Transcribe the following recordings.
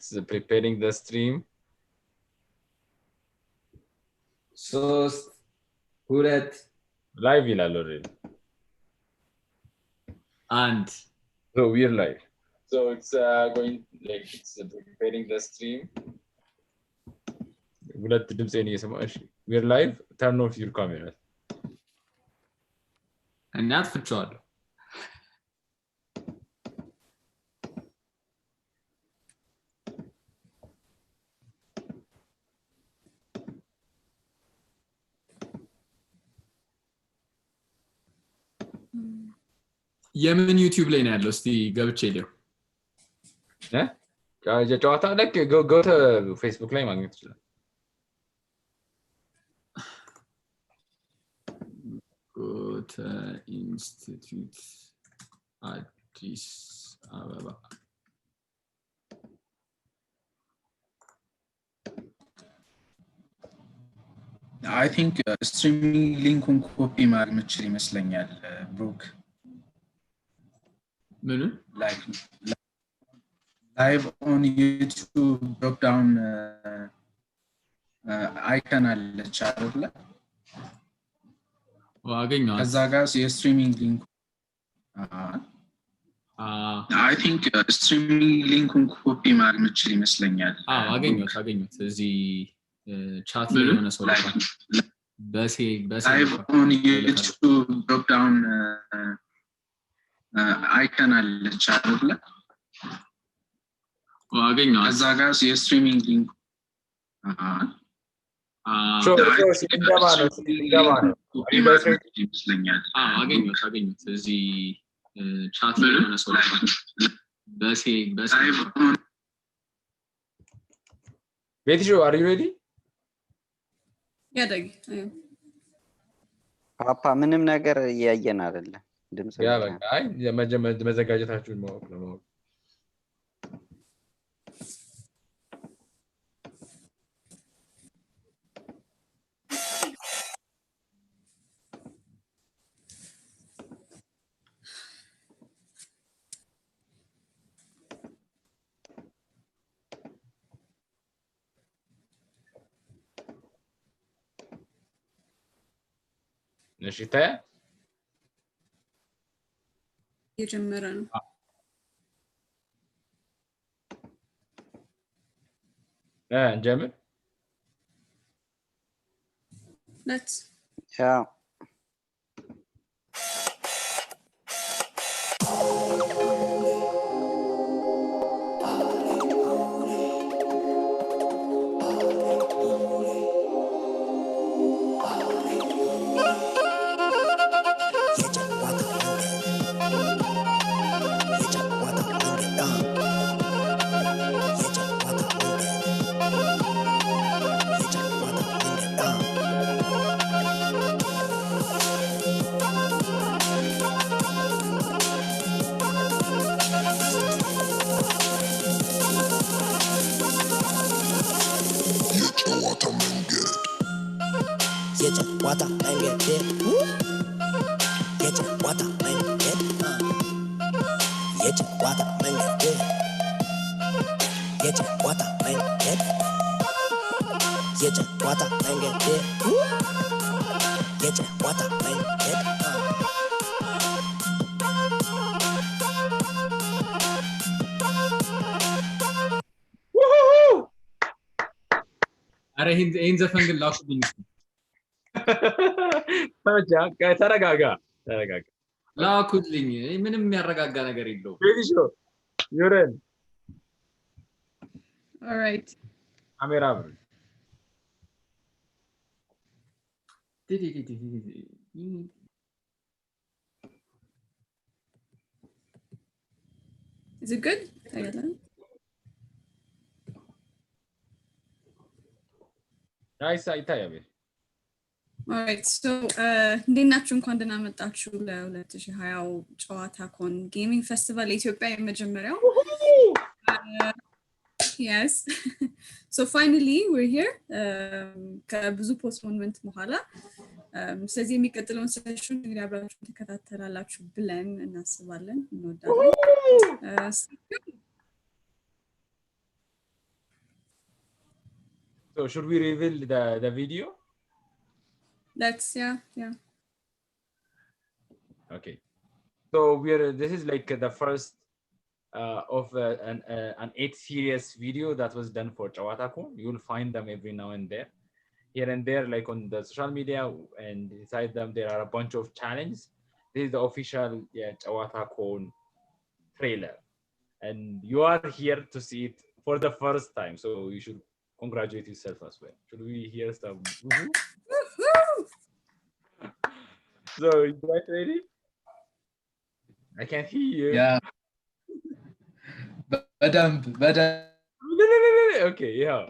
it's preparing the stream. ሶስት ሁለት Live ይላል already. አንድ So we're live. So it's going like it's preparing the stream. ሁለት ድምጼን እየሰማሁ እሺ we're live. Turn off your camera. እና አጥፍቼዋለሁ የምን ዩቲዩብ ላይ ነው ያለው እስቲ ገብቼ ሊው ጨዋታ like go to Facebook ላይ ማግኘት ይችላል ጎተ ኢንስቲትዩት አዲስ አበባ I think streaming link on copy ማድረግ ምችል ይመስለኛል ብሩክ ምን like live on YouTube drop down icon አለች አይደለ ዋገኛው ከዛ ጋር የስትሪሚንግ ሊንክ I think streaming link on copy ማድረግ ምችል ይመስለኛል አገኘሁት እዚህ ቻት ላይ የሆነ ሰው በሴ live on YouTube drop down icon አለች አይደለ ዋገኛው ከዛ ጋር የስትሪሚንግ ሊንክ ይመስለኛል አገኘሁት እዚህ ቻት ላይ የሆነ ሰው በሴ Betty, are you ready? Yeah, Doug. ፓፓ ምንም ነገር እያየን አይደለ ድምጽ ያ በቃ አይ መዘጋጀታችሁን ማወቅ ነው ነሽታ የጀመረ ነው ጀምር let's yeah አረ ይሄን ዘፈን ግን ላኩልኝ ተረጋጋ ላኩልኝ ምንም የሚያረጋጋ ነገር የለው ቤቲሾ ዩረን all right ካሜራ is it good nice አይታያም all right so እንደናችሁ እንኳን ደህና መጣችሁ ለ2020 ጨዋታኮን ጌሚንግ ፌስቲቫል ኢትዮጵያ የመጀመሪያው yes so finally we're here ከብዙ ፖስትፖንመንት በኋላ ስለዚህ የሚቀጥለውን ሴሽን እንግዲህ አብራችሁ ተከታተላላችሁ ብለን እናስባለን እንወዳለን So should we reveal the video? Let's yeah. Okay. So this is like the first of an 8 series video that was done for Chewatacon. You'll find them every now and then. Here and there, like on the social media, and inside them there are a bunch of challenges. This is the official Chewatacon trailer, and you are here to see it for the first time, so you should congratulate yourself as well. Should we hear some? So you guys ready? I can't hear you. Yeah. Badam. Okay, yeah.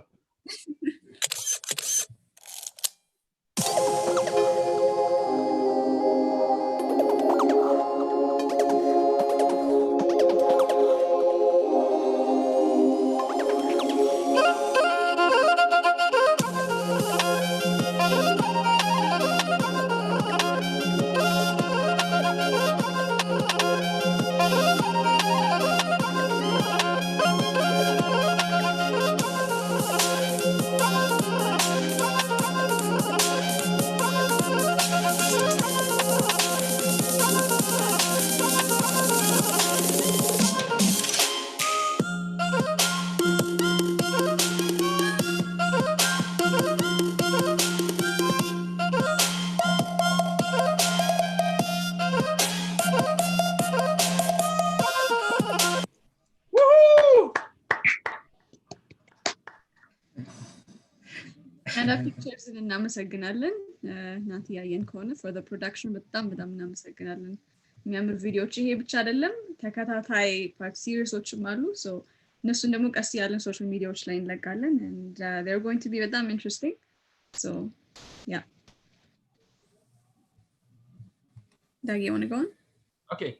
እና ፒክቸርስን እናመሰግናለን ናቲ ያየን ከሆነ for the production በጣም እናመሰግናለን የሚያምር ቪዲዮዎች ይሄ ብቻ አይደለም ተከታታይ ፓርት ሲሪሶችም አሉ so እነሱን ደግሞ ቀስ ያለን ሶሻል ሚዲያዎች ላይ እንለቃለን and they're going to be በጣም interesting so yeah Dag, you want to go on? Okay,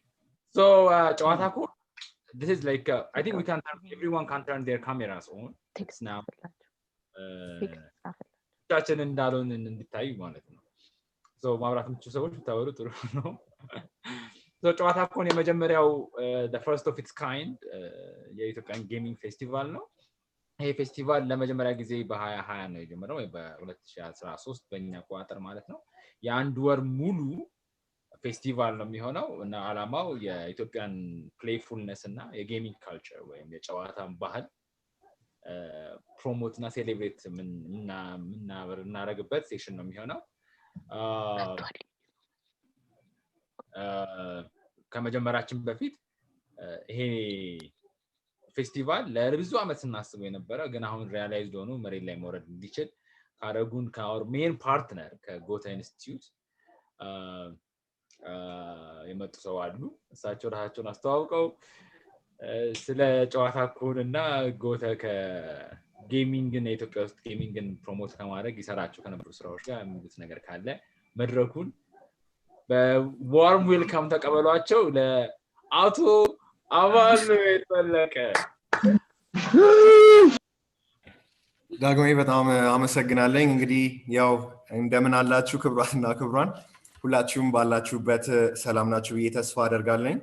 so Chewatacon, this is like I think everyone can turn their cameras on. It's now ቻችን እንዳሉን እንድታዩ ማለት ነው so ማብራት የምትችሉ ሰዎች ብታወሩ ጥሩ ነው so Chewatacon የመጀመሪያው the first of its kind የኢትዮጵያን ጌሚንግ ፌስቲቫል ነው ይሄ ፌስቲቫል ለመጀመሪያ ጊዜ በ2020 ነው የጀመረው ወይ በ2013 በእኛ አቆጣጠር ማለት ነው የአንድ ወር ሙሉ ፌስቲቫል ነው የሚሆነው እና አላማው የኢትዮጵያን ፕሌይፉልነስ እና የጌሚንግ ካልቸር ወይም የጨዋታን ባህል ፕሮሞት እና ሴሌብሬት ምናረግበት ሴሽን ነው የሚሆነው ከመጀመራችን በፊት ይሄ ፌስቲቫል ለብዙ አመት ስናስበው የነበረ ግን አሁን ሪያላይዝድ ሆኖ መሬት ላይ መውረድ እንዲችል ካረጉን ከአወር ሜን ፓርትነር ከጎታ ኢንስቲትዩት የመጡ ሰው አሉ እሳቸው ራሳቸውን አስተዋውቀው ስለ Chewatacon እና ጎተ ከጌሚንግን የኢትዮጵያ ውስጥ ጌሚንግን ፕሮሞት ከማድረግ ይሰራቸው ከነበሩ ስራዎች ጋር የሚሉት ነገር ካለ መድረኩን በዋርም ዌልካም ተቀበሏቸው ለአቶ አባል የተለቀ ዳግማዊ በጣም አመሰግናለሁ እንግዲህ ያው እንደምን አላችሁ ክብራትና ክብራን ሁላችሁም ባላችሁበት ሰላም ናችሁ ብዬ ተስፋ አደርጋለሁ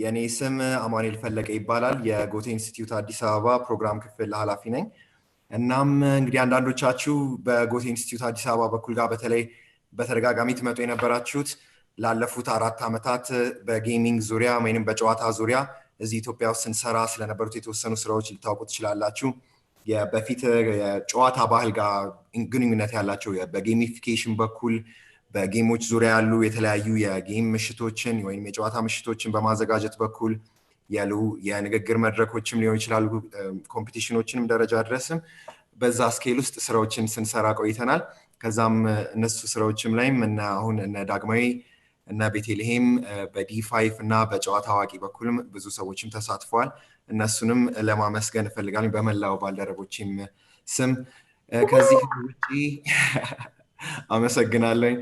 የኔ ስም አማኑኤል ፈለቀ ይባላል የጎቴ ኢንስቲትዩት አዲስ አበባ ፕሮግራም ክፍል ኃላፊ ነኝ እናም እንግዲህ አንዳንዶቻችሁ በጎቴ ኢንስቲትዩት አዲስ አበባ በኩል ጋር በተለይ በተደጋጋሚ ትመጡ የነበራችሁት ላለፉት 4 አመታት በጌሚንግ ዙሪያ ወይንም በጨዋታ ዙሪያ እዚህ ኢትዮጵያ ውስጥ ስንሰራ ስለነበሩት የተወሰኑ ስራዎች ልታውቁ ትችላላችሁ የበፊት የጨዋታ ባህል ጋር ግንኙነት ያላቸው በጌሚፊኬሽን በኩል በጌሞች ዙሪያ ያሉ የተለያዩ የጌም ምሽቶችን ወይም የጨዋታ ምሽቶችን በማዘጋጀት በኩል ያሉ የንግግር መድረኮችም ሊሆን ይችላሉ ኮምፒቲሽኖችንም ደረጃ ድረስም በዛ ስኬል ውስጥ ስራዎችን ስንሰራ ቆይተናል ከዛም እነሱ ስራዎችም ላይም እና አሁን እነ ዳግማዊ እና ቤተልሔም በዲ5 እና በጨዋታ አዋቂ በኩልም ብዙ ሰዎችም ተሳትፈዋል እነሱንም ለማመስገን እፈልጋለሁ በመላው ባልደረቦችም ስም ከዚህ ውጪ አመሰግናለሁ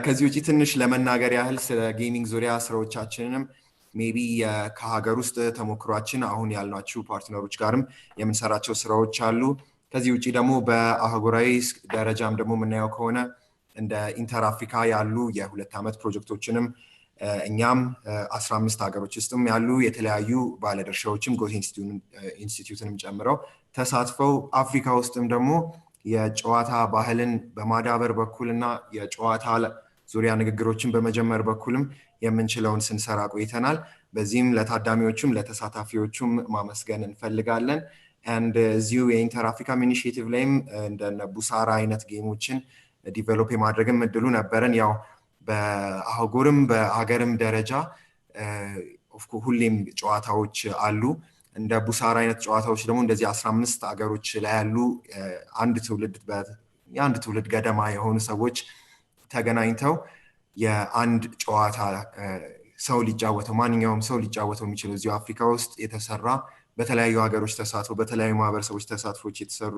ከዚህ ውጪ ትንሽ ለመናገር ያህል ስለ ጌሚንግ ዙሪያ ስራዎቻችንንም ሜቢ ከሀገር ውስጥ ተሞክሯችን አሁን ያልናችሁ ፓርትነሮች ጋርም የምንሰራቸው ስራዎች አሉ ከዚህ ውጪ ደግሞ በአህጉራዊ ደረጃም ደግሞ ምናየው ከሆነ እንደ ኢንተር አፍሪካ ያሉ የ2 አመት ፕሮጀክቶችንም እኛም 15 ሀገሮች ውስጥም ያሉ የተለያዩ ባለድርሻዎችም ጎቴ ኢንስቲትዩትንም ጨምረው ተሳትፈው አፍሪካ ውስጥም ደግሞ የጨዋታ ባህልን በማዳበር በኩልና የጨዋታ ዙሪያ ንግግሮችን በመጀመር በኩልም የምንችለውን ስንሰራ ቆይተናል። በዚህም ለታዳሚዎቹም ለተሳታፊዎቹም ማመስገን እንፈልጋለን። and እዚሁ የኢንተር አፍሪካም ኢኒሺዬቲቭ ላይም እንደነ ቡሳራ አይነት ጌሞችን ዲቨሎፕ የማድረግም እድሉ ነበረን። ያው በአህጉርም በሀገርም ደረጃ ሁሌም ጨዋታዎች አሉ። እንደ ቡሳራ አይነት ጨዋታዎች ደግሞ እንደዚህ 15 ሀገሮች ላይ ያሉ የአንድ ትውልድ ገደማ የሆኑ ሰዎች ተገናኝተው የአንድ ጨዋታ ሰው ሊጫወተው ማንኛውም ሰው ሊጫወተው የሚችለው እዚሁ አፍሪካ ውስጥ የተሰራ በተለያዩ ሀገሮች ተሳትፎ በተለያዩ ማህበረሰቦች ተሳትፎች የተሰሩ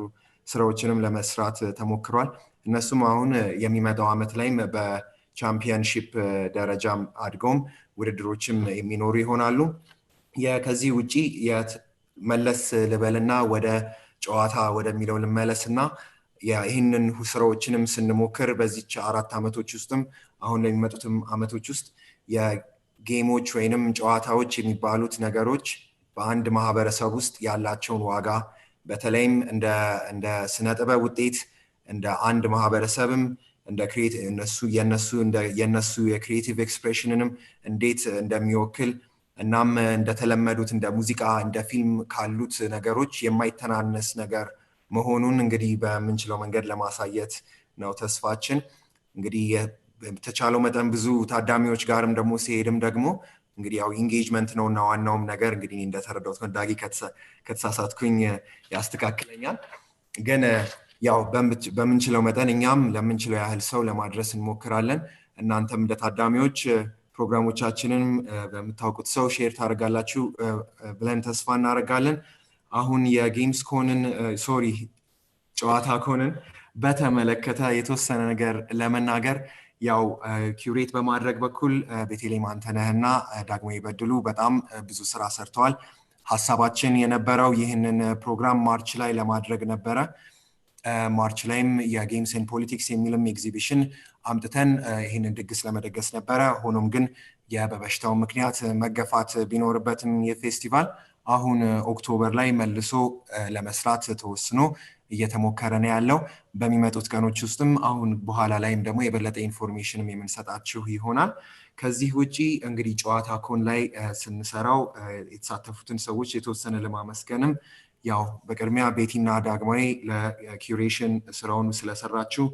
ስራዎችንም ለመስራት ተሞክሯል። እነሱም አሁን የሚመጣው ዓመት ላይም በቻምፒየንሺፕ ደረጃም አድገውም ውድድሮችም የሚኖሩ ይሆናሉ። ከዚህ ውጪ መለስ ልበልና ወደ ጨዋታ ወደሚለው ልመለስና ይህንን ስራዎችንም ስንሞክር በዚች 4 ዓመቶች ውስጥም አሁን ለሚመጡትም ዓመቶች ውስጥ የጌሞች ወይንም ጨዋታዎች የሚባሉት ነገሮች በአንድ ማህበረሰብ ውስጥ ያላቸውን ዋጋ በተለይም እንደ ስነ ጥበብ ውጤት እንደ አንድ ማህበረሰብም እንደ የነሱ የክሪኤቲቭ ኤክስፕሬሽንንም እንዴት እንደሚወክል እናም እንደተለመዱት እንደ ሙዚቃ እንደ ፊልም ካሉት ነገሮች የማይተናነስ ነገር መሆኑን እንግዲህ በምንችለው መንገድ ለማሳየት ነው ተስፋችን። እንግዲህ በተቻለው መጠን ብዙ ታዳሚዎች ጋርም ደግሞ ሲሄድም ደግሞ እንግዲህ ያው ኢንጌጅመንት ነውና ዋናውም ነገር እንግዲህ እንደተረዳሁት ዳጊ ከተሳሳትኩኝ ያስተካክለኛል። ግን ያው በምንችለው መጠን እኛም ለምንችለው ያህል ሰው ለማድረስ እንሞክራለን። እናንተም እንደ ታዳሚዎች ፕሮግራሞቻችንን በምታውቁት ሰው ሼር ታደርጋላችሁ ብለን ተስፋ እናደርጋለን። አሁን የጌምስ ኮንን ጨዋታኮንን በተመለከተ የተወሰነ ነገር ለመናገር ያው ኪውሬት በማድረግ በኩል ቤተልሔም አንተነህና ዳግማዊ በድሉ በጣም ብዙ ስራ ሰርተዋል። ሐሳባችን የነበረው ይህንን ፕሮግራም ማርች ላይ ለማድረግ ነበረ። ማርች ላይም የጌምስ ኤንድ ፖለቲክስ የሚልም ኤግዚቢሽን አምጥተን ይህንን ድግስ ለመደገስ ነበረ። ሆኖም ግን በበሽታው ምክንያት መገፋት ቢኖርበትም የፌስቲቫል አሁን ኦክቶበር ላይ መልሶ ለመስራት ተወስኖ እየተሞከረ ነው ያለው። በሚመጡት ቀኖች ውስጥም አሁን በኋላ ላይም ደግሞ የበለጠ ኢንፎርሜሽንም የምንሰጣችሁ ይሆናል። ከዚህ ውጪ እንግዲህ ጨዋታኮን ላይ ስንሰራው የተሳተፉትን ሰዎች የተወሰነ ለማመስገንም ያው በቅድሚያ ቤቲና ዳግማዊ ለኪዩሬሽን ስራውን ስለሰራችሁ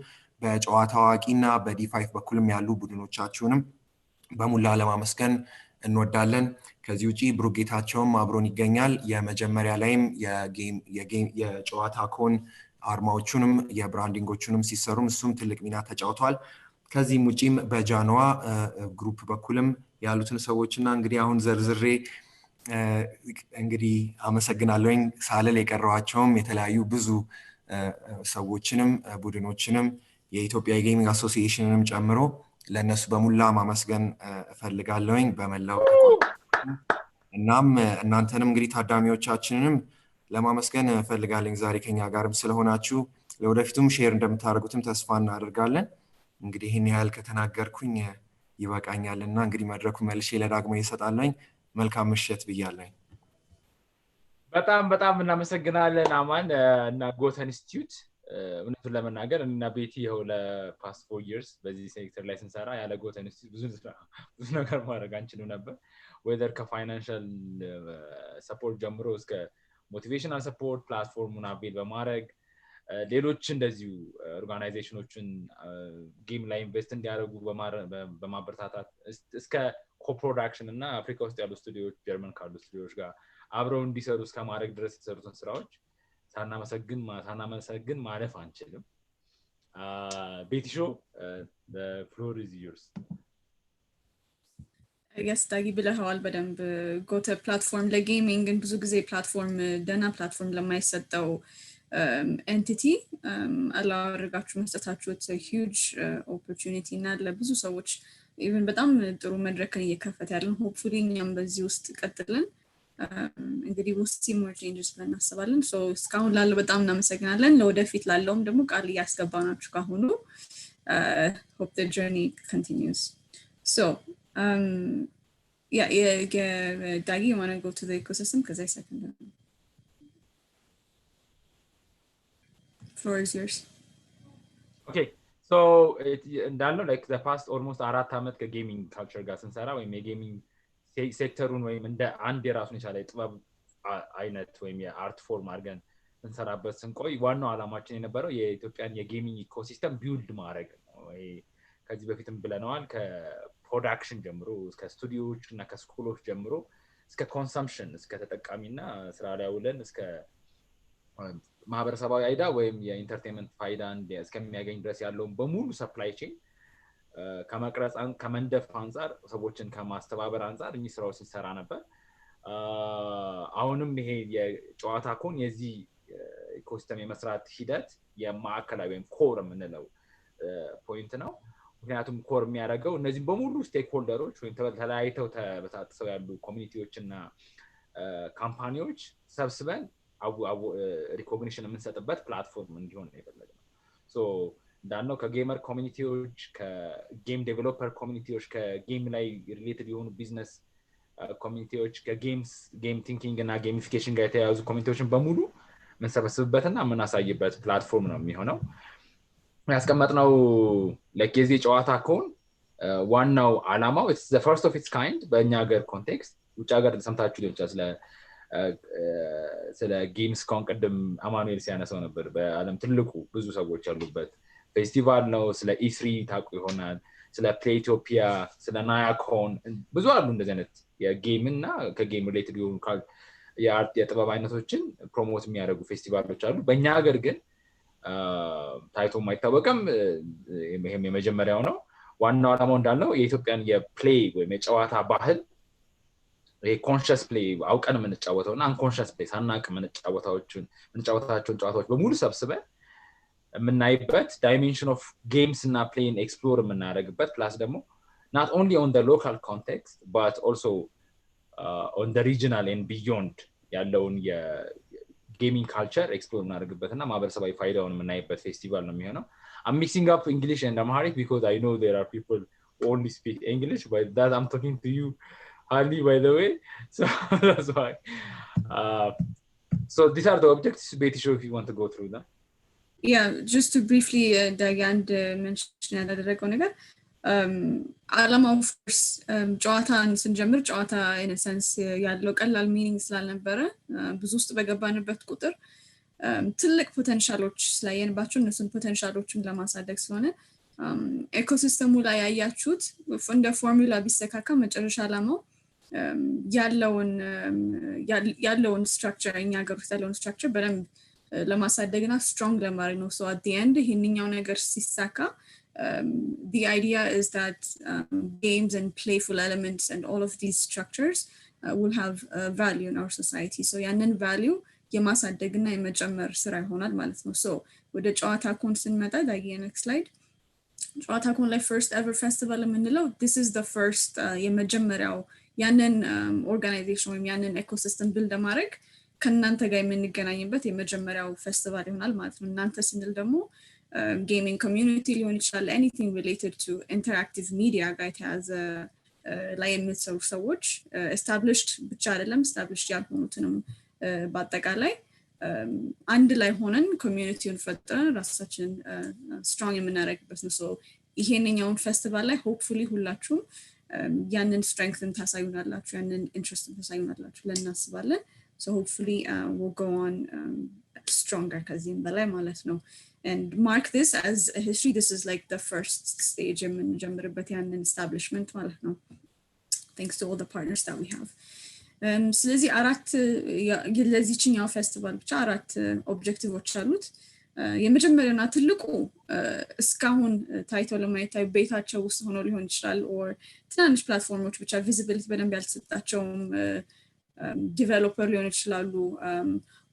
በጨዋታ አዋቂና በዲ5 በኩልም ያሉ ቡድኖቻችሁንም በሙላ ለማመስገን እንወዳለን። ከዚህ ውጪ ብሩጌታቸውም አብሮን ይገኛል። የመጀመሪያ ላይም የጨዋታኮን አርማዎቹንም የብራንዲንጎቹንም ሲሰሩም እሱም ትልቅ ሚና ተጫውቷል። ከዚህም ውጪም በጃንዋ ግሩፕ በኩልም ያሉትን ሰዎችና እንግዲህ አሁን ዘርዝሬ እንግዲህ አመሰግናለሁኝ ሳልል የቀረዋቸውም የተለያዩ ብዙ ሰዎችንም ቡድኖችንም የኢትዮጵያ የጌሚንግ አሶሲዬሽንንም ጨምሮ ለነሱ በሙላ ማመስገን እፈልጋለሁኝ በመላው እናም እናንተንም እንግዲህ ታዳሚዎቻችንንም ለማመስገን እፈልጋለሁ ዛሬ ከኛ ጋርም ስለሆናችሁ ለወደፊቱም ሼር እንደምታደርጉትም ተስፋ እናደርጋለን። እንግዲህ ይህን ያህል ከተናገርኩኝ ይበቃኛልና እንግዲህ መድረኩ መልሼ ለዳግማዊ እሰጣለሁ። መልካም ምሽት ብያለሁ። በጣም እናመሰግናለን አማን እና ጎት ኢንስቲትዩት። እውነቱን ለመናገር እና ቤቲ ይኸው ለፓስት 4 years በዚህ ሴክተር ላይ ስንሰራ ያለ ጎት ኢንስቲትዩት ብዙ ነገር ማድረግ አንችልም ነበር። whether ከፋይናንሻል ሰፖርት ጀምሮ እስከ ሞቲቬሽናል ሰፖርት ፕላትፎርሙን አፕዴት በማድረግ ሌሎች እንደዚሁ ኦርጋናይዜሽኖችን ጌም ላይ ኢንቨስት እንዲያደርጉ በማበረታታት እስከ ኮፕሮዳክሽን እና አፍሪካ ውስጥ ያሉ ስቱዲዮዎች ጀርመን ካሉ ስቱዲዮዎች ጋር አብረው እንዲሰሩ እስከ ማድረግ ድረስ የተሰሩትን ስራዎች ሳናመሰግን ማለፍ አንችልም። ቤቲ ሾው the floor is yours. ያስታጊ ብለዋል በደንብ ጎተ ፕላትፎርም ለጌሚንግ ብዙ ጊዜ ፕላትፎርም ደና ፕላትፎርም ለማይሰጠው ኤንቲቲ አላረጋችሁ መስጠታችሁ it's a huge opportunity እና ለብዙ ሰዎች even በጣም ጥሩ መድረክን እየከፈተ ያለን hopefully እኛም በዚህ ውስጥ ቀጥለን እንግዲህ ውስጥ more changes ብለን እናስባለን። so እስካሁን ላለው በጣም እናመሰግናለን። ለወደፊት ላለውም ደግሞ ቃል እያስገባናችሁ ካሁኑ hope the journey continues. So Dagi, you want to go to the ecosystem? Because I second that. floor is yours. Okay, so እንዳልነው like the past almost 4 ዓመት ከጌሚንግ ካልቸር ጋር ስንሰራ ወይም የጌሚንግ ሴክተሩን ወይም እንደ አንድ የራሱን የቻለ ጥበብ አይነት ወይም የአርት ፎርም አድርገን እንሰራበት ስንቆይ ዋናው ዓላማችን የነበረው የኢትዮጵያን የጌሚንግ ኢኮሲስተም ቢውልድ ማድረግ ነው። ከዚህ በፊትም ብለናል ከፕሮዳክሽን ጀምሮ እስከ ስቱዲዮዎች እና ከስኩሎች ጀምሮ እስከ ኮንሰምፕሽን እስከ ተጠቃሚና ስራ ላይ ውለን እስከ ማህበረሰባዊ አይዳ ወይም የኢንተርቴይንመንት ፋይዳ እስከሚያገኝ ድረስ ያለውን በሙሉ ሰፕላይ ቼን ከመቅረጽ ከመንደፍ አንፃር ሰዎችን ከማስተባበር አንፃር እኚህ ስራዎች ሲሰራ ነበር። አሁንም ይሄ የጨዋታኮን የዚህ ኢኮሲስተም የመስራት ሂደት የማዕከላዊ ወይም ኮር የምንለው ፖይንት ነው። ምክንያቱም ኮር የሚያደርገው እነዚህ በሙሉ ስቴክሆልደሮች ወይም ተለያይተው ተበታትሰው ያሉ ኮሚኒቲዎች እና ካምፓኒዎች ሰብስበን ሪኮግኒሽን የምንሰጥበት ፕላትፎርም እንዲሆን ነው የፈለግነው። ሶ እንዳልነው ከጌመር ኮሚኒቲዎች ከጌም ዴቨሎፐር ኮሚኒቲዎች ከጌም ላይ ሪሌትድ የሆኑ ቢዝነስ ኮሚኒቲዎች ከጌምስ ጌም ቲንኪንግ እና ጌሚፊኬሽን ጋር የተያያዙ ኮሚኒቲዎችን በሙሉ የምንሰበስብበትና የምናሳይበት ፕላትፎርም ነው የሚሆነው። ያስቀመጥነው ለዚህ ጨዋታኮን ዋናው ዓላማው it's the first of its kind በእኛ ሀገር ኮንቴክስት ውጭ ሀገር ሰምታችሁ ሊሆን ይችላል ስለ ጌምስ ኮን ቅድም አማኑኤል ሲያነሳው ነበር። በአለም ትልቁ ብዙ ሰዎች ያሉበት ፌስቲቫል ነው። ስለ E3 ታውቁ ይሆናል፣ ስለ ፕሌይ ኢትዮጵያ፣ ስለ ናያኮን ብዙ አሉ እንደዚህ አይነት የጌም እና ከጌም ሪሌትድ የሆኑ የአርት የጥበብ አይነቶችን ፕሮሞት የሚያደርጉ ፌስቲቫሎች አሉ። በእኛ ሀገር ግን ታይቶ የማይታወቅም ይሄም የመጀመሪያው ነው። ዋናው ዓላማው እንዳልነው የኢትዮጵያን የፕሌይ ወይም የጨዋታ ባህል ኮንሽስ ፕሌይ አውቀን የምንጫወተውና አንኮንሽስ ፕሌይ ሳናቅ የምንጫወታቸውን ጨዋታዎች በሙሉ ሰብስበን የምናይበት ዳይሜንሽን ኦፍ ጌምስ እና ፕሌይን ኤክስፕሎር የምናደርግበት ፕላስ ደግሞ not only on the local context but also on the regional and beyond ያለውን የጌሚንግ ካልቸር ኤክስፕሎር የምናደርግበትና ማህበረሰባዊ ፋይዳውን የምናይበት ፌስቲቫል ነው የሚሆነው። I'm mixing up English and Amharic because I know there are people who only speak English, but that I'm talking to you hardly, by the way, so that's why. So these are the objectives. Betty, show if you want to go through them. Yeah, just to briefly Diane mention ያደረገው ነገር ዓላማው ፎርስ ጨዋታን ስንጀምር ጨዋታ in a sense ያለው ቀላል ሚኒንግ ስላልነበረ ብዙ ውስጥ በገባንበት ቁጥር ትልቅ ፖቴንሻሎች ስላየንባቸው እነሱን ፖቴንሻሎችን ለማሳደግ ስለሆነ ኢኮሲስተሙ ላይ ያያችሁት እንደ ፎርሙላ ቢስተካካ መጨረሻ ዓላማው ያለውን ስትራክቸር እኛ ሀገር ውስጥ ያለውን ስትራክቸር በደንብ ለማሳደግና ስትሮንግ ለማድረግ ነው። So at the end ይሄንኛው ነገር ሲሳካ the idea is that games and playful elements and all of these structures will have value in our society. So ያንን value የማሳደግና የመጨመር ስራ ይሆናል ማለት ነው። So ወደ ጨዋታኮን ስንመጣ next slide. ጨዋታኮን ላይ first ever festival የምንለው this is the first የመጀመሪያው ያንን ኦርጋናይዜሽን ወይም ያንን ኢኮሲስተም ቢልድ ለማድረግ ከናንተ ጋር የምንገናኝበት የመጀመሪያው ፌስቲቫል ይሆናል ማለት ነው። እናንተ ስንል ደግሞ gaming community ሊሆን ይችላል anything related to interactive media ጋር የተያዘ ላይ የምትሰሩ ሰዎች established ብቻ አይደለም established ያልሆኑትንም በአጠቃላይ አንድ ላይ ሆነን ኮሚዩኒቲውን ፈጥረን ራሳችንን ስትሮንግ የምናደርግበት ነው። So ይሄንኛውን ፌስቲቫል ላይ ሆፕፉሊ ሁላችሁም ያንን ስትሬንግትን ታሳዩናላችሁ ያንን ኢንትረስትን ታሳዩናላችሁ ለናስባለን። So hopefully we'll go on stronger ከዚህም በላይ ማለት ነው። And mark this as a history. This is like the first stage የምንጀምርበት ያንን establishment ማለት ነው. Thanks to all the partners that we have. ስለዚህ አራት ለዚህኛው ፌስቲቫል ብቻ አራት ኦብጀክቲቮች አሉት። የመጀመሪያውና ትልቁ እስካሁን ታይቶ ለማይታይ ቤታቸው ውስጥ ሆኖ ሊሆን ይችላል or ትናንሽ ፕላትፎርሞች ብቻ ቪዚቢሊቲ በደንብ ያልተሰጣቸውም ዲቨሎፐር ሊሆን ይችላሉ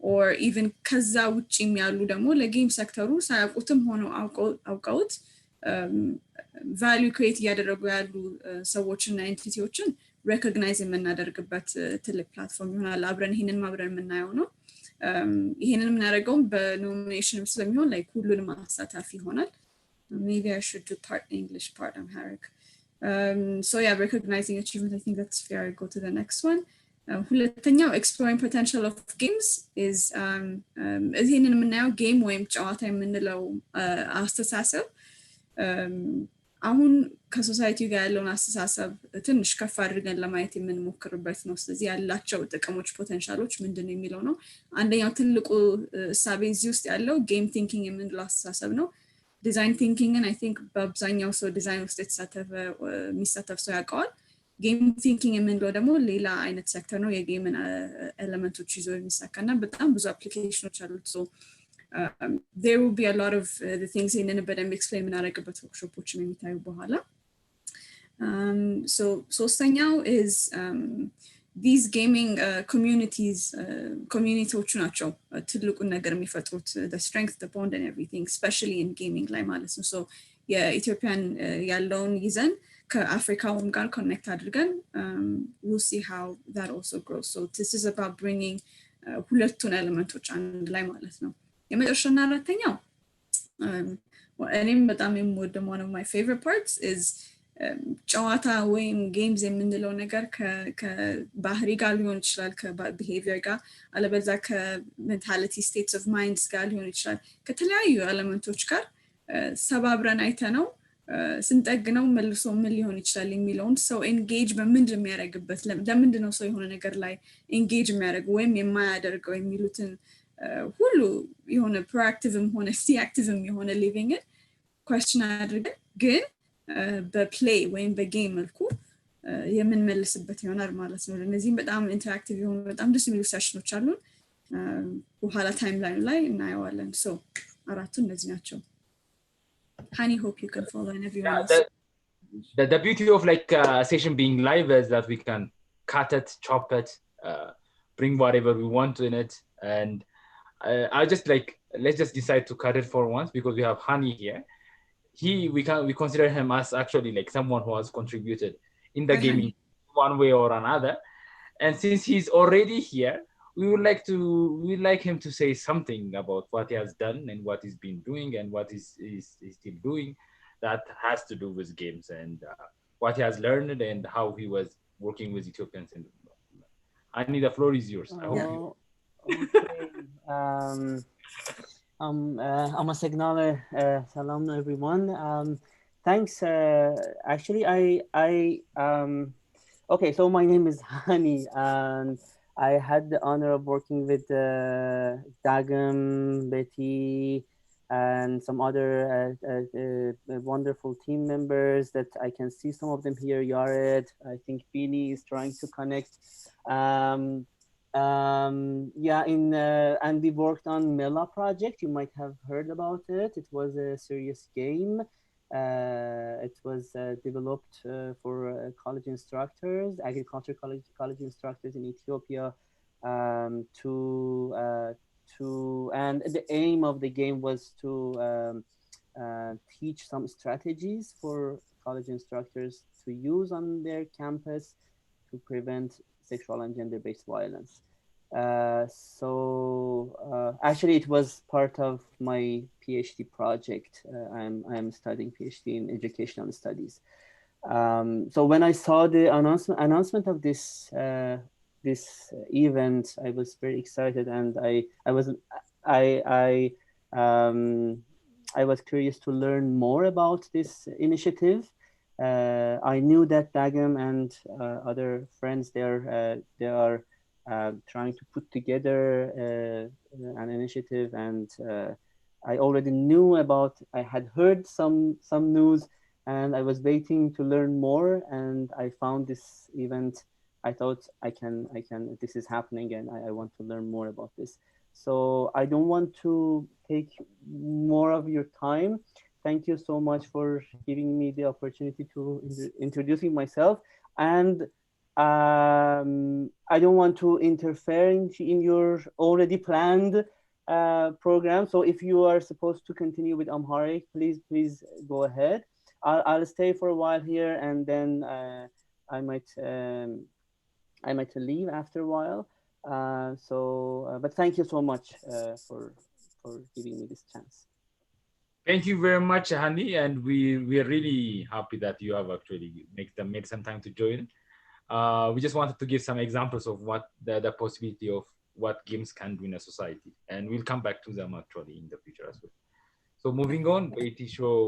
or even ከዛ ውጪም ያሉ ደግሞ ለጌም ሴክተሩ ሳያውቁትም ሆኖ አውቀውት ቫልዩ ክሬት እያደረጉ ያሉ ሰዎችና ኤንቲቲዎችን ሬኮግናይዝ የምናደርግበት ትልቅ ፕላትፎርም ይሆናል። አብረን ይሄንን ማብረን የምናየው ነው። ይሄንን የምናደርገውም በኖሚኔሽንም ስለሚሆን ላይ ሁሉንም አሳታፊ ይሆናል። Maybe I should do part English, part Amharic. So yeah, recognizing achievement, I think that's fair. I go to the next one. ሁለተኛው exploring potential of games is ይህንን የምናየው ጌም ወይም ጨዋታ የምንለው አስተሳሰብ አሁን ከሶሳይቲ ጋር ያለውን አስተሳሰብ ትንሽ ከፍ አድርገን ለማየት የምንሞክርበት ነው። ስለዚህ ያላቸው ጥቅሞች ፖቴንሻሎች ምንድነው የሚለው ነው። አንደኛው ትልቁ እሳቤ እዚህ ውስጥ ያለው ጌም ቲንኪንግ የምንለው አስተሳሰብ ነው። ዲዛይን ቲንኪንግን አይ ቲንክ በአብዛኛው ሰው ዲዛይን ውስጥ የሚሳተፍ ሰው ያውቀዋል። ጌም ቲንኪንግ የምንለው ደግሞ ሌላ አይነት ሴክተር ነው። የጌምን ኤሌመንቶች ይዞ የሚሳካና በጣም ብዙ አፕሊኬሽኖች አሉት። ሶ there will be a lot of the things in በደንብ ኤክስፕሌን የምናደርግበት ወርክሾፖችን የሚታዩ በኋላ so ሶስተኛው is these gaming communities communityዎቹ ናቸው ትልቁን ነገር የሚፈጥሩት the strength the bond and everything especially in gaming ላይ ማለት ነው። so የኢትዮጵያን ያለውን ይዘን ከአፍሪካውም ጋር ኮኔክት አድርገን we'll see how that also grows. So this is about bringing ሁለቱን ኤሌመንቶች አንድ ላይ ማለት ነው። የመጨረሻና አራተኛው እኔም በጣም የምወደው one of my favorite parts is ጨዋታ ወይም ጌምስ የምንለው ነገር ከባህሪ ጋር ሊሆን ይችላል፣ ከቢሄቪየር ጋር አለበዛ ከሜንታሊቲ ስቴትስ ኦፍ ማይንድስ ጋር ሊሆን ይችላል፣ ከተለያዩ ኤሌመንቶች ጋር ሰባብረን አይተነው ስንጠግነው መልሶ ምን ሊሆን ይችላል የሚለውን ሰው ኤንጌጅ በምንድን የሚያደርግበት ለምንድን ነው ሰው የሆነ ነገር ላይ ኤንጌጅ የሚያደርገው ወይም የማያደርገው የሚሉትን ሁሉ የሆነ ፕሮአክቲቭም ሆነ ሪአክቲቭም የሆነ ሊቪንግን ኳስችን አድርገን ግን በፕሌይ ወይም በጌም መልኩ የምንመልስበት ይሆናል ማለት ነው። እነዚህም በጣም ኢንተራክቲቭ የሆኑ በጣም ደስ የሚሉ ሴሽኖች አሉን። በኋላ ታይም ላይ እናየዋለን። ሶ አራቱ እነዚህ ናቸው። Honey, hope you can follow and everyone else. The beauty of like session being live is that we can cut it, chop it, bring whatever we want in it, and I just like let's just decide to cut it for once because we have Honey here. We consider him as actually like someone who has contributed in the gaming one way or another, and since he's already here, we'd like him to say something about what he has done and what he's been doing and what he's still doing that has to do with games and what he has learned and how he was working with Ethiopians. And Annie, the floor is yours. I hope you. Amasegnale, salam everyone. Thanks. Actually, okay, so my name is Hani, and I had the honor of working with Dagam, Betty, and some other wonderful team members that I can see some of them here. Yared, I think Bini is trying to connect. And we worked on Mela project. You might have heard about it. It was a serious game. It was developed for college instructors, agriculture college instructors in Ethiopia, and the aim of the game was to teach some strategies for college instructors to use on their campus to prevent sexual and gender-based violence. Actually, it was part of my PhD project. I'm studying PhD in educational studies. So when I saw the announcement of this event, I was very excited, and I was curious to learn more about this initiative. I knew that Dagam and other friends they are trying to put together an initiative, and I already knew about. I had heard some news, and I was waiting to learn more. And I found this event. I thought I can. This is happening, and I want to learn more about this. So I don't want to take more of your time. Thank you so much for giving me the opportunity to introducing myself. And I don't want to interfere in your already planned program. So if you are supposed to continue with Amharic, please go ahead. I'll stay for a while here, and then I might leave after a while. But thank you so much for giving me this chance. Thank you very much, Hani, and we are really happy that you have actually made some time to join. We just wanted to give some examples of what the possibility of what games can do in a society, and we'll come back to them actually in the future as well. So moving on, Beatty show.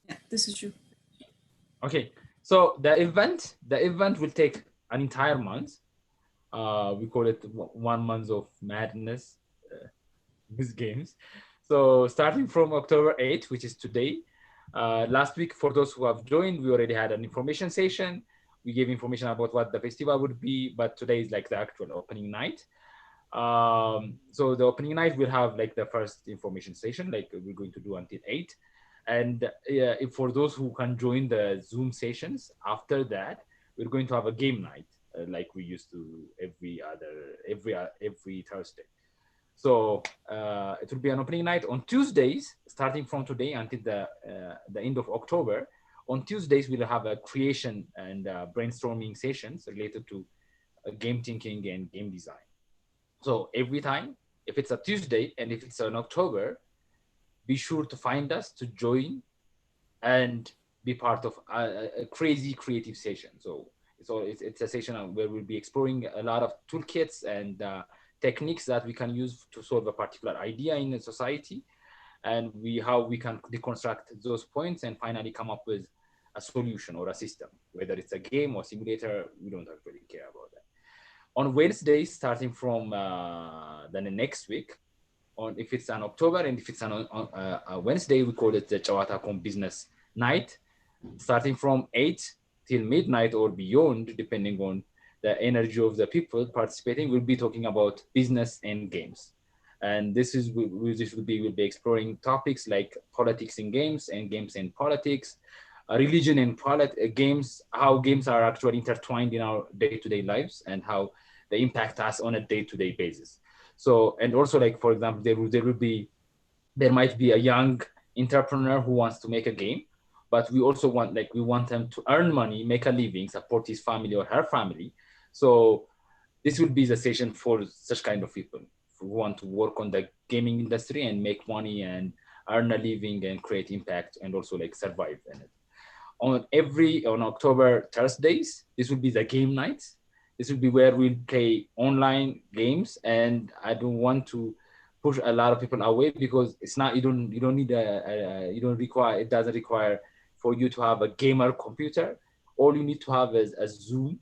Yeah, this is true. Okay, so the event will take an entire month. We call it 1 month of madness with games. So starting from October 8th, which is today, last week, for those who have joined, we already had an information session. We gave information about what the festival would be, but today is like the actual opening night. So the opening night will have like the first information session, like we're going to do until 8. And if for those who can join the Zoom sessions after that, we're going to have a game night like we used to every Thursday. So it will be an opening night on Tuesdays, starting from today until the end of October. On Tuesdays, we'll have a creation and brainstorming sessions related to game thinking and game design. So every time, if it's a Tuesday and if it's in October, be sure to find us to join and be part of a crazy creative session. So it's a session where we'll be exploring a lot of toolkits and techniques that we can use to solve a particular idea in a society, and how we can deconstruct those points and finally come up with a solution or a system, whether it's a game or simulator. We don't actually care about that. On Wednesdays, starting from the next week, if it's an October and if it's on a Wednesday, we call it the Chewatacon Business Night, starting from 8 till midnight or beyond, depending on the energy of the people participating. We'll be talking about business and games. And we'll be exploring topics like politics in games and games and politics, religion and games, how games are actually intertwined in our day-to-day lives and how they impact us on a day-to-day basis. So, and also like, for example, there might be a young entrepreneur who wants to make a game, but we also want them to earn money, make a living, support his family or her family. So this will be the session for such kind of people who want to work on the gaming industry and make money and earn a living and create impact and also like survive in it. On October Thursdays, this will be the game nights. This will be where we'll play online games, and I don't want to push a lot of people away because it's not, you don't need it doesn't require for you to have a gamer computer. All you need to have is a Zoom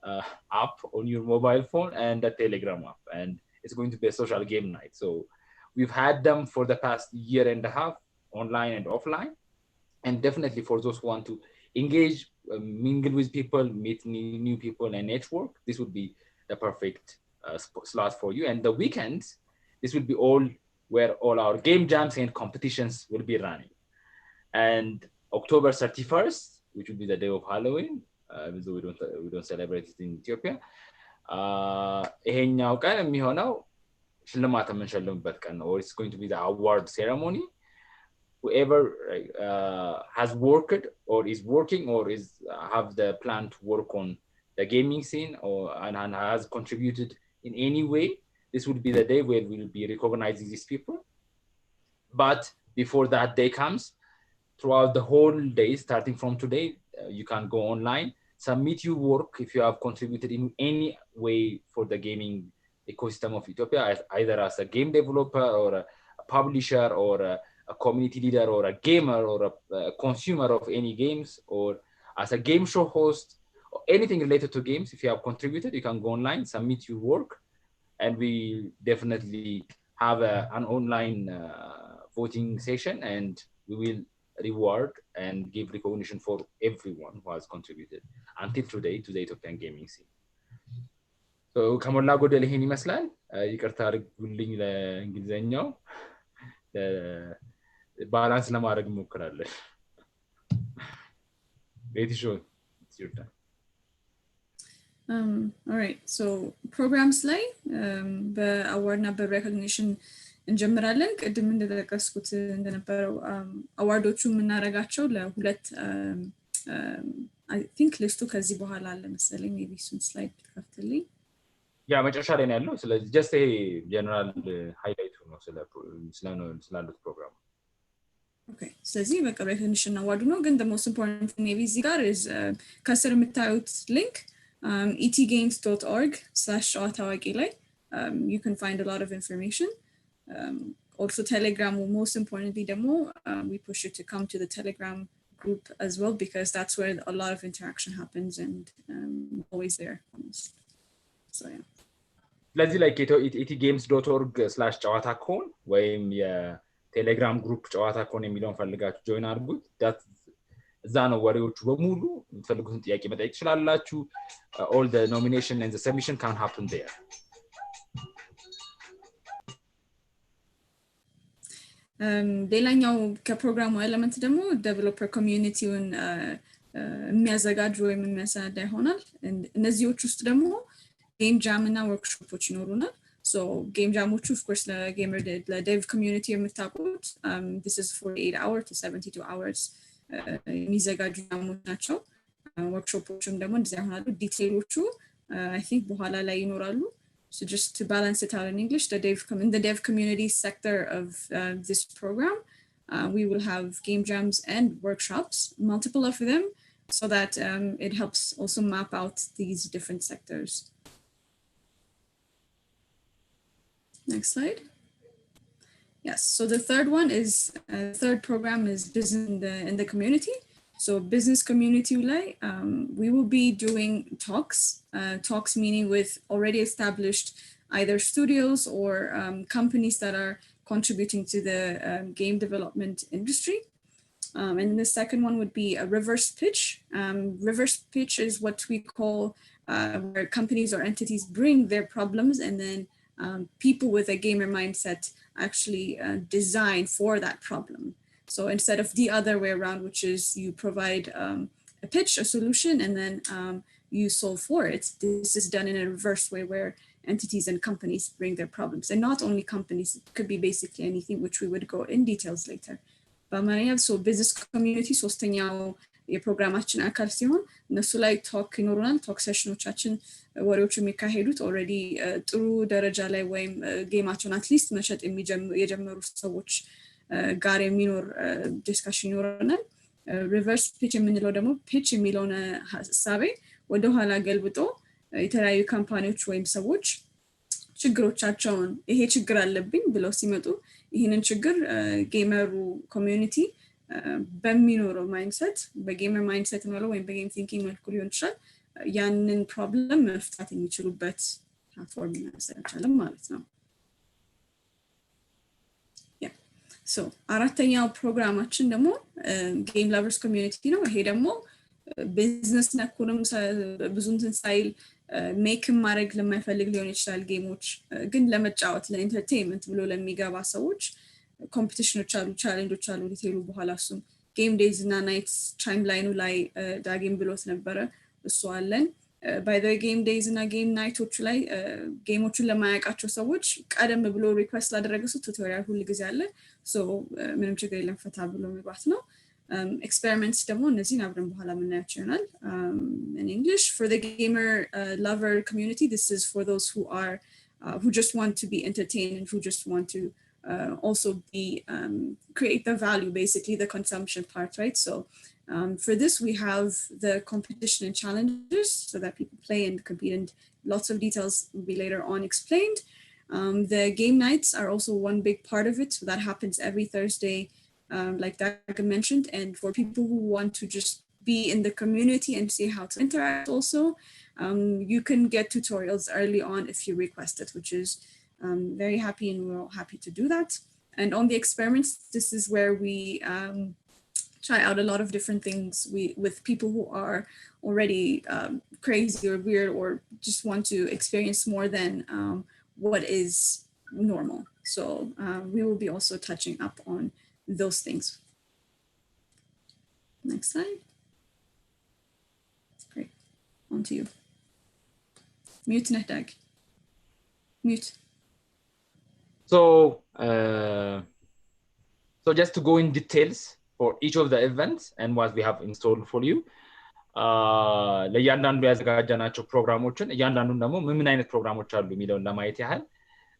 app on your mobile phone and a Telegram app, and it's going to be a social game night. So we've had them for the past year and a half, online and offline, and definitely for those who want to engage, mingle with people, meet new people and network, this would be the perfect slot for you. And the weekends, this will be where all our game jams and competitions will be running. And October 31st, which will be the day of Halloween, so we don't celebrate it in Ethiopia. ይሄኛው ቀን የሚሆነው ሽልማት የምንሸልምበት ቀን ነው, or it's going to be the award ceremony. Whoever has worked or is working or have the plan to work on the gaming scene and has contributed in any way, this would be the day where we'll be recognizing these people. But before that day comes, throughout the whole day, starting from today, you can go online, submit your work if you have contributed in any way for the gaming ecosystem of Ethiopia, either as a game developer or a publisher or a community leader or a gamer or a consumer of any games, or as a game show host, or anything related to games. If you have contributed, you can go online, submit your work, and we definitely have an online voting session, and we will reward and give recognition for everyone who has contributed until today to the Ethiopian gaming scene. So ከሞላ ጎደል ይሄን ይመስላል። ይቅርታ አድርጉልኝ ለእንግሊዘኛው፣ ባላንስ ለማድረግ እንሞክራለን። ቤቲ ሾው it's your time. All right, so programs ላይ በአዋርድና በሬኮግኒሽን እንጀምራለን። ቅድም እንደተጠቀስኩት እንደነበረው አዋርዶቹ የምናደርጋቸው ለሁለት I think ሊስቱ ከዚህ በኋላ አለ መሰለኝ፣ ሜቢ እሱን ስላይድ ብትከፍትልኝ። ያ መጨረሻ ላይ ነው ያለው። ስለዚህ ጀስት ይሄ ጀነራል ሃይላይቱ ነው ስላሉት ፕሮግራም። Okay, ስለዚህ በቃ recognition award ነው ግን the most important thing maybe እዚህ ጋር is ከስር የምታዩት link etgames.org/ጨዋታዋቂ ላይ you can find a lot of information. Also Telegram, most importantly demo, we push you to come to the Telegram group as well because that's where a lot of interaction happens and always there almost. So yeah. ስለዚህ like etgames.org/ጨዋታኮን ወይም የቴሌግራም ግሩፕ ጨዋታኮን የሚለውን ፈልጋችሁ ጆይን አድርጉት እዛ ነው ወሬዎቹ በሙሉ የምትፈልጉትን ጥያቄ መጠየቅ ትችላላችሁ all the nomination and the submission can happen there. ሌላኛው ከፕሮግራሙ ኤሌመንት ደግሞ ዴቨሎፐር ኮሚዩኒቲውን የሚያዘጋጅ ወይም የሚያሰናዳ ይሆናል እነዚህዎች ውስጥ ደግሞ ጌም ጃም እና ወርክሾፖች ይኖሩናል so game jamoቹ of course ለጌመር ለዴቭ ኮሚዩኒቲ የምታውቁት this is 48 hours to 72 hours የሚዘጋጁ ጃሞች ናቸው ወርክሾፖችም ደግሞ እንደዚህ ይሆናሉ ዲቴይሎቹ I think በኋላ ላይ ይኖራሉ. So just to balance it out in English, in the dev community sector of this program, we will have game jams and workshops, multiple of them, so that it helps also map out these different sectors. Next slide. Yes, so the third one is, third program is business in the community. So business community we will be doing talks meaning with already established either studios or companies that are contributing to the game development industry. And the second one would be a reverse pitch. Reverse pitch is what we call where companies or entities bring their problems and then people with a gamer mindset actually design for that problem. So instead of the other way around, which is you provide a pitch, a solution, and then you solve for it. This is done in a reverse way where entities and companies bring their problems. And not only companies, it could be basically anything, which we would go in details later. But so business community, ሶስተኛው የፕሮግራማችን አካል ሲሆን እነሱ ላይ ቶክ ይኖሩናል ቶክ ሴሽኖቻችን ወሬዎች የሚካሄዱት ኦልሬዲ ጥሩ ደረጃ ላይ ወይም ጌማቸውን አትሊስት መሸጥ የጀመሩ ሰዎች ጋር የሚኖር ዲስካሽን ይኖረናል ሪቨርስ ፒች የምንለው ደግሞ ፒች የሚለውን ሐሳቤ ወደ ኋላ ገልብጦ የተለያዩ ካምፓኒዎች ወይም ሰዎች ችግሮቻቸውን ይሄ ችግር አለብኝ ብለው ሲመጡ ይሄንን ችግር ጌመሩ ኮሚዩኒቲ በሚኖረው ማይንድሰት በጌመር ማይንድሰት ነው ወይም በጌም ቲንኪንግ መልኩ ሊሆን ይችላል ያንን ፕሮብለም መፍታት የሚችሉበት ፕላትፎርም እናሰራለን ማለት ነው So አራተኛው ፕሮግራማችን ደግሞ ጌም ላቨርስ ኮሚዩኒቲ ነው ይሄ ደግሞ ቢዝነስ ነኩንም ብዙን ሳይል ሜክ ማድረግ ለማይፈልግ ሊሆን ይችላል ጌሞች ግን ለመጫወት ለኢንተርቴይንመንት ብሎ ለሚገባ ሰዎች ኮምፒቲሽኖች አሉ ቻሌንጆች አሉ ዲቴይሉ በኋላ እሱም ጌም ዴይዝ እና ናይትስ ታይም ላይኑ ላይ ዳጌም ብሎት ነበረ እሱ አለን by the game days እና game nights ላይ ጌሞቹን ለማያውቃቸው ሰዎች ቀደም ብሎ ሪኩዌስት ላደረገ ሰው ቱቶሪያል ሁሉ ጊዜ አለ so ምንም ችግር የለም ፈታ ብሎ መግባት ነው experiments ደግሞ እነዚህን አብረን በኋላ የምናያቸው ይሆናል in English for the gamer lover community this is for those who just want to be entertained and who just want to also be create the value basically the consumption part right so for this we have the competition and challenges so that people play and compete and lots of details will be later on explained the game nights are also one big part of it so that happens every Thursday like Daga mentioned and for people who want to just be in the community and see how to interact also you can get tutorials early on if you request it which is very happy and we're all happy to do that and on the experiments this is where we try out a lot of different things with people who are already crazy or weird or just want to experience more than what is normal so we will be also touching up on those things next slide great on to you mute Netdag mute so just to go in details for each of the events and what we have installed for you ለያንዳንዱ ያዘጋጀናቸው ፕሮግራሞችን ያንዳንዱን ደግሞ ምን አይነት ፕሮግራሞች አሉ የሚለውን ለማየት ያህል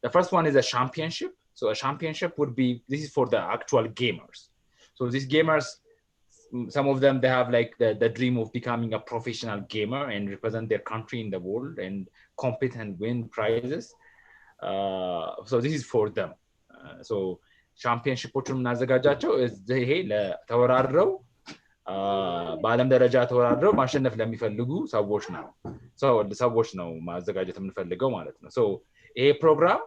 the first one is a championship so a championship would be this is for the actual gamers So these gamers, some of them, they have like the dream of becoming a professional gamer and represent their country in the world and compete and win prizes. So this is for them. So ቻምፒየንሺፖችን የምናዘጋጃቸው ይሄ ተወራድረው በዓለም ደረጃ ተወራድረው ማሸነፍ ለሚፈልጉ ሰዎች ነው ማዘጋጀት የምንፈልገው ማለት ነው። ይሄ ፕሮግራም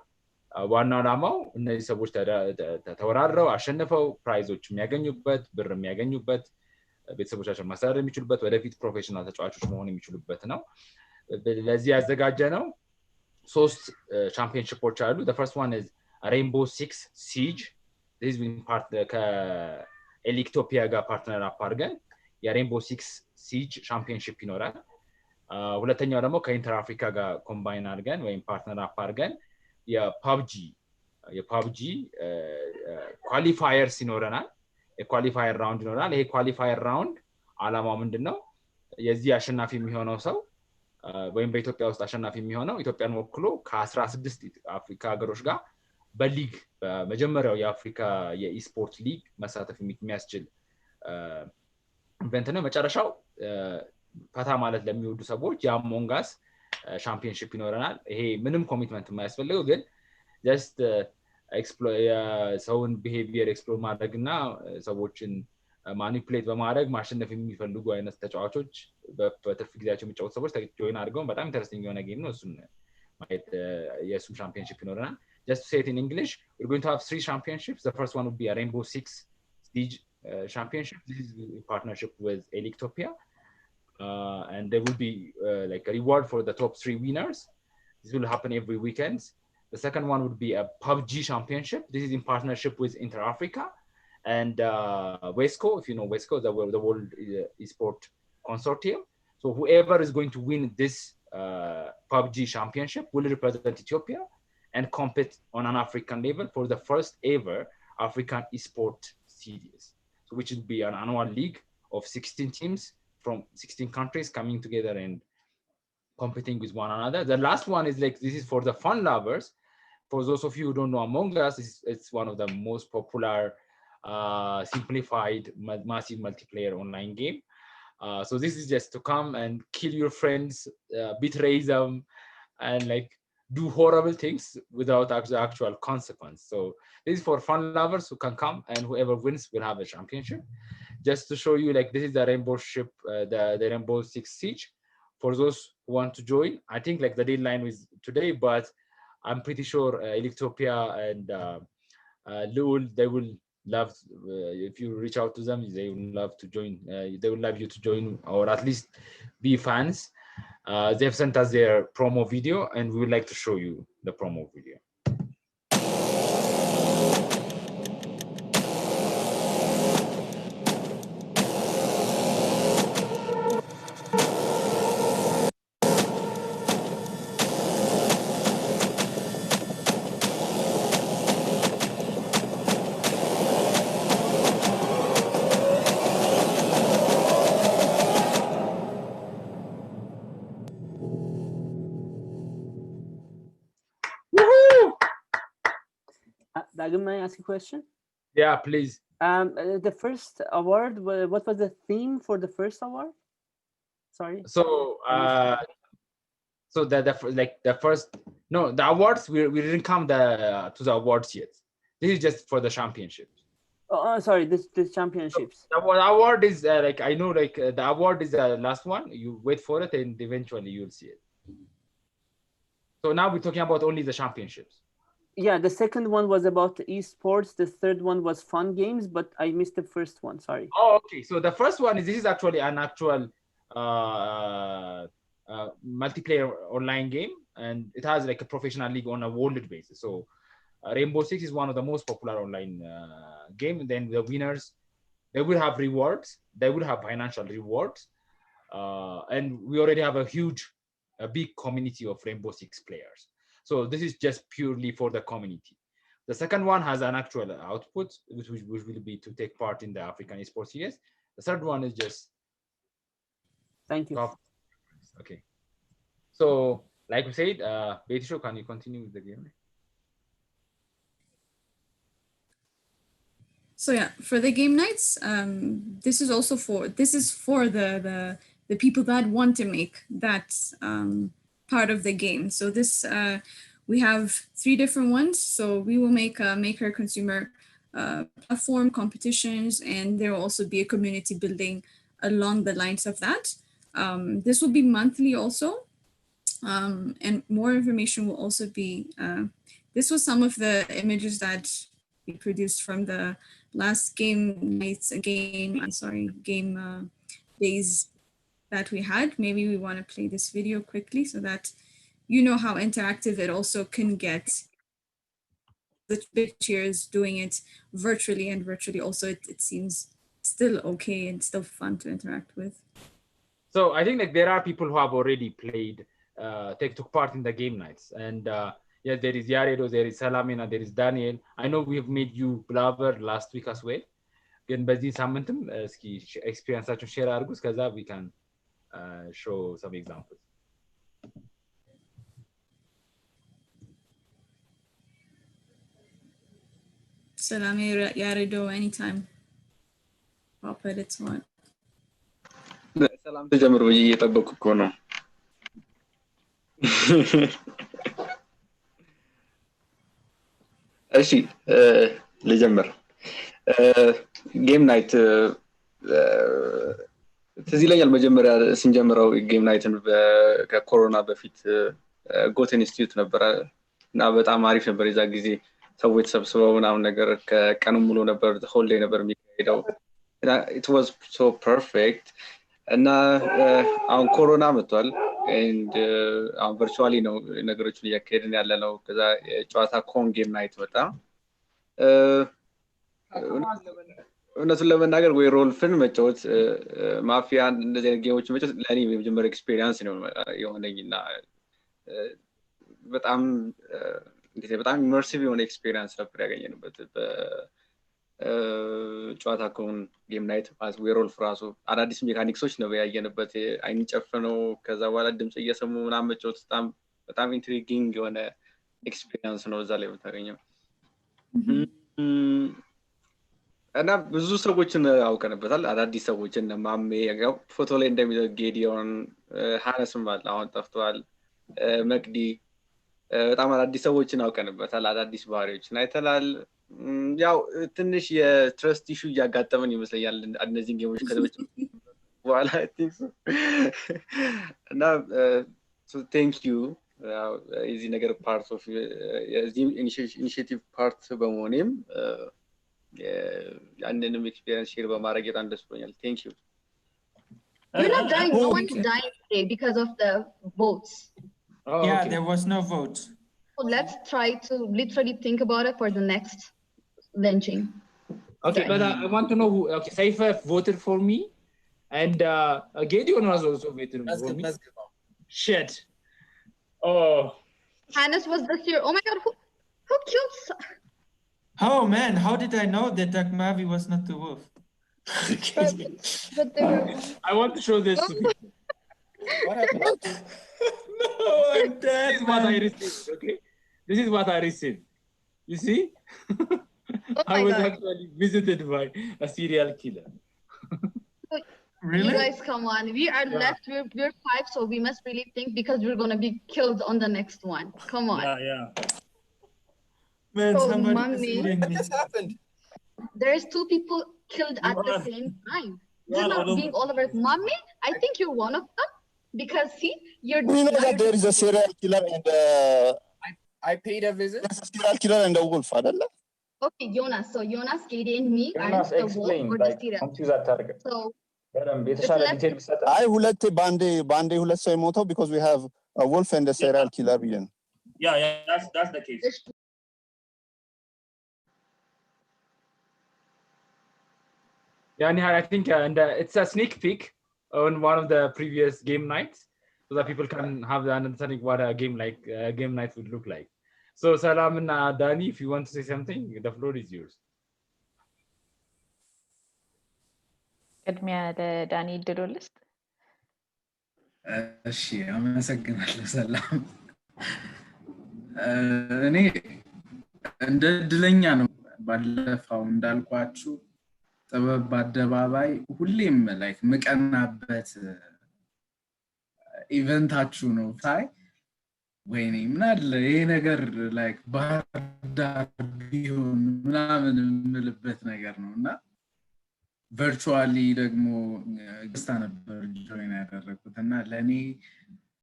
ዋናው ዓላማው እነዚህ ሰዎች ተወራድረው አሸንፈው ፕራይዞች የሚያገኙበት፣ ብር የሚያገኙበት፣ ቤተሰቦቻቸውን ማስተዳደር የሚችሉበት፣ ወደፊት ፕሮፌሽናል ተጫዋቾች መሆን የሚችሉበት ነው። ለዚህ ያዘጋጀ ነው 3 ቻምፒየንሺፖች አሉ። the first one is Rainbow Six Siege. this is been part ከኤሊክቶፒያ ጋር ፓርትነር አፕ አድርገን የሬንቦው ሲክስ ሲጅ ቻምፒየንሺፕ ይኖራል። ሁለተኛው ደግሞ ከኢንተር አፍሪካ ጋር ኮምባይን አድርገን ወይም ፓርትነር አፕ አድርገን የፓብጂ ኳሊፋየርስ ይኖረናል። የኳሊፋየር ራውንድ ይኖራል። ይሄ ኳሊፋየር ራውንድ ዓላማው ምንድነው? የዚህ አሸናፊ የሚሆነው ሰው ወይም በኢትዮጵያ ውስጥ አሸናፊ የሚሆነው ኢትዮጵያን ወክሎ ከ16 አፍሪካ ሀገሮች ጋር በሊግ በመጀመሪያው የአፍሪካ የኢስፖርት ሊግ መሳተፍ የሚያስችል ኢቨንት ነው። መጨረሻው ፈታ ማለት ለሚወዱ ሰዎች የአሞንጋስ ቻምፒየንሺፕ ይኖረናል። ይሄ ምንም ኮሚትመንት የማያስፈልገው ግን ጀስት ሰውን ቢሄቪየር ኤክስፕሎር ማድረግና ሰዎችን ማኒፑሌት በማድረግ ማሸነፍ የሚፈልጉ አይነት ተጫዋቾች በትርፍ ጊዜያቸው የሚጫወቱ ሰዎች ጆይን አድርገው በጣም ኢንተረስቲንግ የሆነ ጌም ነው። እሱን ማየት የእሱም ቻምፒየንሺፕ ይኖረናል። Just to say it in English, we're going to have 3 championships. The first one would be a Rainbow Six Siege championship. This is in partnership with Eliktopia. And there will be like a reward for the top 3 winners. This will happen every weekend. The second one would be a PUBG championship. This is in partnership with Inter Africa and Wesco. If you know Wesco, the World Esport Consortium. So whoever is going to win this PUBG championship will represent Ethiopia and compete on an African level for the first ever African Esport Series. So which will be an annual league of 16 teams from 16 countries coming together and competing with one another. The last one is like, this is for the fun lovers. For those of you who don't know Among Us, it's one of the most popular simplified massive multiplayer online game. So this is just to come and kill your friends, betray them, and like do horrible things without actual consequence. So this is for fun lovers who can come, and whoever wins will have a championship. Just to show you, like, this is the Rainbow ship, the Rainbow Six Siege. For those who want to join, I think like the deadline is today, but I'm pretty sure Eliktopia and Lul, they will love, if you reach out to them, they will love to join. They would love you to join, or at least be fans. They've sent us their promo video, and we would like to show you the promo video. Dagum, may I ask a question? Yeah, please. The first award, what was the theme for the first award? Sorry. So the first, no, the awards, we didn't come to the awards yet. This is just for the championships. Oh, sorry, this championships. So the award is like, I know, like the award is the last one. You wait for it, and eventually you'll see it. So now we're talking about only the championships. Yeah, the second one was about esports. The third one was fun games, but I missed the first one. Sorry. Oh, okay. So the first one is, this is actually an actual multiplayer online game, and it has like a professional league on a world basis. So Rainbow Six is one of the most popular online game. Then the winners, they will have rewards. They will have financial rewards, and we already have a big community of Rainbow Six players. So this is just purely for the community. The second one has an actual output, which will be to take part in the African Esports Series. The third one is just. Thank you. Okay. So, like we said, Betisho, can you continue with the game? So yeah, for the game nights, this is for the people that want to make that part of the game. So this we have 3 different ones. So we will make a maker consumer platform competitions, and there will also be a community building along the lines of that. This will be monthly also, and more information will also be. This was some of the images that we produced from the last game days that we had. Maybe we want to play this video quickly so that you know how interactive it also can get. The big cheers doing it virtually, and virtually also it seems still okay and still fun to interact with. So I think like there are people who have already played, took part in the game nights, and yeah, there is Yaredo, there is Salamina, there is Daniel. I know we have made you blabber last week as well. ግን በዚህ ሳምንትም እስኪ ኤክስፒሪየንሳችሁን ሼር አድርጉ እስከዛ we can show some examples. Salame Yaredo anytime. Pop it, it's what. ሰላም ተጀምሮ እየጠበቁ እኮ ነው። እሺ ልጀምር። ጌም ናይት ትዝ ይለኛል መጀመሪያ ስንጀምረው ጌም ናይትን ከኮሮና በፊት ጎት ኢንስቲትዩት ነበር እና በጣም አሪፍ ነበር የዛ ጊዜ ሰዎች ተሰብስበው ምናምን ነገር ከቀኑ ሙሉ ነበር ሆል ዴይ ነበር የሚካሄደው። it was so perfect እና አሁን ኮሮና መጥቷል and አሁን ቨርቹዋሊ ነው ነገሮችን እያካሄድን ያለ ነው። ከዛ ጨዋታኮን ጌም ናይት መጣ። እውነቱን ለመናገር ወይ ሮልፍን መጫወት ማፊያ እንደዚህ አይነት ጌሞችን መጫወት ለእኔ የመጀመሪያ ኤክስፒሪየንስ ነው የሆነኝና በጣም ኢመርሲቭ የሆነ ኤክስፒሪየንስ ነበር ያገኘንበት ጨዋታኮን ጌም ናይት ወይ ሮልፍ ራሱ አዳዲስ ሜካኒክሶች ነው ያየንበት። አይን ጨፍነው ከዛ በኋላ ድምጽ እየሰሙ ምናምን መጫወት በጣም ኢንትሪጊንግ የሆነ ኤክስፒሪየንስ ነው እዛ ላይ የምታገኘው። እና ብዙ ሰዎችን አውቀንበታል አዳዲስ ሰዎችን ማሜ ያው ፎቶ ላይ እንደሚለው ጌዲዮን ሃነስም አለ አሁን ጠፍቷል መቅዲ በጣም አዳዲስ ሰዎችን አውቀንበታል አዳዲስ ባህሪዎችን አይተናል። ያው ትንሽ የትረስት ኢሹ ያጋጠመን ይመስለኛል እነዚህ ጌሞች ከዘበች በኋላ I think so እና so thank you እዚህ ነገር ፓርት ኦፍ የዚህ ኢኒሺዬቲቭ ፓርት በመሆኔም ያንንም ኤክስፒሪየንስ ሼር በማድረግ በጣም ደስ ብሎኛል። thank you. You're not dying. No one's dying today because of the votes. Oh, yeah, okay. There was no vote. So let's try to literally think about it for the next lynching. Okay, but I want to know who. Okay, Saifa voted for me, and Gideon was also voted for me. Shit. Oh. Hannes was this year. Oh my God, who killed? Oh man, how did I know that Dagmavi was not the wolf? But they were... I want to show this to people. What happened? No, I'm dead. This is what I received, okay? This is what I received. You see? Oh I was God. actually visited by a serial killer. Really? You guys, come on. We are left, we're 5, so we must really think because we're going to be killed on the next one. Come on. Yeah. Man, So, somebody mommy, is eating me. What happened? there's 2 people killed at the same time. You're not being all over. Mommy, I think you're one of them because see, you're. We know that there is a serial killer and I paid a visit. there's a serial killer and a wolf, አይደለ? Okay, Jonas. So Jonas, Katie, and me are Jonas, the wolf explain, or the like, serial. confuse that target. So በደንብ የተሻለ ዲቴል ቢሰጥ አይ ሁለት ባንዴ ሁለት ሰው የሞተው because we have a wolf and a serial killer ብዬ ነው። Yeah, that's the case. Yeah, I think and it's a sneak peek on one of the previous game nights, so that people can have the understanding what a game night would look like. So, Salam and Dani, if you want to say something, the floor is yours. ቅድሚያ ለዳኒ ድሮ ልስጥ። እሺ አመሰግናለሁ ሰላም። እኔ እንደ እድለኛ ነው ባለፈው እንዳልኳችሁ ጥበብ በአደባባይ ሁሌም ላይክ መቀናበት ኢቨንታችሁ ነው ታይ ወይኔ ምን አለ ይሄ ነገር ላይክ ባህርዳር ቢሆን ምናምን የምልበት ነገር ነውና ቨርቹዋሊ ደግሞ ገስታ ነበር ጆይን ያደረኩትና ለኔ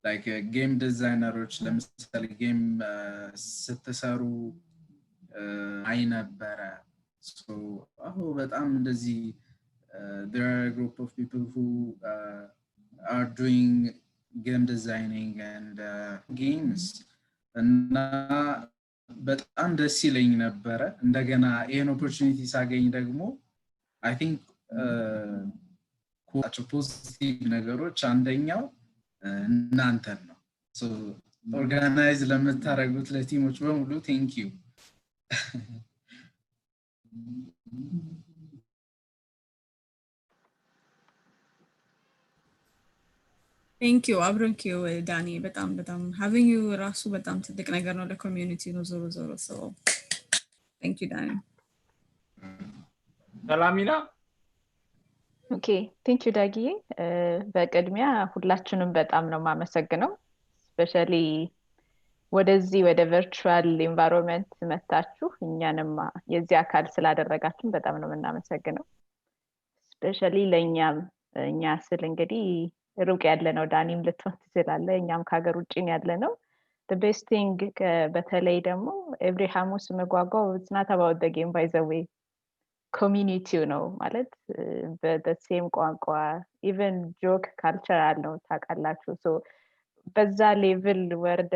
ላይክ ጌም ዲዛይነሮች ለምሳሌ ጌም ስትሰሩ አይ ነበረ so በጣም እንደዚህ there are a group of people who are doing game designing and games እና በጣም ደስ ይለኝ ነበረ እንደገና ይሄን ኦፖርቹኒቲ ሳገኝ ደግሞ I think ፖዚቲቭ ነገሮች አንደኛው እናንተን ነው so organize ለምታረጉት ለቲሞች በሙሉ thank you Thank you አብረንኪው ዳኒ በጣም having you ራሱ በጣም ትልቅ ነገር ነው ለኮሚዩኒቲ ነው ዞሮ so thank you ዳኒ ሰላሚና ኦኬ ቴንክ ዩ ዳጊዬ በቅድሚያ ሁላችንም በጣም ነው ማመሰግነው ስፔሻሊ ወደዚህ ወደ ቨርቹዋል ኢንቫይሮንመንት መጣችሁ እኛንም የዚህ አካል ስላደረጋችሁ በጣም ነው እናመሰግነው ስፔሻሊ ለኛም እኛ ስል እንግዲህ ሩቅ ያለ ነው ዳኒም ልትሆን ትችላለ እኛም ከሀገር ውጪ ያለ ነው the best thing በተለይ ደግሞ every ሐሙስ መጓጓው it's not about the game by the way community ነው ማለት the same ቋንቋ even joke culture አለው ታውቃላችሁ so በዛ ሌቭል ወርደ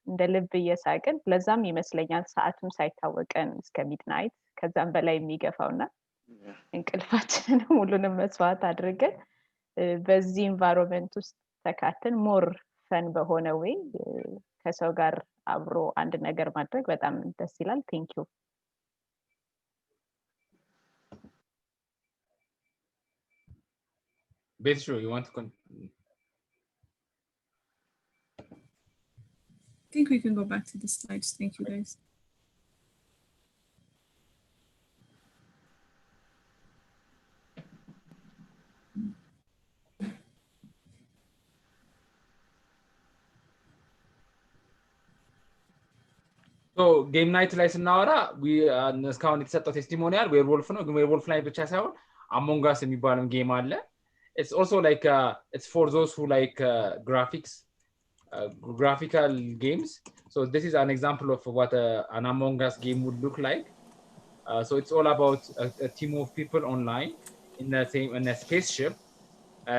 እንደ ልብ እየሳቅን ለዛም ይመስለኛል ሰዓቱም ሳይታወቀን እስከ ሚድናይት ከዛም በላይ የሚገፋውና እንቅልፋችንን ሁሉንም መስዋዕት አድርገን በዚህ ኢንቫይሮንመንት ውስጥ ተካተን ሞር ፈን በሆነ ወይ ከሰው ጋር አብሮ አንድ ነገር ማድረግ በጣም ደስ ይላል ቴንክ ዩ Betro, you want to I think we can go back to the slides. Thank you, guys. So game night ላይ ስናወራ እስካሁን የተሰጠው ቴስቲሞኒያል ዌርወልፍ ነው ግን ዌርወልፍ ላይ ብቻ ሳይሆን Among Us የሚባለው ጌም አለ it's also like it's for those who like graphical games so this is an example of what an Among Us game would look like so it's all about a team of people online in a spaceship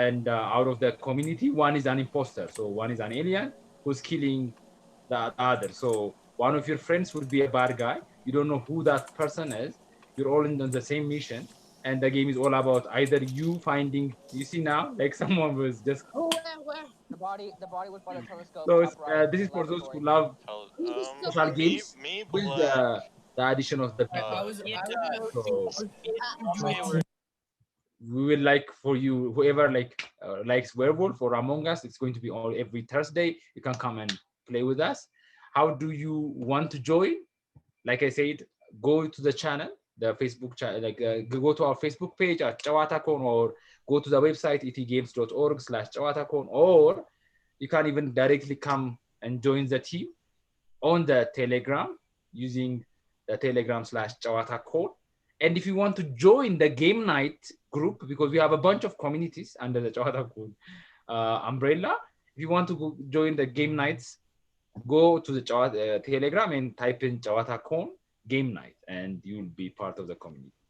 and out of the community one is an imposter so one is an alien who's killing the other so one of your friends will be a bad guy you don't know who that person is you're all in the same mission and the game is all about either you finding you see now like someone was just where the body was by the telescope so this is for those who love social games with the addition of the we will like for you whoever likes werewolf or Among Us it's going to be all every Thursday you can come and play with us how do you want to join like I said go to the channel the Facebook channel go to our Facebook page at Chewatacon or go to the website etgames.org/Chewatacon or you can even directly come and join the team on the Telegram using the Telegram/Chewatacon and if you want to join the game night group because we have a bunch of communities under the Chewatacon umbrella if you want to join the game nights go to the Telegram and type in Chewatacon game night and you'll be part of the community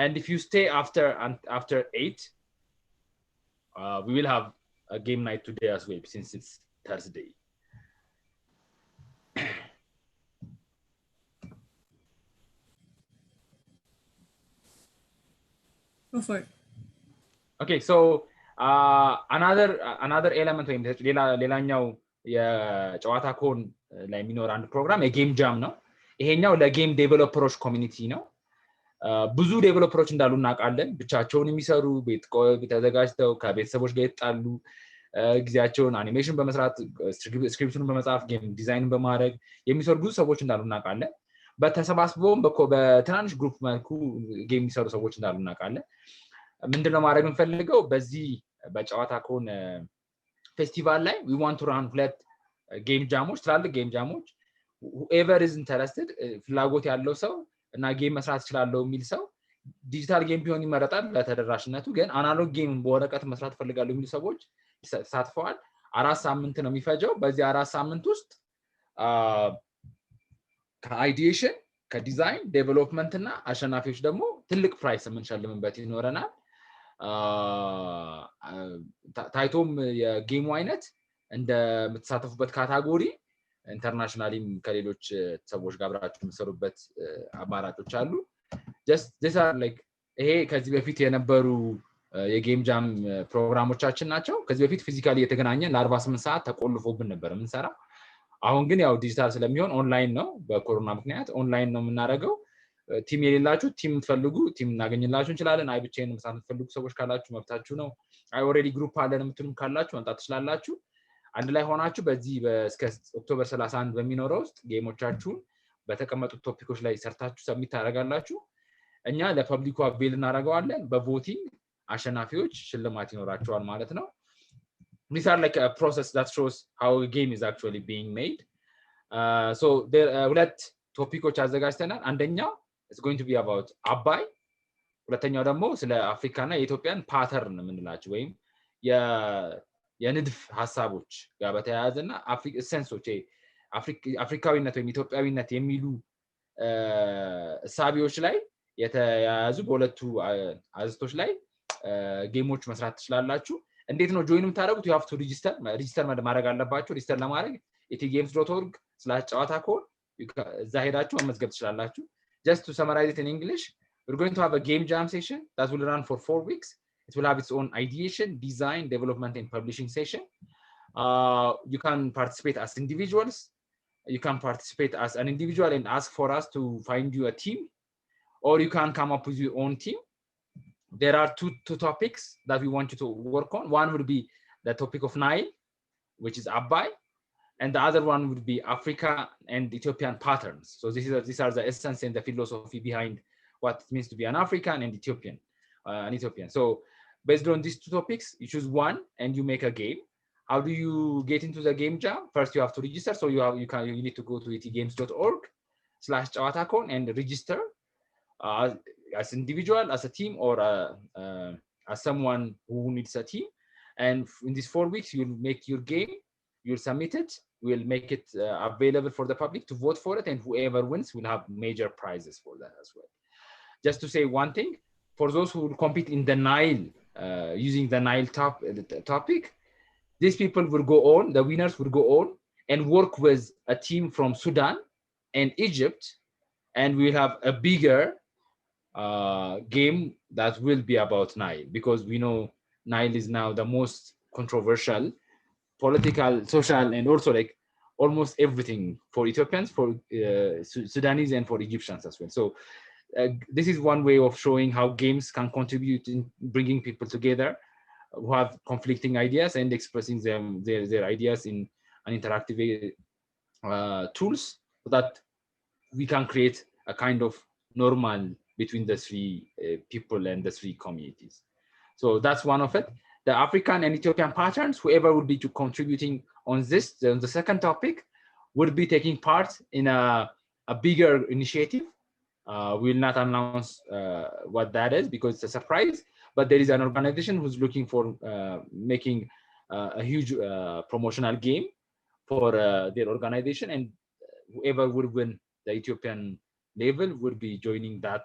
and if you stay after 8 we will have a game night today as well since it's Thursday Go for it. Okay so another element ወይም ሌላኛው የጨዋታኮን ላይ የሚኖር አንድ ፕሮግራም የጌም ጃም ነው ይሄኛው ለጌም ዴቨሎፐሮች ኮሚኒቲ ነው ብዙ ዴቨሎፐሮች እንዳሉ እናውቃለን ብቻቸውን የሚሰሩ ቤት ተዘጋጅተው ከቤተሰቦች ጋር ይጣሉ ጊዜያቸውን አኒሜሽን በመስራት ስክሪፕቱን በመጻፍ ጌም ዲዛይን በማድረግ የሚሰሩ ብዙ ሰዎች እንዳሉ እናውቃለን በተሰባስበውም በትናንሽ ግሩፕ መልኩ ጌም የሚሰሩ ሰዎች እንዳሉ እናውቃለን። ምንድነው ማድረግ የምንፈልገው በዚህ በጨዋታ ከሆነ ፌስቲቫል ላይ we want to run 2 ጌም ጃሞች ትላልቅ ጌም ጃሞች whoever is interested ፍላጎት ያለው ሰው እና ጌም መስራት ይችላል የሚል ሰው ዲጂታል ጌም ቢሆን ይመረጣል ለተደራሽነቱ ግን አናሎግ ጌም በወረቀት መስራት ፈልጋለሁ የሚሉ ሰዎች ተሳትፈዋል 4 ሳምንት ነው የሚፈጀው በዚህ 4 ሳምንት ውስጥ ከአይዲዬሽን ከዲዛይን ዴቨሎፕመንት እና አሸናፊዎች ደግሞ ትልቅ ፕራይስ የምንሸልምበት ይኖረናል ታይቶም የጌሙ አይነት እንደምትሳተፉበት ካታጎሪ ኢንተርናሽናሊም ከሌሎች ሰዎች ጋር አብራችሁ የምትሰሩበት አማራጮች አሉ just these are like ይሄ ከዚህ በፊት የነበሩ የጌም ጃም ፕሮግራሞቻችን ናቸው ከዚህ በፊት ፊዚካሊ የተገናኘን ለ48 ሰዓት ተቆልፎብን ነበር የምንሰራው አሁን ግን ያው ዲጂታል ስለሚሆን ኦንላይን ነው በኮሮና ምክንያት ኦንላይን ነው የምናደርገው ቲም የሌላችሁ ቲም ትፈልጉ ቲም እናገኝላችሁ እንችላለን አይ ብቻዬን መስራት የምትፈልጉ ሰዎች ካላችሁ መብታችሁ ነው አይ ኦሬዲ ግሩፕ አለን የምትሉም ካላችሁ መምጣት ትችላላችሁ አንድ ላይ ሆናችሁ በዚህ እስከ ኦክቶበር 31 በሚኖረው ውስጥ ጌሞቻችሁን በተቀመጡት ቶፒኮች ላይ ሰርታችሁ ሰብሚት ታደርጋላችሁ እኛ ለፐብሊኩ አቬል እናደርገዋለን በቮቲንግ አሸናፊዎች ሽልማት ይኖራቸዋል ማለት ነው These are like a process that shows how a game is actually being made. So there ሁለት ቶፒኮች አዘጋጅተናል አንደኛው is going to be about አባይ ሁለተኛው ደግሞ ስለ አፍሪካና የኢትዮጵያን ፓተርን የምንላቸው ወይም የንድፍ ሐሳቦች ጋር በተያያዘና ሴንሶች አፍሪካዊነት ወይም ኢትዮጵያዊነት የሚሉ እሳቢዎች ላይ የተያያዙ በሁለቱ አዝቶች ላይ ጌሞች መስራት ትችላላችሁ እንዴት ነው ጆይን የምታደርጉት you have to register ማድረግ አለባችሁ register ለማድረግ etgames.org/chewatacon እዛ ሄዳችሁ መመዝገብ ትችላላችሁ just to summarize it in English we're going to have a game jam session that will run for 4 weeks it will have its own ideation design development and publishing session you can participate as individuals you can participate as an individual and ask for us to find you a team or you can come up with your own team there are two topics that we want you to work on one would be the topic of Nile which is Abai and the other one would be Africa and Ethiopian patterns so these are the essence and the philosophy behind what it means to be an African and an Ethiopian so based on these two topics you choose one and you make a game how do you get into the game jam first you have to register so you need to go to etgames.org/chewatacon and register as individual as a team or as someone who needs a team and in these 4 weeks you'll make your game you'll submit it we'll make it available for the public to vote for it and whoever wins will have major prizes for that as well just to say one thing for those who will compete in the Nile using the Nile topic these people will go on the winners will go on and work with a team from Sudan and Egypt and we'll have a bigger game that will be about Nile because we know Nile is now the most controversial political social and also like almost everything for Ethiopians for Sudanese and for Egyptians as well so this is one way of showing how games can contribute in bringing people together who have conflicting ideas and expressing their ideas in an interactive tools so that we can create a kind of normal between the three people and the three communities. So that's one of it. The African and Ethiopian patterns, whoever will be contributing on this, on the second topic, will be taking part in a bigger initiative. We will not announce what that is because it's a surprise, but there is an organization who's looking for making a huge promotional game for their organization and whoever will win the Ethiopian level will be joining that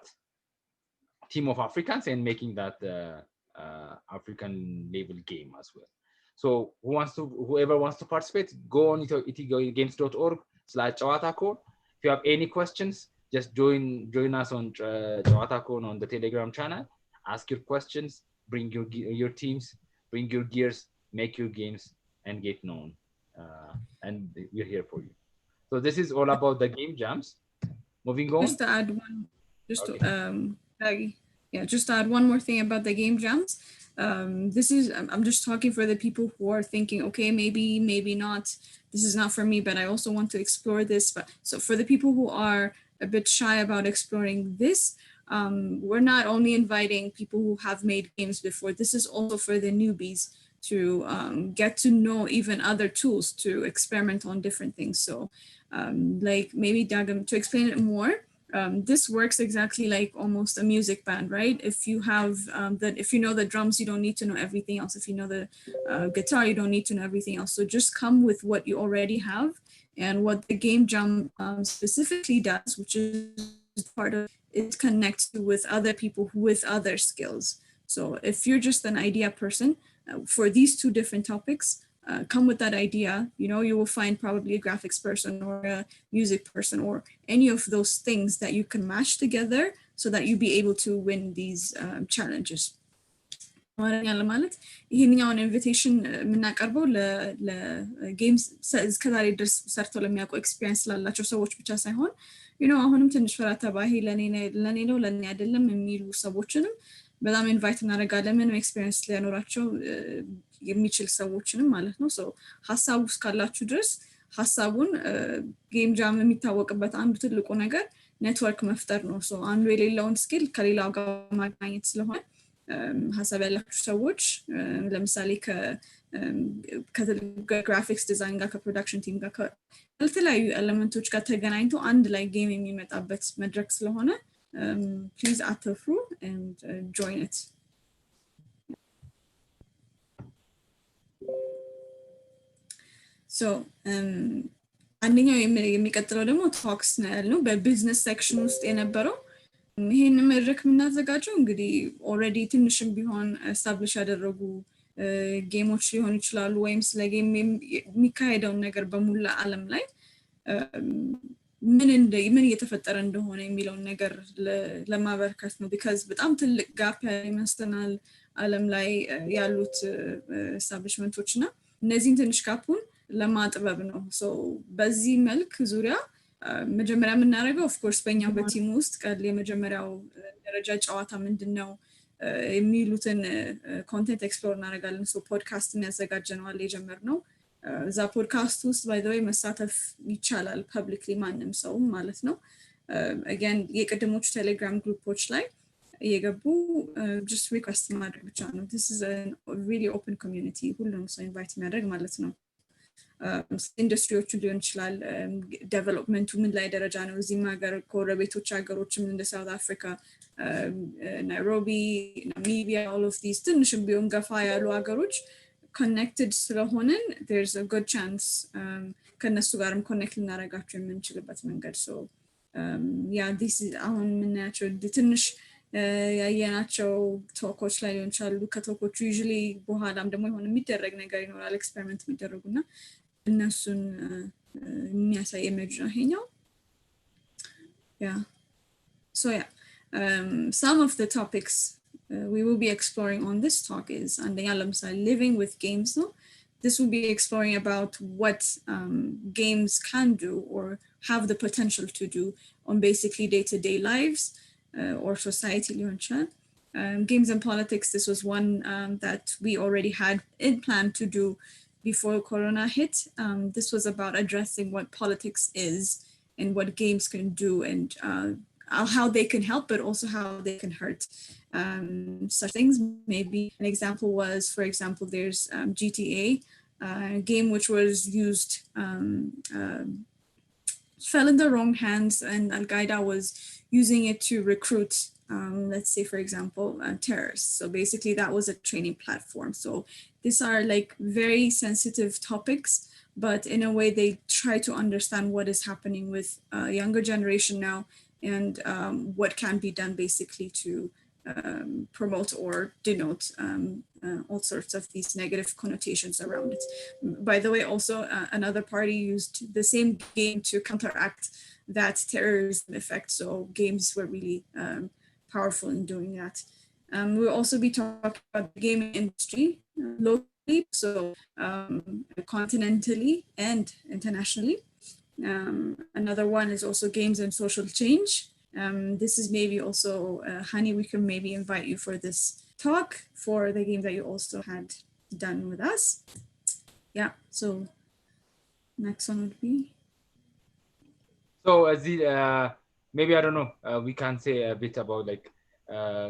team of Africans and making that African level game as well. So whoever wants to participate, go on etgames.org/chewatacon. If you have any questions, just join us on Chewatacon on the Telegram channel. Ask your questions, bring your teams, bring your gears, make your games, and get known. And we're here for you. So this is all about the game jams. Moving on. Just to add one, just to add one more thing about the game jams. I'm just talking for the people who are thinking, okay, maybe not. This is not for me, but I also want to explore this. But so for the people who are a bit shy about exploring this, we're not only inviting people who have made games before, this is also for the newbies to get to know even other tools to experiment on different things. So like maybe Dagam, to explain it more, this works exactly like almost a music band, right? If you have if you know the drums, you don't need to know everything else. If you know the guitar, you don't need to know everything else. So just come with what you already have, and what the game jam specifically does, which is part of it, connects you with other people with other skills. So if you're just an idea person for these two different topics, come with that idea. You know, you will find probably a graphics person or a music person or any of those things that you can mash together so that you be able to win these challenges. ለማለት ይሄኛውን ኢንቪቴሽን የምናቀርበው ለጌምስ እስከዛሬ ድረስ ሰርተው ለሚያውቁ ኤክስፒሪየንስ ላላቸው ሰዎች ብቻ ሳይሆን አሁንም ትንሽ ፈራታ ባሄ ለኔ ነው ለኔ አይደለም የሚሉ ሰዎችንም በጣም ኢንቫይት እናደርጋለን። ምንም ኤክስፒሪየንስ ሊያኖራቸው የሚችል ሰዎችንም ማለት ነው። ሶ ሐሳቡ እስካላችሁ ድረስ ሐሳቡን ጌም ጃም የሚታወቅበት አንዱ ትልቁ ነገር ኔትወርክ መፍጠር ነው። ሶ አንዱ የሌላውን ስኪል ከሌላው ጋር ማግኘት ስለሆነ ሐሳብ ያላችሁ ሰዎች ለምሳሌ ከግራፊክስ ዲዛይን ጋር ከፕሮዳክሽን ቲም ጋር ከተለያዩ ኤሌመንቶች ጋር ተገናኝቶ አንድ ላይ ጌም የሚመጣበት መድረክ ስለሆነ please አትፍሩ and join it. So አንደኛው የሚቀጥለው ደግሞ ቶክስ ነው ያልነው በቢዝነስ ሴክሽን ውስጥ የነበረው ይሄን መድረክ የምናዘጋጀው እንግዲህ ኦልሬዲ ትንሽም ቢሆን ኤስታብሊሽ ያደረጉ ጌሞች ሊሆኑ ይችላሉ ወይም ስለ ጌም የሚካሄደውን ነገር በሙላ ዓለም ላይ ምን እየተፈጠረ እንደሆነ የሚለውን ነገር ለማበርከት ነው። ቢካዝ በጣም ትልቅ ጋፕ ይመስለናል ዓለም ላይ ያሉት ኤስታብሊሽመንቶች እና እነዚህን ትንሽ ጋፑን ለማጥበብ ነው። ሶ በዚህ መልክ ዙሪያ መጀመሪያ የምናደርገው ኦፍ ኮርስ በእኛ በቲም ውስጥ የመጀመሪያው ደረጃ ጨዋታ ምንድነው የሚሉትን ኮንቴንት ኤክስፕሎር እናደርጋለን። ሶ ፖድካስት ያዘጋጀነዋል የጀመርነው እዛ ፖድካስት ውስጥ ባይ ዘ ዌይ መሳተፍ ይቻላል ፐብሊክሊ ማንም ሰው ማለት ነው። አጋን የቀደሞቹ ቴሌግራም ግሩፖች ላይ እየገቡ just request ማድረግ ብቻ ነው። this is a really open community ሁሉም ሰው ኢንቫይት የሚያደርግ ማለት ነው። ኢንዱስትሪዎቹ ሊሆን ይችላል ዴቨሎፕመንቱ ምን ላይ ደረጃ ነው እዚህም ሀገር ጎረቤቶች ሀገሮችም እንደ ሳውት አፍሪካ ናይሮቢ ናሚቢያ all of these ትንሽም ቢሆን ገፋ ያሉ ሀገሮች connected ስለሆነን there's a good chance ከነሱ ጋርም ኮኔክት ልናደርጋቸው የምንችልበት መንገድ so yeah this is አሁን የምናያቸው ትንሽ ያየናቸው ቶኮች ላይ ሊሆን ይችላሉ። ከቶኮቹ usually በኋላም ደግሞ የሆነ የሚደረግ ነገር ይኖራል ኤክስፐሪመንት የሚደረጉና እነሱን የሚያሳይ ኢሜጅ ነው ይሄኛው። yeah so yeah some of the topics we will be exploring on this talk is andanya lamsal living with games no this will be exploring about what games can do or have the potential to do on basically day-to-day lives or society ሊሆን ይችላል። Games and politics, this was one that we already had in plan to do before Corona hit. This was about addressing what politics is and what games can do and how they can help, but also how they can hurt. Such things, maybe an example was, for example, there's GTA, a game which was used, fell in the wrong hands and Al-Qaeda was using it to recruit let's say for example terrorists. So basically that was a training platform. So these are like very sensitive topics, but in a way they try to understand what is happening with younger generation now and what can be done basically to promote or denote all sorts of these negative connotations around it. By the way, also another party used the same game to counteract that terrorism effect. So games were really powerful in doing that. We'll also be talking about the gaming industry locally, so continentally and internationally. Another one is also games and social change. This is maybe also, Hani, we can maybe invite you for this talk for the game that you also had done with us. Yeah, so next one would be. So maybe I don't know. We can say a bit about like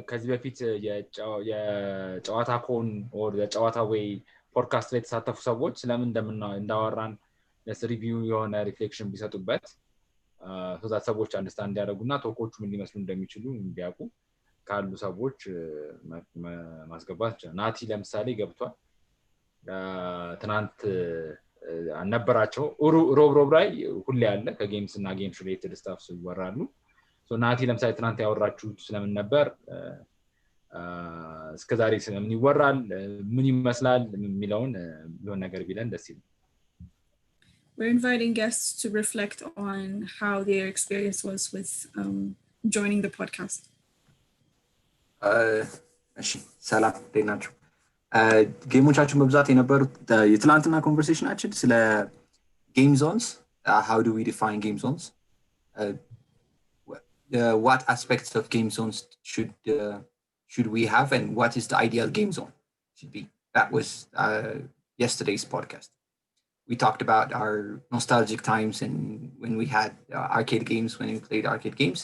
ከዚህ በፊት የጨዋታኮን or የጨዋታ ወይ ፖድካስት ላይ የተሳተፉ ሰዎች ስለምን እንዳወራን ሪቪው የሆነ ሪፍሌክሽን ቢሰጡበት so that ሰዎች አንደርስታንድ እንዲያደርጉና ቶኮቹ ምን ሊመስሉ እንደሚችሉ እንዲያውቁ ካሉ ሰዎች ማስገባት ይችላል። ናቲ ለምሳሌ ገብቷል። ትናንት አነበራቸው ሮብ ላይ ሁሌ ያለ ከጌምስ እና ጌምስ ሪሌትድ ስታፍስ ይወራሉ። ሶ ናቲ ለምሳሌ ትናንት ያወራችሁት ስለምን ነበር? እስከዛሬ ስለምን ይወራል? ምን ይመስላል የሚለውን የሆነ ነገር ቢለን ደስ ይላል። We're inviting guests to reflect on how their experience was with joining the podcast. እሺ ሰላም እንዴት ናችሁ? ጌሞቻችን በብዛት የነበሩት የትላንትና ኮንቨርሴሽናችን ስለ ጌም ዞንስ how do we define game zones what aspects of game zones should we have and what is the ideal game zone should be. That was yesterday's podcast. We talked about our nostalgic times and when we had arcade games, when we played arcade games,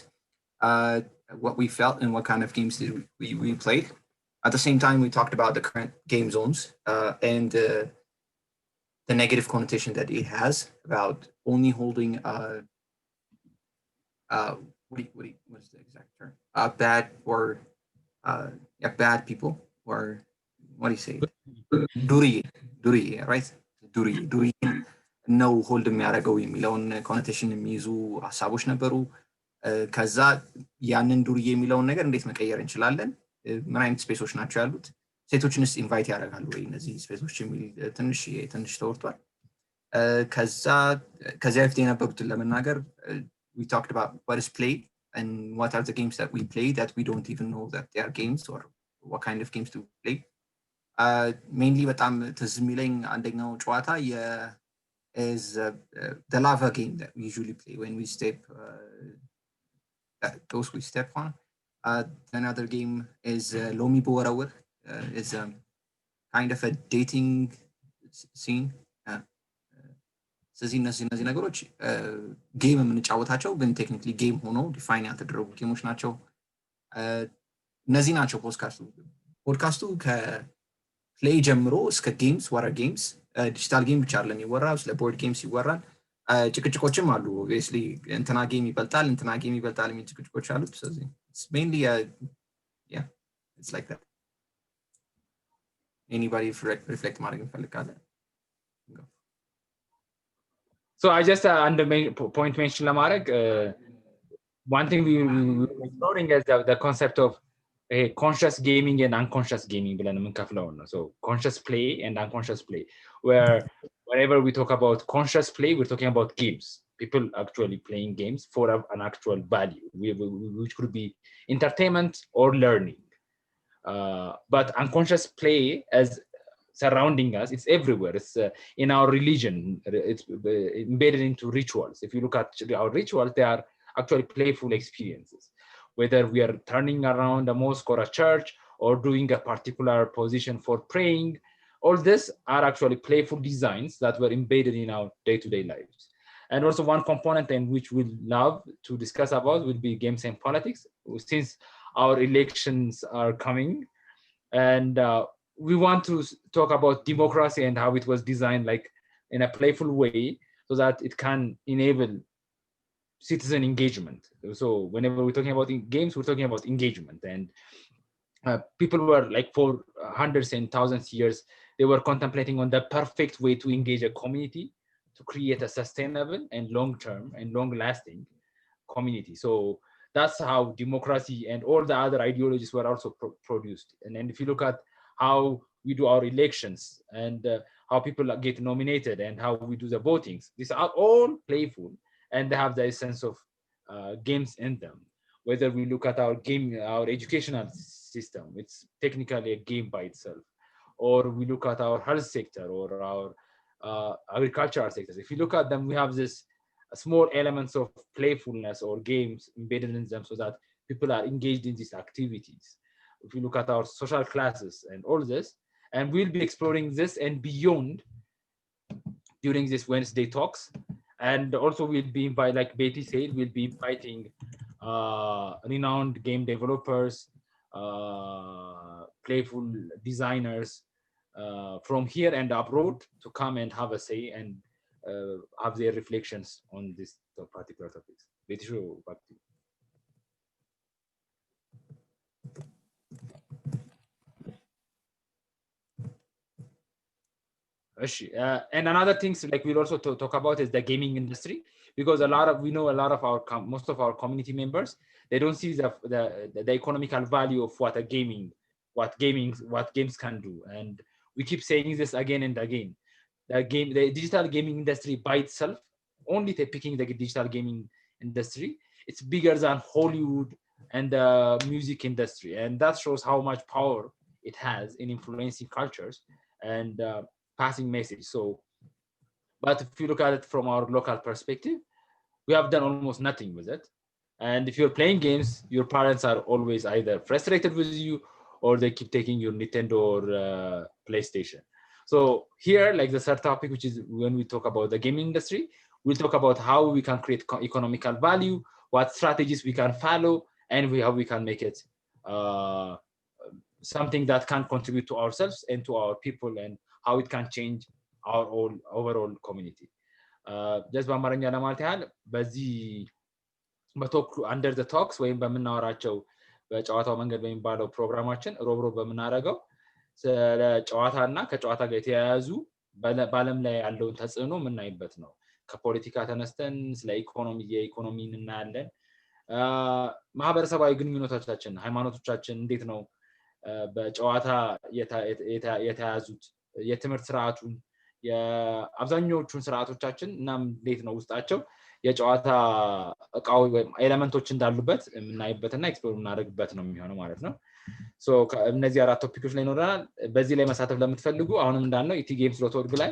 what we felt and what kind of games did we played. At the same time, we talked about the current game zones and the negative connotation that it has about only holding what is the exact term? Bad or bad people or what do you say? Duri, right? Duri ነው ሆልድ የሚያደርገው የሚለውን ኮኖቴሽን የሚይዙ ሀሳቦች ነበሩ። ከዛ ያንን ዱርዬ የሚለውን ነገር እንዴት መቀየር እንችላለን? ምን አይነት ስፔሶች ናቸው ያሉት? ሴቶችንስ ኢንቫይት ያደርጋሉ ወይ እነዚህ ስፔሶች የሚል ትንሽ ተወርቷል። ከዚያ በፊት የነበሩትን ለመናገር we talked about what is play and what are the games that we play that we don't even know that they are games or what kind of games do we play. Mainly በጣም ትዝ የሚለኝ አንደኛው ጨዋታ is the lava game that we usually play when we step those we step on. Another game is Lomi Borawar. It's kind of a dating scene. ስለዚህ እነዚህ ነገሮች ጌም የምንጫወታቸው ግን ቴክኒካሊ ጌም ሆኖ ዲፋይን ያልተደረጉ ጌሞች ናቸው። እነዚህ ናቸው ፖድካስቱ ከፕሌይ ጀምሮ እስከ ጌምስ ዋራ ጌምስ ዲጂታል ጌም ብቻ አይደለም ይወራል፣ ስለ ቦርድ ጌምስ ይወራል። ጭቅጭቆችም አሉ። ኦብቪየስሊ እንትና ጌም ይበልጣል የሚል ጭቅጭቆች አሉት። ስለዚህ it's mainly yeah it's like that. Anybody reflect ማድረግ ይፈልጋል? So I just under point mention ለማድረግ one thing we were exploring is the concept of conscious gaming and unconscious gaming ብለን የምንከፍለው ነው። So conscious play and unconscious play, where whenever we talk about conscious play, we're talking about games. People actually playing games for an actual value, which could be entertainment or learning. But unconscious play as surrounding us, it's everywhere. It's in our religion. It's embedded into rituals. If you look at our rituals, they are actually playful experiences. Whether we are turning around a mosque or a church or doing a particular position for praying, all this are actually playful designs that were embedded in our day-to-day lives. And also one component in which we'd love to discuss about will be games and politics, since our elections are coming. And we want to talk about democracy and how it was designed like in a playful way so that it can enable citizen engagement. So whenever we're talking about games, we're talking about engagement. And people were like for hundreds and thousands of years, they were contemplating on the perfect way to engage a community to create a sustainable and long-term and long-lasting community. So that's how democracy and all the other ideologies were also produced. And if you look at how we do our elections and how people get nominated and how we do the votings, these are all playful and they have the essence of games in them. Whether we look at our educational system, it's technically a game by itself. Or we look at our health sector or our agricultural sectors. If you look at them, we have this small elements of playfulness or games embedded in them so that people are engaged in these activities. If you look at our social classes and all this, and we'll be exploring this and beyond during this Wednesday talks. And also we'll be inviting, like Betty said, we'll be inviting renowned game developers, playful designers from here and abroad to come and have a say and have their reflections on this particular topics. Back to you. And another things like we'll also talk about is the gaming industry, because we know a lot of our most of our community members, they don't see the economical value of what games can do. And we keep saying this again and again. The digital gaming industry by itself, only picking the digital gaming industry, it's bigger than Hollywood and the music industry, and that shows how much power it has in influencing cultures and passing message. So, but if you look at it from our local perspective, we have done almost nothing with it. And if you're playing games, your parents are always either frustrated with you or they keep taking your Nintendo or PlayStation. So here, like the third topic, which is when we talk about the gaming industry, we'll talk about how we can create economical value, what strategies we can follow, and how we can make it something that can contribute to ourselves and to our people, and how it can change our overall community. Just በአማርኛ ለማለት ያህል በዚህ under the talks ወይም በምናወራቸው በጨዋታው መንገድ በሚባለው ፕሮግራማችን ሮብሮብ በምናደርገው ስለ ጨዋታና ከጨዋታ ጋር የተያያዙ በዓለም ላይ ያለውን ተጽዕኖ የምናይበት ነው። ከፖለቲካ ተነስተን ስለ የኢኮኖሚን እናያለን። ማህበረሰባዊ ግንኙነቶቻችን፣ ሃይማኖቶቻችን እንዴት ነው በጨዋታ የተያዙት፣ የትምህርት ስርዓቱን፣ የአብዛኞቹን ስርዓቶቻችን እና እንዴት ነው ውስጣቸው የጨዋታ እቃው ወይም ኤሌመንቶች እንዳሉበት የምናይበትና ኤክስፕሎር የምናደርግበት ነው የሚሆነው ማለት ነው። ሶ እነዚህ አራት ቶፒኮች ላይ ይኖረናል። በዚህ ላይ መሳተፍ ለምትፈልጉ አሁንም እንዳልነው etgames.org ላይ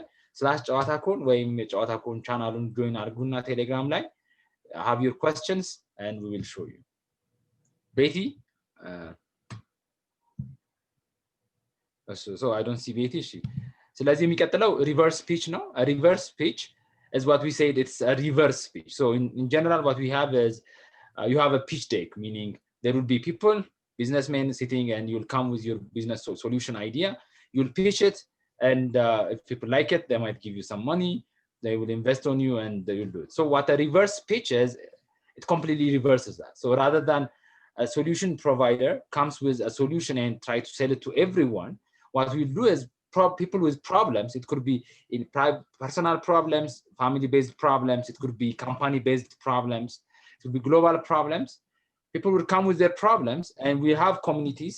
/ጨዋታኮን ወይም የጨዋታኮን ቻናሉን ጆይን አድርጉና ቴሌግራም ላይ have your questions and we will show you. Betty, so I don't see Betty. ስለዚህ የሚቀጥለው reverse pitch ነው. A reverse pitch is what we said, it's a reverse pitch. So in general, what we have is you have a pitch deck, meaning there will be people, businessmen sitting, and you'll come with your business solution idea. You'll pitch it, and if people like it, they might give you some money. They will invest on you, and they will do it. So what a reverse pitch is, it completely reverses that. So rather than a solution provider comes with a solution and try to sell it to everyone, what we do is people with problems, it could be in personal problems, family-based problems, it could be company-based problems, it could be global problems. People will come with their problems, and we have communities.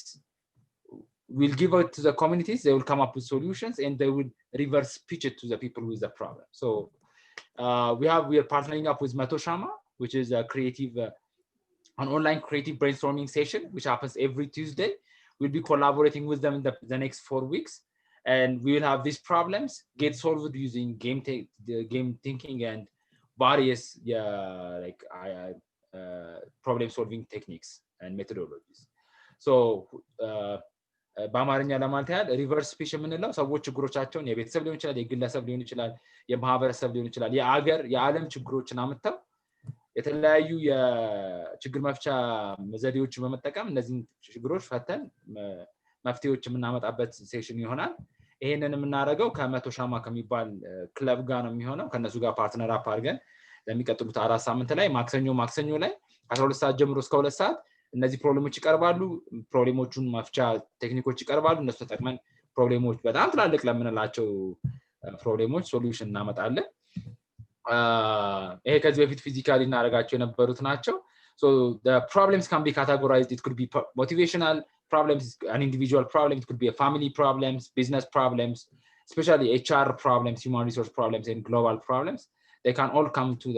We'll give it to the communities, they will come up with solutions, and they will reverse pitch it to the people with the problem. So we are partnering up with Matoshama, which is a creative, an online creative brainstorming session, which happens every Tuesday. We'll be collaborating with them in the next 4 weeks. And we will have these problems get solved using game thinking and various problem-solving techniques and methodologies. So በአማርኛ ለማለት ያህል ሪቨርስ ፒች የምንለው ሰዎች ችግሮቻቸውን የቤተሰብ ሊሆን ይችላል፣ የግለሰብ ሊሆን ይችላል፣ የማህበረሰብ ሊሆን ይችላል፣ የዓለም ችግሮችን አምጥተው የተለያዩ የችግር መፍቻ ዘዴዎችን በመጠቀም እነዚህን ችግሮች ፈተን መፍትሄዎች የምናመጣበት ሴሽን ይሆናል። ይሄንን የምናደርገው ከመቶሻማ ከሚባል ክለብ ጋር ነው የሚሆነው። ከነሱ ጋር ፓርትነር አፕ አድርገን ለሚቀጥሉት 4 ሳምንት ላይ ማክሰኞ ላይ 12 ሰዓት ጀምሮ እስከ 2 ሰዓት እነዚህ ፕሮብሌሞች ይቀርባሉ። ፕሮብሌሞቹን መፍቻ ቴክኒኮች ይቀርባሉ። እነሱ ተጠቅመን ፕሮብሌሞች በጣም ትላልቅ ለምንላቸው ፕሮብሌሞች ሶሉሽን እናመጣለን። ይሄ ከዚህ በፊት ፊዚካሊ እናደርጋቸው የነበሩት ናቸው። So the problems can be categorized. It could be motivational problems, an individual problem. It could be a family problems, business problems, especially HR problems, human resource problems, and global problems. They can all come to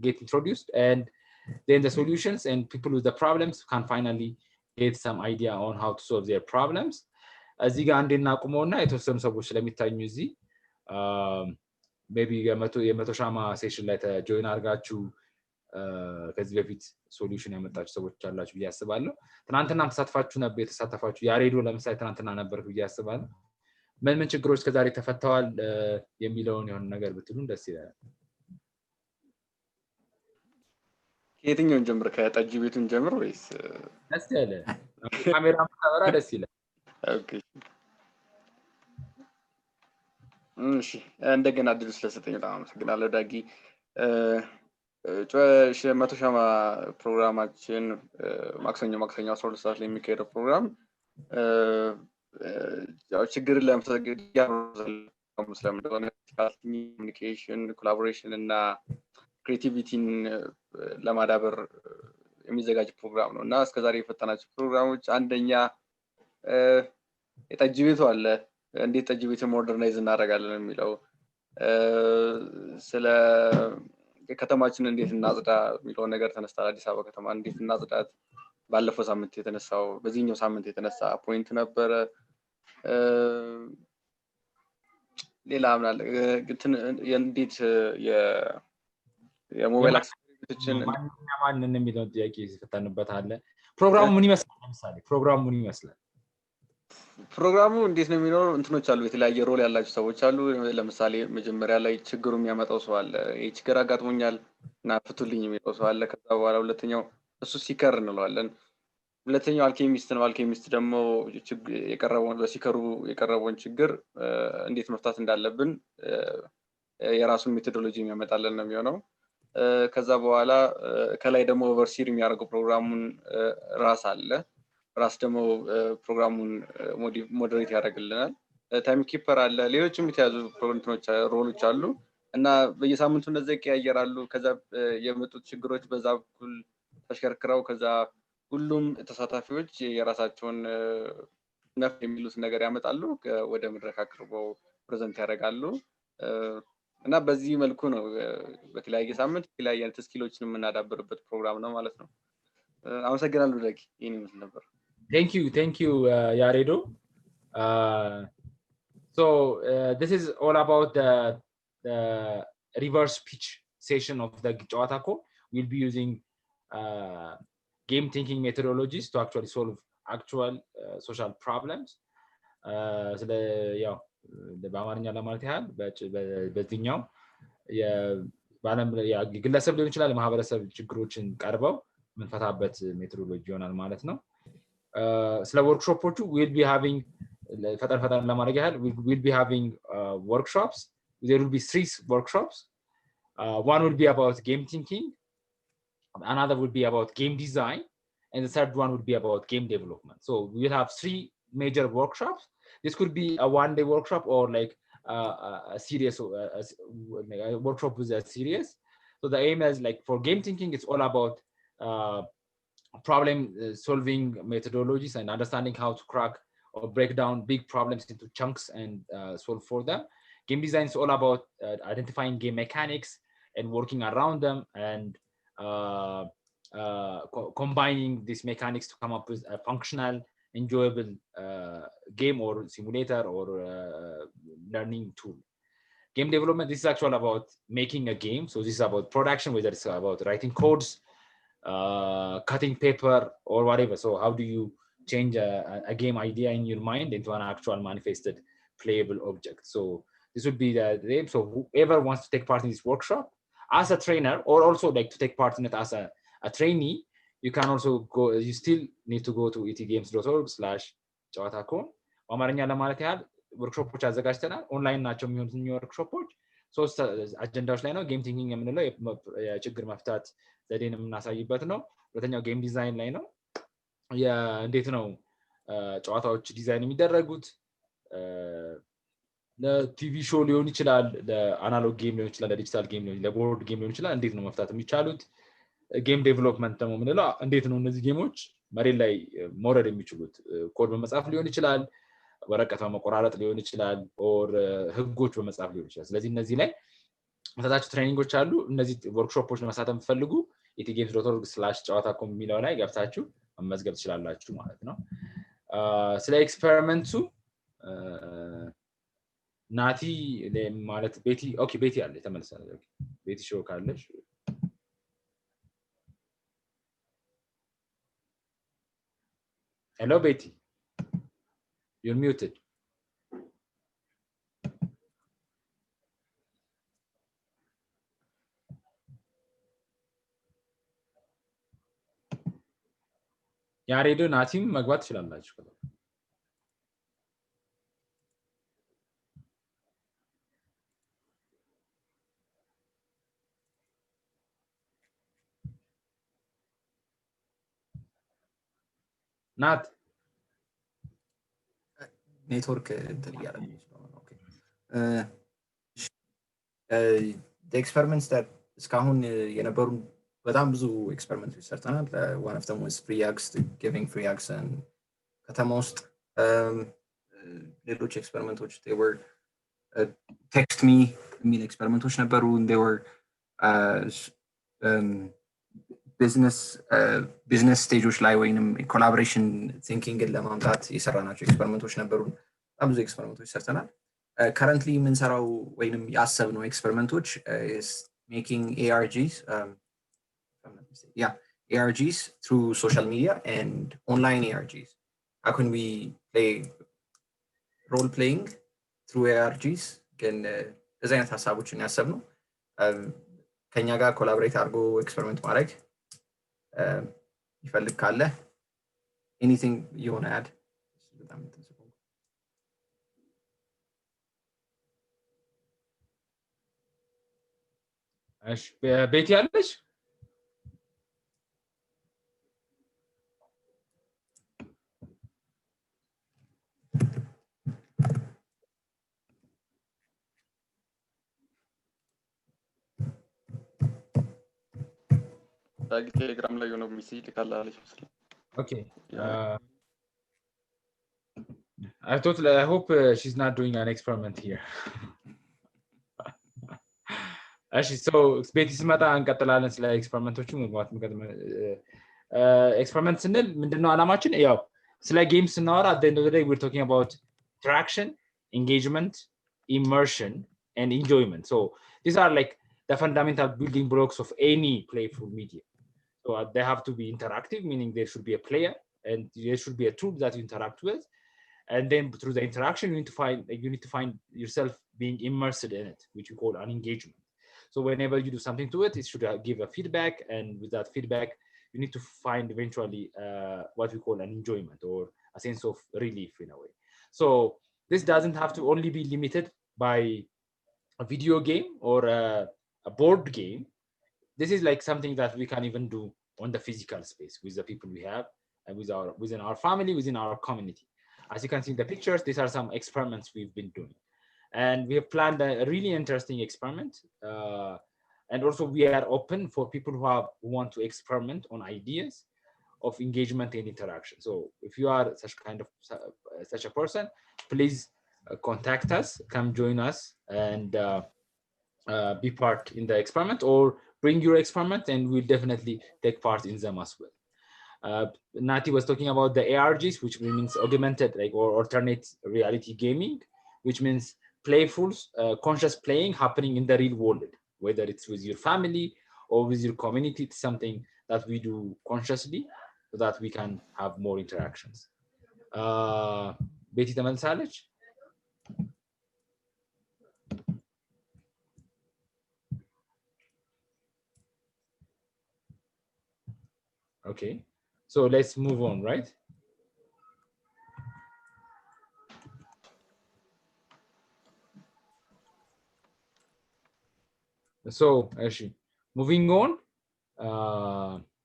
get introduced, and then the solutions and people with the problems can finally get some idea on how to solve their problems. እዚህ ጋር እንድናቁመውና የተወሰኑ ሰዎች ስለሚታኙ እዚህ maybe የመቶሻማ ሴሽን ላይ ጆይን አድርጋችሁ ከዚህ በፊት ሶሉሽን ያመጣችሁ ሰዎች አላችሁ ብዬ አስባለሁ። ትናንትና የተሳተፋችሁ ያሬዶ ለምሳሌ ትናንትና ነበርኩ ብዬ አስባለሁ። ምን ችግሮች ከዛሬ ተፈተዋል የሚለውን የሆነ ነገር ብትሉን ደስ ይላል። ከየትኛውን ጀምር? ከጠጅ ቤቱን ጀምር ወይስ ደስ ያለ ካሜራ ማብራ ደስ ይላል። ኦኬ እሺ፣ እንደገና እድል ስለሰጠኝ በጣም አመሰግናለሁ ዳጊ። መቶ ሻማ ፕሮግራማችን ማክሰኞ 12 ሰዓት ላይ የሚካሄደው ፕሮግራም ያው ችግርን ለመፍታት ስለምንድነው ኮሚኒኬሽን፣ ኮላቦሬሽን እና ክሬቲቪቲን ለማዳበር የሚዘጋጅ ፕሮግራም ነው እና እስከዛሬ የፈተናቸው ፕሮግራሞች አንደኛ የጠጅ ቤቱ አለ። እንዴት ጠጅ ቤትን ሞደርናይዝ እናደርጋለን የሚለው ስለ ከተማችን እንዴት እናጽዳ የሚለው ነገር ተነስቷል። አዲስ አበባ ከተማ እንዴት እናጽዳት ባለፈው ሳምንት የተነሳው በዚህኛው ሳምንት የተነሳ ፖይንት ነበረ። ሌላ ምን አለ? እንዴት የሞባይል አክሰሰሪዎችን ማንን የሚለው ጥያቄ ሲፈተንበት አለ። ፕሮግራሙ ምን ይመስላል? ለምሳሌ ፕሮግራሙ ምን ይመስላል? ፕሮግራሙ እንዴት ነው የሚኖረው? እንትኖች አሉ፣ የተለያየ ሮል ያላቸው ሰዎች አሉ። ለምሳሌ መጀመሪያ ላይ ችግሩ የሚያመጣው ሰው አለ። ይህ ችግር አጋጥሞኛል እና ፍቱልኝ የሚለው ሰው አለ። ከዛ በኋላ ሁለተኛው እሱ ሲከር እንለዋለን። ሁለተኛው አልኬሚስት ነው። አልኬሚስት ደግሞ የቀረበውን በሲከሩ የቀረበውን ችግር እንዴት መፍታት እንዳለብን የራሱን ሜቶዶሎጂ የሚያመጣለን ነው የሚሆነው። ከዛ በኋላ ከላይ ደግሞ ኦቨርሲር የሚያደርገው ፕሮግራሙን ራስ አለ። ራስ ደግሞ ፕሮግራሙን ሞዴሬት ያደርግልናል። ታይም ኪፐር አለ። ሌሎችም የተያዙ ሮሎች አሉ እና በየሳምንቱ እነዛ ይቀያየራሉ። ከዛ የመጡት ችግሮች በዛ በኩል ተሽከርክረው ከዛ ሁሉም ተሳታፊዎች የራሳቸውን ነፍ የሚሉት ነገር ያመጣሉ፣ ወደ መድረክ አቅርበው ፕሬዘንት ያደርጋሉ እና በዚህ መልኩ ነው በተለያየ ሳምንት የተለያየ አይነት ስኪሎችን የምናዳብርበት ፕሮግራም ነው ማለት ነው። አመሰግናለሁ ዳጊ። ይህን ይመስል ነበር። Thank you, Yaredo. So this is all about the reverse pitch session of the Chewatacon. We'll be using game thinking methodologies to actually solve actual social problems. ስለ ያው በአማርኛ ለማለት ያህል በዚህኛው የግለሰብ ሊሆን ይችላል የማህበረሰብ ችግሮችን ቀርበው የምንፈታበት ሜቶዶሎጂ ይሆናል ማለት ነው። ስለ ወርክሾፖቹ we'll be having ፈጠን ለማድረግ ያህል we'll be having workshops. There will be 3 workshops. One will be about game thinking, another will be about game design, and the third one would be about game development. So we'll have 3 major workshops. This could be a one-day workshop or like a series, a workshop with a series. So the aim is like for game thinking, it's all about problem solving methodologies and understanding how to crack or break down big problems into chunks and solve for them. Game design is all about identifying game mechanics and working around them and combining these mechanics to come up with a functional, enjoyable game or simulator or learning tool. Game development, this is actually about making a game. So this is about production, whether it's about writing codes, cutting paper or whatever. So how do you change a game idea in your mind into an actual manifested playable object? So this would be the aim. So whoever wants to take part in this workshop as a trainer or also like to take part in it as a trainee, you can also go, you still need to go to etgames.org/chewatacon. በአማርኛ ለማለት ያህል ወርክሾፖች አዘጋጅተናል። ኦንላይን ናቸው የሚሆኑት ወርክሾፖች። 3 አጀንዳዎች ላይ ነው። ጌም ቲንኪንግ የምንለው የችግር መፍታት ዘዴን የምናሳይበት ነው። ሁለተኛው ጌም ዲዛይን ላይ ነው። እንዴት ነው ጨዋታዎች ዲዛይን የሚደረጉት? ለቲቪ ሾው ሊሆን ይችላል፣ ለአናሎግ ጌም ሊሆን ይችላል፣ ለዲጂታል ጌም ሊሆን ይችላል፣ ለቦርድ ጌም ሊሆን ይችላል። እንዴት ነው መፍታት የሚቻሉት? ጌም ዴቨሎፕመንት ደግሞ የምንለው እንዴት ነው እነዚህ ጌሞች መሬት ላይ መውረድ የሚችሉት? ኮድ በመጻፍ ሊሆን ይችላል፣ ወረቀት በመቆራረጥ ሊሆን ይችላል፣ ኦር ህጎች በመጻፍ ሊሆን ይችላል። ስለዚህ እነዚህ ላይ መሳታችሁ ትሬኒንጎች አሉ። እነዚህ ወርክሾፖች ለመሳተፍ የምትፈልጉ etgames.org/chewatacon የሚለው ላይ ገብታችሁ መመዝገብ ትችላላችሁ ማለት ነው። ስለ ኤክስፐሪመንቱ ናቲ ማለት ቤቲ ኦኬ ቤቲ አለ ተመልሳለች። ቤቲ ሾው ካለሽ Hello Betty, you're muted. ያሬዶ ናቲም መግባት ትችላላችሁ። ናት ኔትወርክ እንትን እያለ ኤክስፐሪመንትስ እስካሁን የነበሩ በጣም ብዙ ኤክስፐሪመንቶች ሰርተናል። ዋን ኦፍ ዘም ዋዝ ፍሪ አግስ ጊቪንግ ፍሪ አግስ ከተማ ውስጥ ሌሎች ኤክስፐሪመንቶች they were ቴክስት ሚ የሚል ኤክስፐሪመንቶች ነበሩ። they were ቢዝነስ ስቴጆች ላይ ወይንም ኮላቦሬሽን ቲንኪንግን ለማምጣት የሰራናቸው ኤክስፐሪመንቶች ነበሩ። በጣም ብዙ ኤክስፐሪመንቶች ሰርተናል። ከረንትሊ የምንሰራው ወይንም ያሰብነው ኤክስፐሪመንቶች ሜኪንግ ARGs through social media and online ARGs. How can we play role playing through ARGs? ግን እንደዚህ አይነት ሀሳቦችን ያሰብነው ከኛ ጋር ኮላቦሬት አድርጎ ኤክስፐሪመንት ማድረግ ይፈልግ ካለ anything you want to add? እሺ ቤት ያለሽ ቴሌግራም ላይ የሆነ ሜሴጅ ልካላለች መስለኝ። Okay. I hope she's not doing an experiment here. እሺ so ቤቲ ስመጣ እንቀጥላለን ስለ ኤክስፐሪመንቶቹ መግባት ኤክስፐሪመንት ስንል ምንድነው አላማችን? ያው ስለ ጌም ስናወራ at the end of the day we're talking about interaction, engagement, immersion and enjoyment. So these are like the fundamental building blocks of any playful media. So they have to be interactive, meaning there should be a player and there should be a tool that you interact with. And then through the interaction, you need to find yourself being immersed in it, which we call an engagement. So whenever you do something to it, it should give a feedback. And with that feedback, you need to find eventually what we call an enjoyment or a sense of relief in a way. So this doesn't have to only be limited by a video game or a board game. This is like something that we can even do on the physical space with the people we have and within our family, within our community. As you can see in the pictures, these are some experiments we've been doing. And we have planned a really interesting experiment. And also we are open for people who want to experiment on ideas of engagement and interaction. So if you are such a person, please contact us, come join us and be part in the experiment, or bring your experiment and we'll definitely take part in them as well. Nati was talking about the ARGs, which means augmented or alternate reality gaming, which means playful, conscious playing happening in the real world, whether it's with your family or with your community. It's something that we do consciously so that we can have more interactions. Betty ተመልሳለች? Okay, so let's move on, right? So actually, moving on,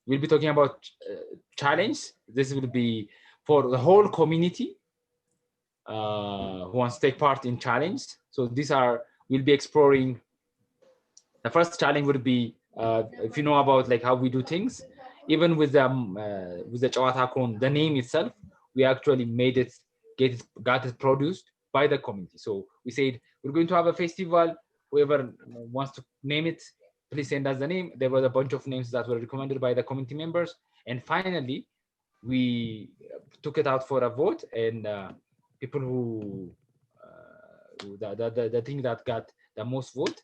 we'll be talking about challenge. This will be for the whole community who wants to take part in challenge. So we'll be exploring. The first challenge would be if you know about like how we do things. Even with the Chewatacon, the name itself, we actually got it produced by the community. So we said we're going to have a festival. Whoever wants to name it, please send us the name. There was a bunch of names that were recommended by the community members, and finally, we took it out for a vote. And people who the thing that got the most vote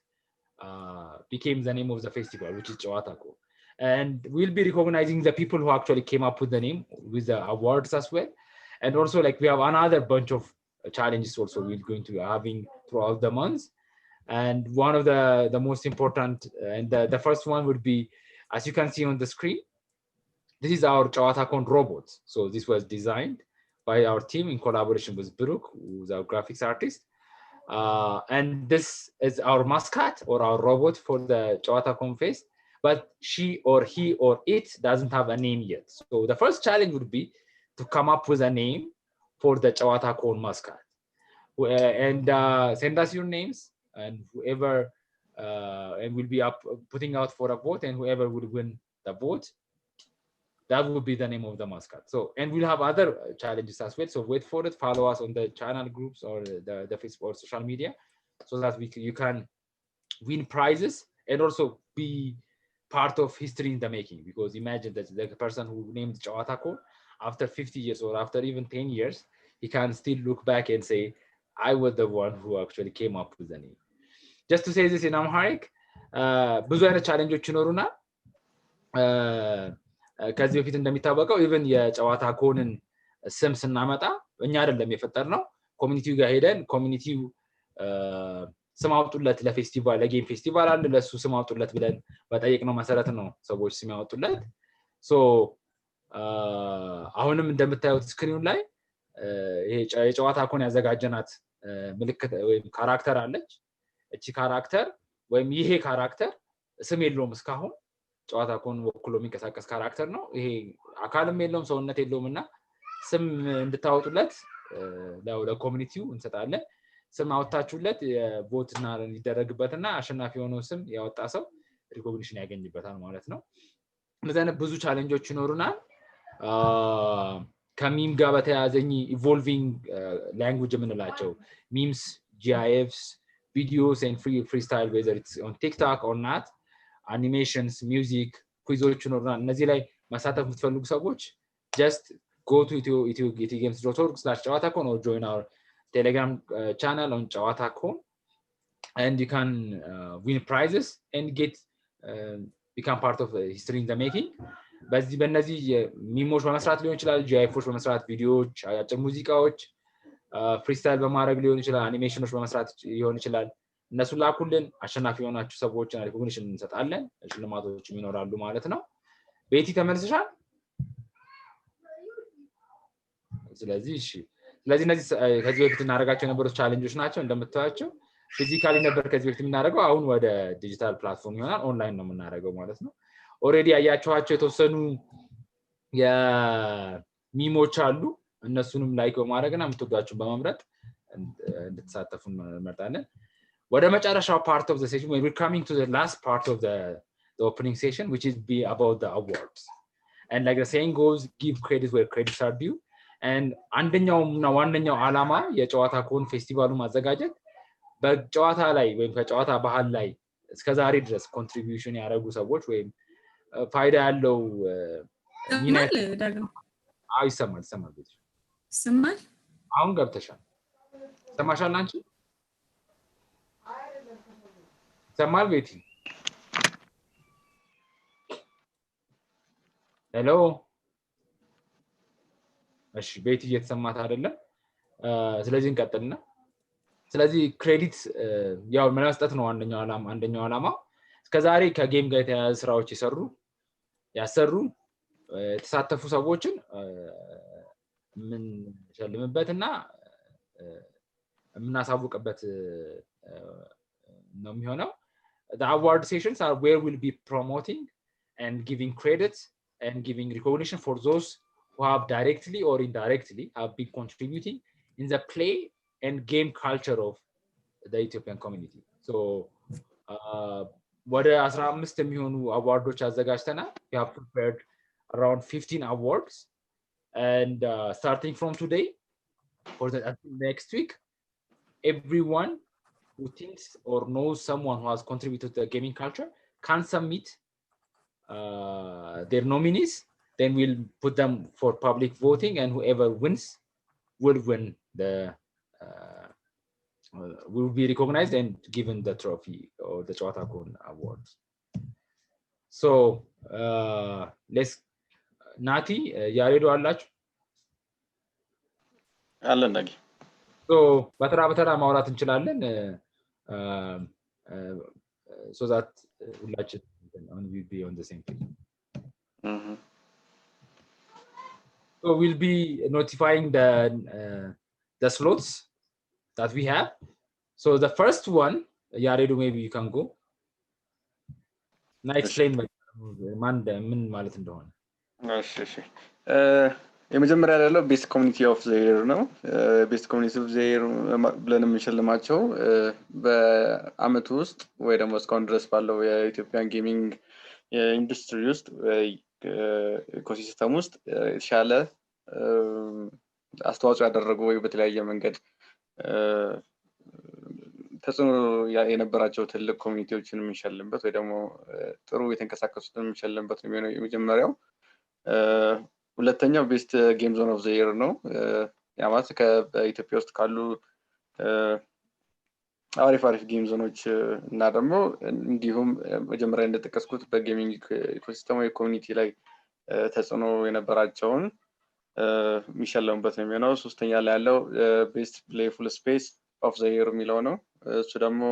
became the name of the festival, which is Chewatacon. And we'll be recognizing the people who actually came up with the name with the awards as well. And also like we have another bunch of challenges also we're going to be having throughout the months. And one of the most important and the first one would be, as you can see on the screen, this is our Chewatacon robot. So this was designed by our team in collaboration with Brooke, who's our graphics artist. And this is our mascot or our robot for the Chewatacon Fest. But she or he or it doesn't have a name yet. So the first challenge would be to come up with a name for the Chewatacon mascot. And send us your names, and whoever, and we'll be putting out for a vote, and whoever would win the vote, that would be the name of the mascot. So, and we'll have other challenges as well. So wait for it, follow us on the channel groups or the Facebook or social media, so that you can win prizes and also be part of history in the making. Because imagine that the person who named Chewatacon, after 50 years or after even 10 years, he can still look back and say, I was the one who actually came up with the name. Just to say this in Amharic, ብዙ አይነት ቻሌንጆች ይኖሩናል። ከዚህ በፊት እንደሚታወቀው ኢቨን የጨዋታኮንን ስም ስናመጣ እኛ አይደለም የፈጠርነው፣ ኮሚኒቲው ጋር ሄደን ኮሚኒቲው ስም አውጡለት ለፌስቲቫል፣ ለጌም ፌስቲቫል አለ ለሱ ስም አውጡለት ብለን በጠየቅነው መሰረት ነው ሰዎች ስም ያወጡለት። ሶ አሁንም እንደምታዩት ስክሪን ላይ ይሄ የጨዋታኮን ያዘጋጀናት ምልክት ወይም ካራክተር አለች። እቺ ካራክተር ወይም ይሄ ካራክተር ስም የለውም እስካሁን። ጨዋታኮን ወክሎ የሚንቀሳቀስ ካራክተር ነው። ይሄ አካልም የለውም ሰውነት የለውምና ስም እንድታወጡለት ለኮሚኒቲው እንሰጣለን። ስም አወጣችሁለት ቮት እና ይደረግበትና አሸናፊ የሆነው ስም ያወጣ ሰው ሪኮግኒሽን ያገኝበታል ማለት ነው። እንደዚህ አይነት ብዙ ቻሌንጆች ይኖሩናል። ከሚም ጋር በተያያዘኝ ኢቮልቪንግ ላንጉዌጅ የምንላቸው ሚምስ፣ ጂአይኤፍስ፣ ቪዲዮስ ኤንድ ፍሪስታይል whether it's on TikTok or not, animations, music, ኩይዞች ይኖሩናል። እነዚህ ላይ መሳተፍ የምትፈልጉ ሰዎች just go to etiogames.org/chewatacon or join our Telegram channel on Chewatacon, and you can win prizes and become part of history in the making. በእነዚህ ሚሞች በመስራት ሊሆን ይችላል፣ ጂአይፎች በመስራት ቪዲዮዎች፣ አጫጭር ሙዚቃዎች ፍሪስታይል በማድረግ ሊሆን ይችላል፣ አኒሜሽኖች በመስራት ሊሆን ይችላል። እነሱን ላኩልን። አሸናፊ የሆናችሁ ሰዎችን ሪኮግኒሽን እንሰጣለን፣ ሽልማቶችም ይኖራሉ ማለት ነው። ቤቲ ተመልሰሻል? ስለዚህ እነዚህ ከዚህ በፊት እናደርጋቸው የነበሩት ቻሌንጆች ናቸው። እንደምታዩቸው ፊዚካሊ ነበር ከዚህ በፊት የምናደርገው፣ አሁን ወደ ዲጂታል ፕላትፎርም ይሆናል፣ ኦንላይን ነው የምናደርገው ማለት ነው። ኦልሬዲ ያያችኋቸው የተወሰኑ የሚሞች አሉ። እነሱንም ላይክ በማድረግና የምትወዷቸውን በመምረጥ እንድትሳተፉ እንመርጣለን። ወደ መጨረሻው part of the session, we're coming to the last part of the opening session, which is be about the awards. And like the saying goes, give credit where credits are due. And አንደኛውና ዋነኛው ዓላማ የጨዋታኮን ፌስቲቫሉ ማዘጋጀት በጨዋታ ላይ ወይም ከጨዋታ ባህል ላይ እስከዛሬ ድረስ ኮንትሪቢዩሽን ያደረጉ ሰዎች ወይም ፋይዳ ያለው ሚና ይሰማል። አሁን ገብተሻል? ሰማሻል? አንቺ ሰማል? ቤቲ ሄሎ። እሺ ቤቲ እየተሰማት አይደለም። ስለዚህ እንቀጥልና ስለዚህ ክሬዲት ያው መስጠት ነው አንደኛው ዓላማ። እስከዛሬ ከጌም ጋር የተያያዙ ስራዎች ያሰሩ የተሳተፉ ሰዎችን ምን ሸልምበትና የምናሳውቅበት ነው የሚሆነው። The award sessions are where we'll be promoting and giving credit and giving recognition for those who have directly or indirectly have been contributing in the play and game culture of the Ethiopian community. So ወደ 15 የሚሆኑ አዋርዶች አዘጋጅተናል። We have prepared around 15 awards, and starting from today for the next week, everyone who thinks or knows someone who has contributed to the gaming culture can submit their nominees. Then we'll put them for public voting, and whoever wins will win will be recognized and given the trophy or the Chewatacon award. So let's Nati, ያሬዶ አላችሁ? አለን ዳጊ። So በተራ ማውራት እንችላለን so that ሁላችን we'll be on the same page. So we'll be notifying the slots that we have. So the first one, Yaredu, maybe you can go. Now explain ምን ማለት እንደሆነ። እሺ የመጀመሪያ ያለው ቤስት ኮሚኒቲ ኦፍ ዘይር ነው። ቤስት ኮሚኒቲ ኦፍ ዘይር ብለን የምንሸልማቸው በአመቱ ውስጥ ወይ ደግሞ እስካሁን ድረስ ባለው የኢትዮጵያን ጌሚንግ ኢንዱስትሪ ውስጥ ኢኮሲስተም ውስጥ የተሻለ አስተዋጽኦ ያደረጉ ወይ በተለያየ መንገድ ተጽዕኖ የነበራቸው ትልቅ ኮሚኒቲዎችን የምንሸልምበት ወይ ደግሞ ጥሩ የተንቀሳቀሱትን የምንሸልምበት ነው የሚሆነው የመጀመሪያው። ሁለተኛው ቤስት ጌም ዞን ኦፍ ዘ ኢየር ነው። ያ ማለት በኢትዮጵያ ውስጥ ካሉ አሪፍ ጌም ዞኖች እና ደግሞ እንዲሁም መጀመሪያ እንደጠቀስኩት በጌሚንግ ኢኮሲስተም ወይ ኮሚኒቲ ላይ ተጽዕኖ የነበራቸውን የሚሸለሙበት ነው የሚሆነው። ሶስተኛ ላይ ያለው ቤስት ፕሌይፉል ስፔስ ኦፍ ዘ ኢየር የሚለው ነው። እሱ ደግሞ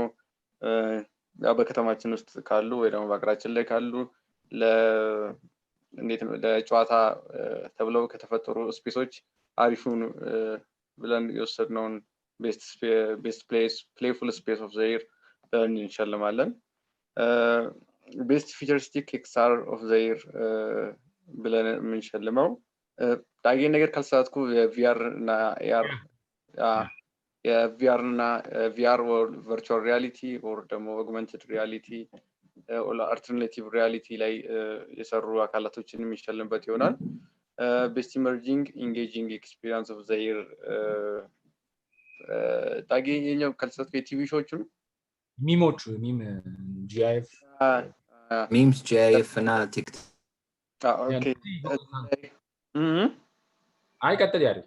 በከተማችን ውስጥ ካሉ ወይ ደግሞ በሀገራችን ላይ ካሉ እንዴት ነው ለጨዋታ ተብለው ከተፈጠሩ ስፔሶች አሪፉን ብለን የወሰድነውን ቤስት ፕሌይፉል ስፔስ ኦፍ ዘ ኢየር ብለን እንሸልማለን። ቤስት ፊቸሪስቲክ ኤክስአር ኦፍ ዘ ኢየር ብለን የምንሸልመው ዳጌ ነገር ካልተሳሳትኩ የቪአር እና ኤአር የቪአር እና ቪአር ቨርቹዋል ሪያሊቲ ኦር ደግሞ ኦግመንትድ ሪያሊቲ አልተርናቲቭ ሪያሊቲ ላይ የሰሩ አካላቶችን የሚሸልምበት ይሆናል። ቤስት ኢመርጂንግ ኢንጌጂንግ ኤክስፒሪየንስ ኦፍ ዘ ኢየር ዳጌ የኛው ካልተሳሳትኩ የቲቪ ሾዎቹ ሚሞቹ ጂአይኤፍ ሚምስ ጂአይኤፍ እና ቲክቶክ ኦኬ አይቀጥል ያለ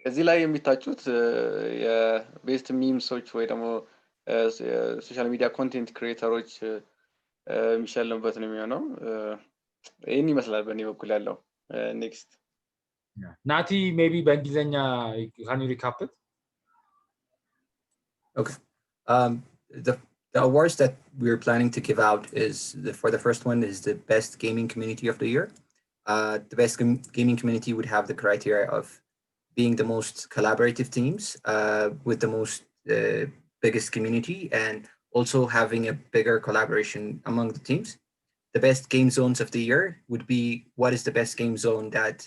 እዚህ ላይ የሚታጩት የቤስት ሚምሶች ወይ ደግሞ ሶሻል ሚዲያ ኮንቴንት ክሪኤተሮች የሚሸልሙበት ነው የሚሆነው። ይህን ይመስላል በእኔ በኩል ያለው። ኔክስት ናቲ ሜቢ በእንግሊዝኛ ካን ዩ ሪካፕ ኢት? Okay. The awards that we're planning to give out is for the first one is the best gaming community of the year. The best gaming community would have the criteria of being the most collaborative teams with the most biggest community and also having a bigger collaboration among the teams. The best game zones of the year would be what is the best game zone that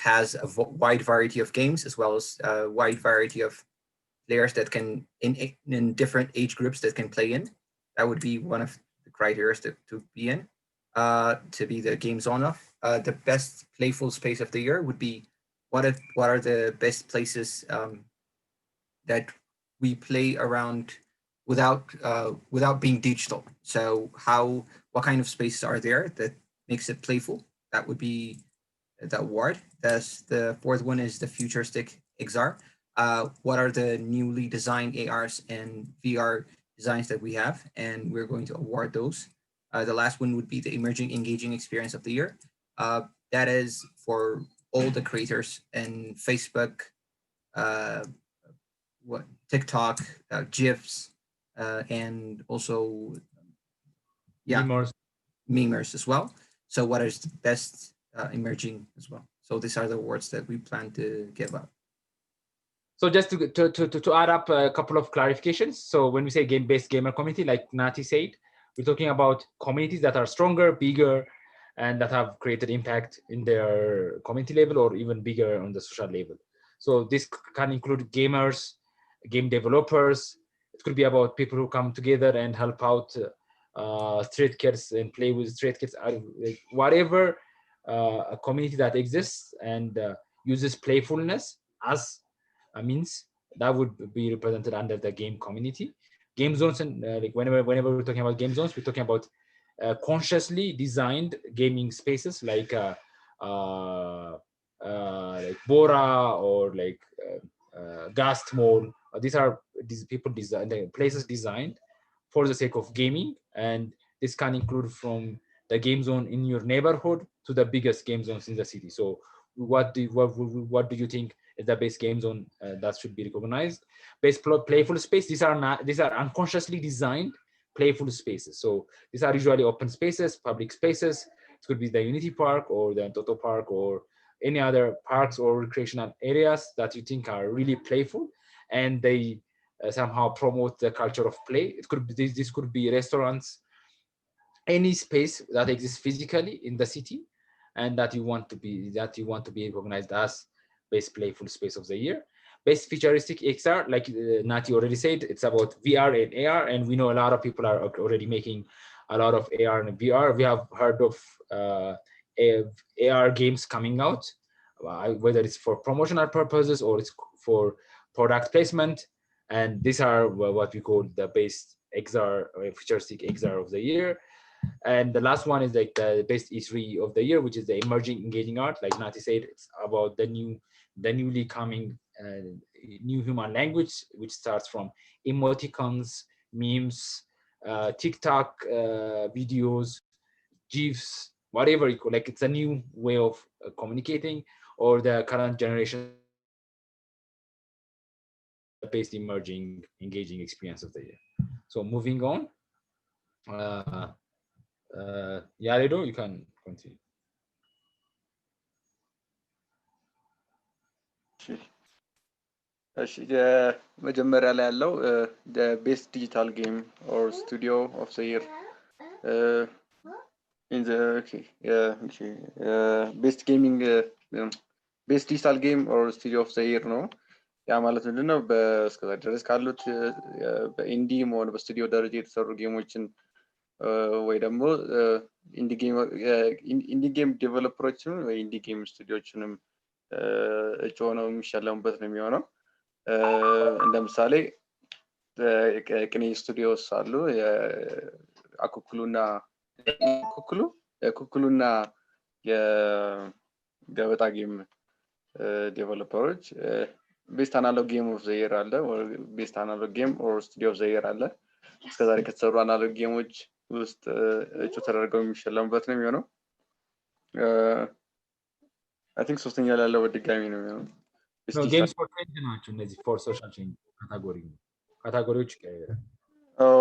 has a wide variety of games as well as a wide variety of players that can in different age groups that can play in. That would be one of the criteria to be in, to be the game zone of. The best playful space of the year would be what are the best places that we play around without being digital. So what kind of spaces are there that makes it playful? That would be the award. That's the fourth one is the futuristic XR. What are the newly designed ARs and VR designs that we have, and we're going to award those. The last one would be the emerging engaging experience of the year. That is for all the creators in Facebook, TikTok, GIFs, and also memers as well. So what is the best emerging as well? So these are the awards that we plan to give out. So just to add up a couple of clarifications. So when we say game-based gamer community, like Nati said, we're talking about communities that are stronger, bigger, and that have created impact in their community level or even bigger on the social level. So this can include gamers, game developers. It could be about people who come together and help out street kids and play with street kids, whatever a community that exists and uses playfulness as a means, that would be represented under the game community. Game zones, and like whenever we're talking about game zones, we're talking about consciously designed gaming spaces like Bora or like Gast Mall. These people design places designed for the sake of gaming, and this can include from the game zone in your neighborhood to the biggest game zones in the city. So what do you think is the best game zone that should be recognized? Best playful space. These are unconsciously designed playful spaces. So these are usually open spaces, public spaces. It could be the Unity Park or the Toto Park or any other parks or recreational areas that you think are really playful and they somehow promote the culture of play. It could be this could be restaurants, any space that exists physically in the city and that you want to be recognized as best playful space of the year. Best futuristic XR, like Nati already said, it's about VR and AR, and we know a lot of people are already making a lot of AR and VR. We have heard of AR games coming out, whether it's for promotional purposes or it's for product placement, and these are what we call the best XR or futuristic XR of the year. And the last one is like the best E3 of the year, which is the emerging engaging art. Like Nati said, it's about the newly coming new human language, which starts from emoticons, memes, TikTok videos, GIFs, whatever you call. Like it's a new way of communicating, or the current generation based emerging engaging experience of the year. So moving on. Yaredo, you can continue. እሺ መጀመሪያ ላይ ያለው ቤስት ዲጂታል ጌም ኦር ስቱዲዮ ኦፍ ዘ ይር in the ቤስት ጌሚንግ ቤስት ዲጂታል ጌም ኦር ስቱዲዮ ኦፍ ዘ ይር ነው። ያ ማለት ምንድነው? እስከዛ ድረስ ካሉት በኢንዲ ሆነ በስቱዲዮ ደረጃ የተሰሩ ጌሞችን ወይ ደግሞ ኢንዲ ጌም ዴቨሎፐሮችን ወይ ኢንዲ ጌም ስቱዲዮችንም እጩ ሆነው የሚሸለሙበት ነው የሚሆነው። እንደ ምሳሌ ቅኔ ስቱዲዮስ አሉ። ኩኩሉና የገበጣ ጌም ዴቨሎፐሮች ቤስት አናሎግ ጌም ኦፍ ዘ ይር አለ፣ ቤስት አናሎግ ጌም ኦር ስቱዲዮ ኦፍ ዘ ይር አለ። እስከዛሬ ከተሰሩ አናሎግ ጌሞች ውስጥ እጩ ተደርገው የሚሸለሙበት ነው የሚሆነው። አይ ቲንክ ሶስተኛ ላይ ያለው በድጋሚ ነው የሚሆነው። ጌምስ ፎር ቼንጅ ናቸው እነዚህ ፎር ሶሻል ቼንጅ ካታጎሪዎች ይቀያየራል።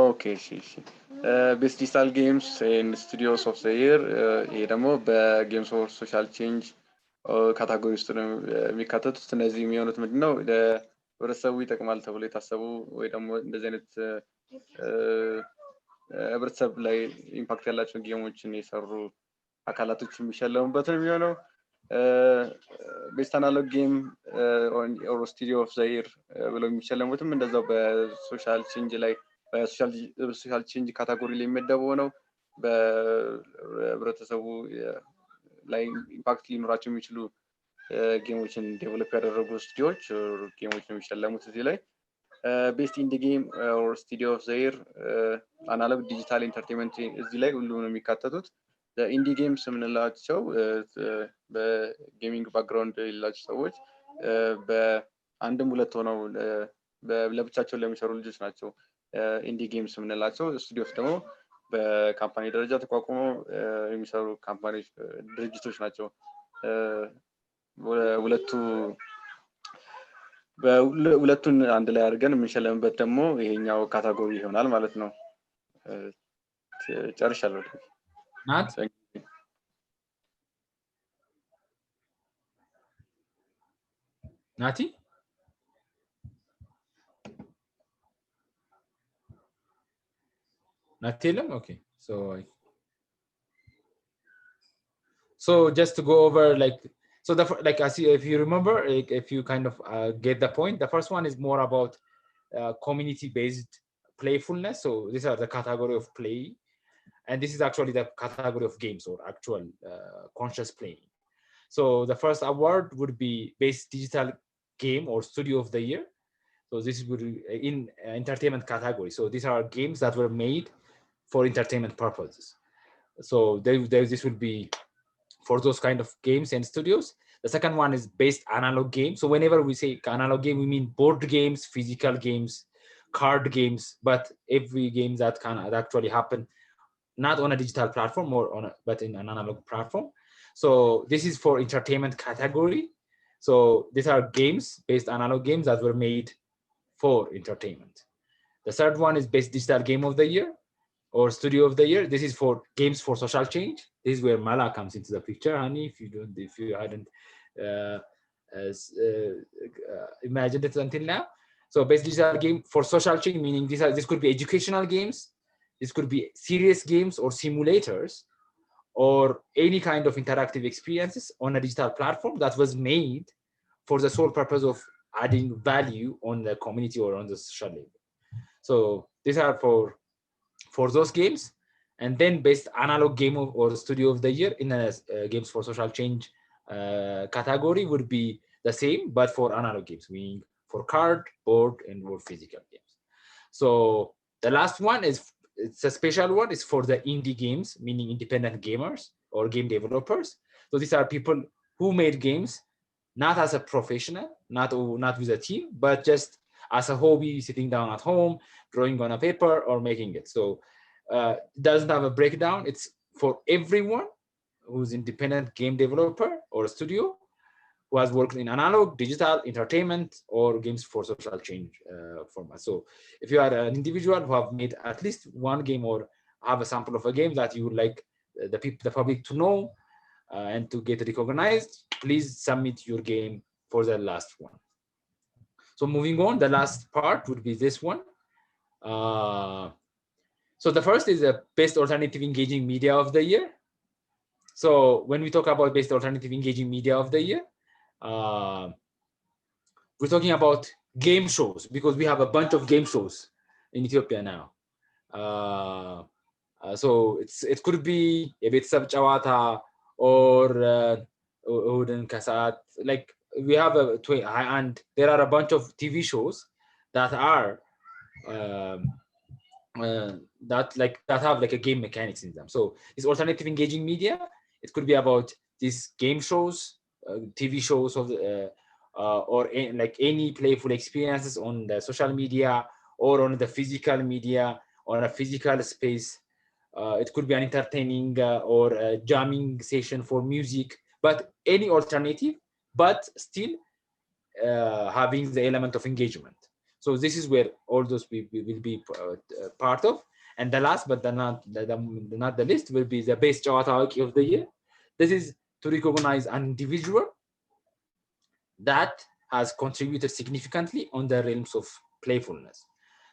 ኦኬ እሺ። ቤስት ዲጂታል ጌምስ ኤንድ ስቱዲዮስ ኦፍ ዘ ይር፣ ይሄ ደግሞ በጌምስ ፎር ሶሻል ቼንጅ ካታጎሪ ውስጥ ነው የሚካተቱት። እነዚህ የሚሆኑት ምንድነው? ለህብረተሰቡ ይጠቅማል ተብሎ የታሰቡ ወይ ደግሞ እንደዚህ አይነት ህብረተሰብ ላይ ኢምፓክት ያላቸው ጌሞችን የሰሩ አካላቶች የሚሸለሙበት ነው የሚሆነው። ቤስት አናሎግ ጌም ኦር ስቱዲዮ ኦፍ ዘ ይር ብለው የሚሸለሙትም እንደዛው በሶሻል ቼንጅ ላይ በሶሻል ቼንጅ ካታጎሪ ላይ የሚመደበው ነው። በህብረተሰቡ ላይ ኢምፓክት ሊኖራቸው የሚችሉ ጌሞችን ዴቨሎፕ ያደረጉ ስቱዲዮዎች ጌሞችን የሚሸለሙት እዚህ ላይ። ቤስት ኢንዲ ጌም ኦር ስቱዲዮ ኦፍ ዘ ይር አናሎግ ዲጂታል ኢንተርቴንመንት እዚህ ላይ ሁሉም ነው የሚካተቱት። ኢንዲ ጌምስ የምንላቸው በጌሚንግ ባክግራውንድ የሌላቸው ሰዎች በአንድም ሁለት ሆነው ለብቻቸው ለሚሰሩ ልጆች ናቸው ኢንዲ ጌምስ የምንላቸው። ስቱዲዮስ ደግሞ በካምፓኒ ደረጃ ተቋቁመው የሚሰሩ ካምፓኒዎች ድርጅቶች ናቸው። ሁለቱን አንድ ላይ አድርገን የምንሸለምበት ደግሞ ይሄኛው ካታጎሪ ይሆናል ማለት ነው። ጨርሻለሁ። ናቲ የለም? ኦኬ so just to go over like I see if you remember, if you kind of get the point, the first one is more about community based playfulness. So these are the category of play, and this is actually the category of games or actual conscious playing. So the first award would be best digital game or studio of the year. So this would be in entertainment category. So these are games that were made for entertainment purposes. So this would be for those kind of games and studios. The second one is based analog game. So whenever we say analog game, we mean board games, physical games, card games, but every game that can actually happen not on a digital platform but in an analog platform. So this is for entertainment category. So these are games, based analog games that were made for entertainment. The third one is best digital game of the year or studio of the year. This is for games for social change. This is where Mala comes into the picture, honey. If you hadn't imagined it until now. So best digital game for social change, meaning this could be educational games, this could be serious games or simulators, or any kind of interactive experiences on a digital platform that was made for the sole purpose of adding value on the community or on the social level. So these are for those games. And then best analog game or studio of the year in a games for social change category would be the same, but for analog games, meaning for card, board, and more physical games. So the last one is, it's a special one, is for the indie games, meaning independent gamers or game developers. So these are people who made games not as a professional, not with a team, but just as a hobby, sitting down at home, drawing on a paper or making it. So it doesn't have a breakdown. It's for everyone who's independent game developer or studio who has worked in analog, digital, entertainment, or games for social change format. So if you are an individual who have made at least one game or have a sample of a game that you would like the public to know and to get recognized, please submit your game for the last one. So moving on, the last part would be this one. So the first is the best alternative engaging media of the year. So when we talk about best alternative engaging media of the year, we're talking about game shows, because we have a bunch of game shows in Ethiopia now. So it could be a ቤተሰብ ጨዋታ or እሑድን ከሰዓት, like we have and there are a bunch of TV shows that are that have like a game mechanics in them. So it's alternative engaging media. It could be about these game shows, TV shows of or like any playful experiences on the social media or on the physical media, on a physical space. It could be an entertaining or a jamming session for music, but any alternative, but still having the element of engagement. So this is where all those will be part of. And the last, but not the least, will be the best Chewatacon of the year. This is to recognize an individual that has contributed significantly on the realms of playfulness.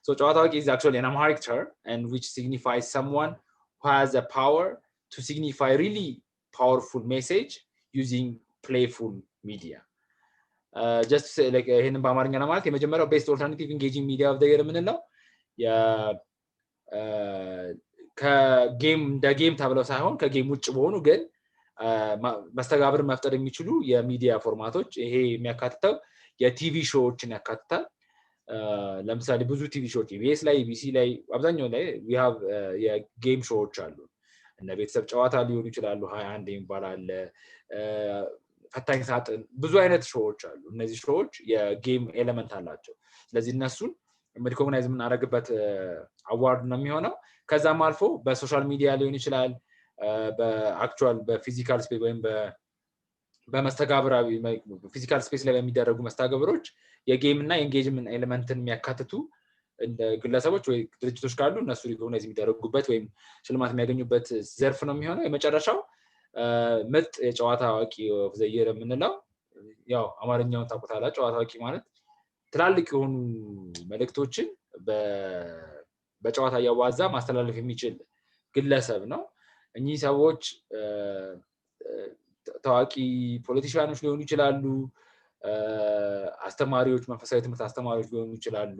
So Chewatacon is actually an Amharic term, and which signifies someone who has the power to signify really powerful message using playful media. Just to say, like ይሄንን በአማርኛ ለማለት የመጀመሪያው ቤስት ኦልተርናቲቭ ኢንጌጂንግ ሚዲያ ኦፍ ዘ የር የምንለው ከጌም እንደ ጌም ተብለው ሳይሆን ከጌም ውጭ በሆኑ ግን መስተጋብር መፍጠር የሚችሉ የሚዲያ ፎርማቶች። ይሄ የሚያካትተው የቲቪ ሾዎችን ያካትታል። ለምሳሌ ብዙ ቲቪ ሾዎች ኢቢኤስ ላይ፣ ኢቢሲ ላይ፣ አብዛኛው ላይ we have የጌም ሾዎች አሉ። እነ ቤተሰብ ጨዋታ ሊሆኑ ይችላሉ፣ 21 የሚባል አለ፣ ፈታኝ ሳጥን፣ ብዙ አይነት ሾዎች አሉ። እነዚህ ሾዎች የጌም ኤሌመንት አላቸው። ስለዚህ እነሱን ሪኮግናይዝ የምናደርግበት አዋርድ ነው የሚሆነው። ከዛም አልፎ በሶሻል ሚዲያ ሊሆን ይችላል፣ በአክቹዋል በፊዚካል ስፔስ ወይም በመስተጋብራዊ ፊዚካል ስፔስ ላይ በሚደረጉ መስተጋብሮች የጌም እና የኤንጌጅመንት ኤሌመንትን የሚያካትቱ ግለሰቦች ወይ ድርጅቶች ካሉ እነሱ ሪኮግናይዝ የሚደረጉበት ወይም ሽልማት የሚያገኙበት ዘርፍ ነው የሚሆነው። የመጨረሻው ምርጥ የጨዋታ አዋቂ ኦፍ ዘ የር የምንለው፣ ያው አማርኛውን ታውቁታላችሁ። ጨዋታ አዋቂ ማለት ትላልቅ የሆኑ መልእክቶችን በጨዋታ እያዋዛ ማስተላለፍ የሚችል ግለሰብ ነው። እኚህ ሰዎች ታዋቂ ፖለቲሽያኖች ሊሆኑ ይችላሉ፣ አስተማሪዎች፣ መንፈሳዊ ትምህርት አስተማሪዎች ሊሆኑ ይችላሉ፣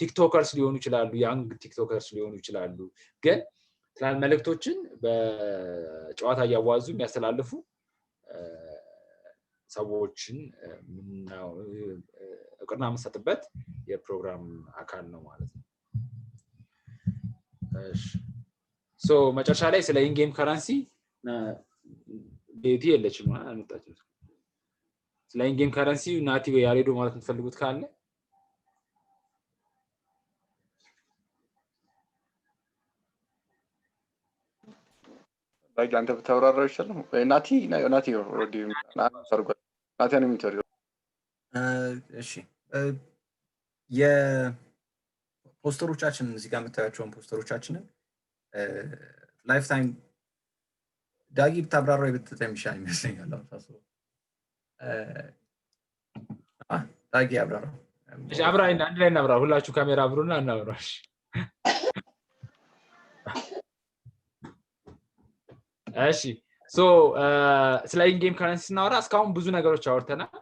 ቲክቶከርስ ሊሆኑ ይችላሉ፣ ያንግ ቲክቶከርስ ሊሆኑ ይችላሉ። ግን ትላልቅ መልእክቶችን በጨዋታ እያዋዙ የሚያስተላልፉ ሰዎችን እውቅና የምንሰጥበት የፕሮግራም አካል ነው ማለት ነው። ሶ መጨረሻ ላይ ስለ ኢንጌም ከረንሲ ቤቲ የለችም አልመጣችም። ስለ ኢንጌም ከረንሲ ናቲ ወይ ያሬዶ ማለት የምትፈልጉት ካለ ዳጊ አንተ ብታብራራው ይችላል። ናቲ ኦልሬዲ አድርጓል። ናቲ ነው የሚተሪው። እሺ የፖስተሮቻችንን እዚህ ጋር የምታያቸውን ፖስተሮቻችንን ላይፍ ታይም ዳጊ ብታብራራው ይበልጥ የሚሻል ይመስለኛል። ዳጊ አብራ ነው እሺ አብራ አንድ ላይ እናብራ ሁላችሁ ካሜራ አብሩና እናብራሽ እሺ ሶ ስለ ኢንጌም ካረንሲ ስናወራ እስካሁን ብዙ ነገሮች አወርተናል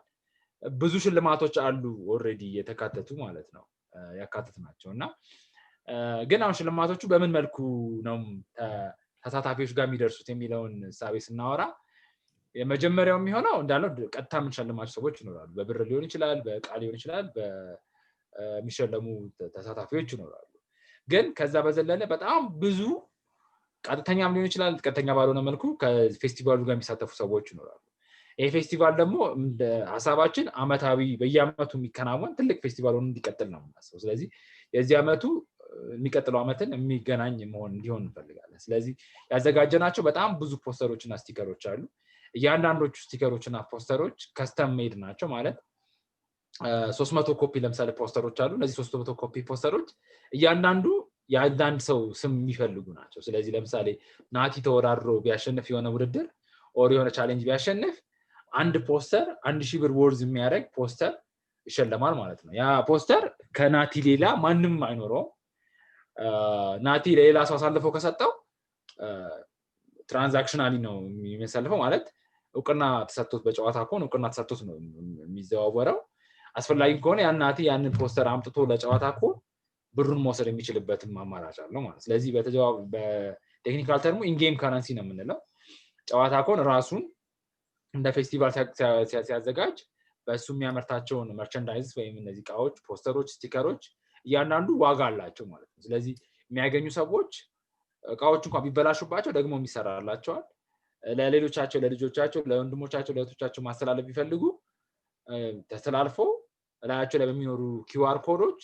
ብዙ ሽልማቶች አሉ ኦሬዲ የተካተቱ ማለት ነው ያካተትናቸውና ግን አሁን ሽልማቶቹ በምን መልኩ ነው ተሳታፊዎች ጋር የሚደርሱት የሚለውን ሳቤ ስናወራ የመጀመሪያው የሚሆነው እንዳለው ቀጥታ የምንሸልማቸው ሰዎች ይኖራሉ በብር ሊሆን ይችላል በቃል ሊሆን ይችላል በሚሸለሙ ተሳታፊዎች ይኖራሉ ግን ከዛ በዘለለ በጣም ብዙ ቀጥተኛም ሊሆን ይችላል ቀጥተኛ ባልሆነ መልኩ ከፌስቲቫሉ ጋር የሚሳተፉ ሰዎች ይኖራሉ ይሄ ፌስቲቫል ደግሞ እንደ ሐሳባችን አመታዊ በየአመቱ የሚከናወን ትልቅ ፌስቲቫል ሆኖ እንዲቀጥል ነው የምናስበው ስለዚህ የዚህ አመቱ የሚቀጥለው አመትን የሚገናኝ መሆን እንዲሆን እንፈልጋለን ስለዚህ ያዘጋጀናቸው በጣም ብዙ ፖስተሮች እና ስቲከሮች አሉ እያንዳንዶቹ ስቲከሮች እና ፖስተሮች ከስተም ሜድ ናቸው ማለት 300 ኮፒ ለምሳሌ ፖስተሮች አሉ እነዚህ 300 ኮፒ ፖስተሮች እያንዳንዱ የአንዳንድ ሰው ስም የሚፈልጉ ናቸው ስለዚህ ለምሳሌ ናቲ ተወዳድሮ ቢያሸንፍ የሆነ ውድድር ኦር የሆነ ቻሌንጅ ቢያሸንፍ አንድ ፖስተር 1000 ብር ወርዝ የሚያደርግ ፖስተር ይሸለማል ማለት ነው ያ ፖስተር ከናቲ ሌላ ማንንም አይኖረው ናቲ ሌላ ሰው አሳልፈው ከሰጠው ትራንዛክሽናሊ ነው የሚያሳልፈው ማለት እውቅና ተሰጥቶት በጨዋታ ከሆነ እውቅና ተሰጥቶት ነው የሚዘዋወረው አስፈላጊ ከሆነ ያን ናቲ ያንን ፖስተር አምጥቶ ለጨዋታ ከሆነ ብሩን መውሰድ የሚችልበትም አማራጭ አለው ማለት ስለዚህ በቴክኒካል ተርሙ ኢንጌም ካረንሲ ነው የምንለው ጨዋታ ከሆነ ራሱን እንደ ፌስቲቫል ሲያዘጋጅ በሱ የሚያመርታቸውን መርቸንዳይዝ ወይም እነዚህ ቃዎች ፖስተሮች ስቲከሮች እያንዳንዱ ዋጋ አላቸው ማለት ነው ስለዚህ የሚያገኙ ሰዎች ቃዎች እንኳን ቢበላሹባቸው ደግሞ የሚሰራላቸዋል ለሌሎቻቸው ለልጆቻቸው ለወንድሞቻቸው ለእህቶቻቸው ማስተላለፍ ቢፈልጉ ተስተላልፎ ላያቸው ላይ በሚኖሩ ኪውአር ኮዶች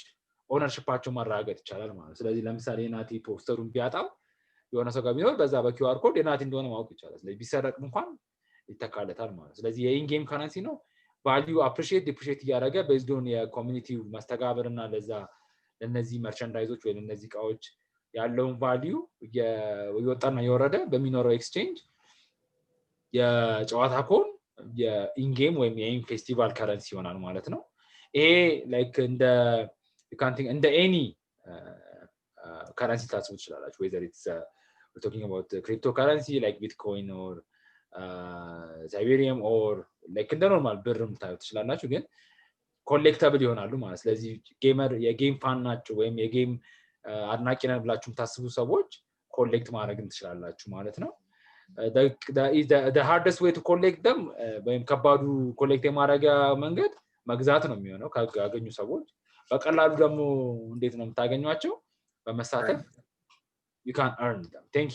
ኦነርሺፓቸው ማረጋገጥ ይቻላል ማለት ስለዚህ ለምሳሌ ናቲ ፖስተሩን ቢያጣው የሆነ ሰው ጋር ቢኖር በዛ በኪውአር ኮድ የናቲ እንደሆነ ማወቅ ይቻላል ስለዚህ ቢሰረቅ እንኳን ይተካለታል ማለት ስለዚህ የኢንጌም ካረንሲ ነው ቫልዩ አፕሪሺየት ዲፕሪሺየት ያደረገ ቤዝድ ኦን የኮሚኒቲው ማስተጋበርና ለነዚህ መርቸንዳይዞች ወይ ለነዚህ ቃዎች ያለውን ቫልዩ የወጣና የወረደ በሚኖረው ኤክስቼንጅ የጨዋታ ኮን የኢንጌም ወይም የኢን ፌስቲቫል ካረንሲ ይሆናል ማለት ነው ይሄ ላይክ እንደ ኤኒ ካረንሲ ታስቡ ትችላላችሁ whether it's we're talking about cryptocurrency like bitcoin or Ethereum or like እንደ ኖርማል ብርም ታዩት ትችላላችሁ ግን ኮሌክተብል ይሆናሉ ማለት ስለዚህ ጌመር የጌም ፋን ናቸው ወይም የጌም አድናቂ ነን ብላችሁ ታስቡ ሰዎች ኮሌክት ማድረግን ትችላላችሁ ማለት ነው the hardest way to collect them ወይም ከባዱ ኮሌክት የማድረጊያ መንገድ መግዛት ነው የሚሆነው ካገኙ ሰዎች በቀላሉ ደግሞ እንዴት ነው የምታገኙቸው በመሳተፍ you can earn them thank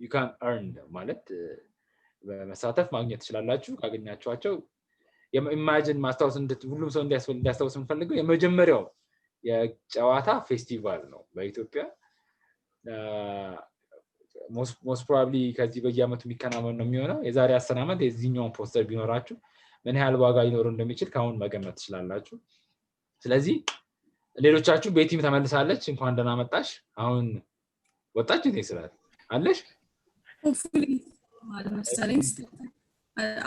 you can earn them ማለት በመሳተፍ ማግኘት ትችላላችሁ ካገኛችኋቸው ኢማጂን ማስታወስ ሁሉም ሰው እንዲያስታውስ እንፈልገው የመጀመሪያው የጨዋታ ፌስቲቫል ነው በኢትዮጵያ most probably ከዚህ በየአመቱ የሚከናወን ነው የሚሆነው የዛሬ 10 አመት የዚህኛውን ፖስተር ቢኖራችሁ ምን ያህል ዋጋ ሊኖር እንደሚችል ካሁን መገመት ትችላላችሁ ስለዚህ ሌሎቻችሁ ቤቲም ተመልሳለች እንኳን ደህና መጣሽ አሁን ወጣች እንዴ ስራት አለሽ ሆፕፉሊ ማለት መሰለኝ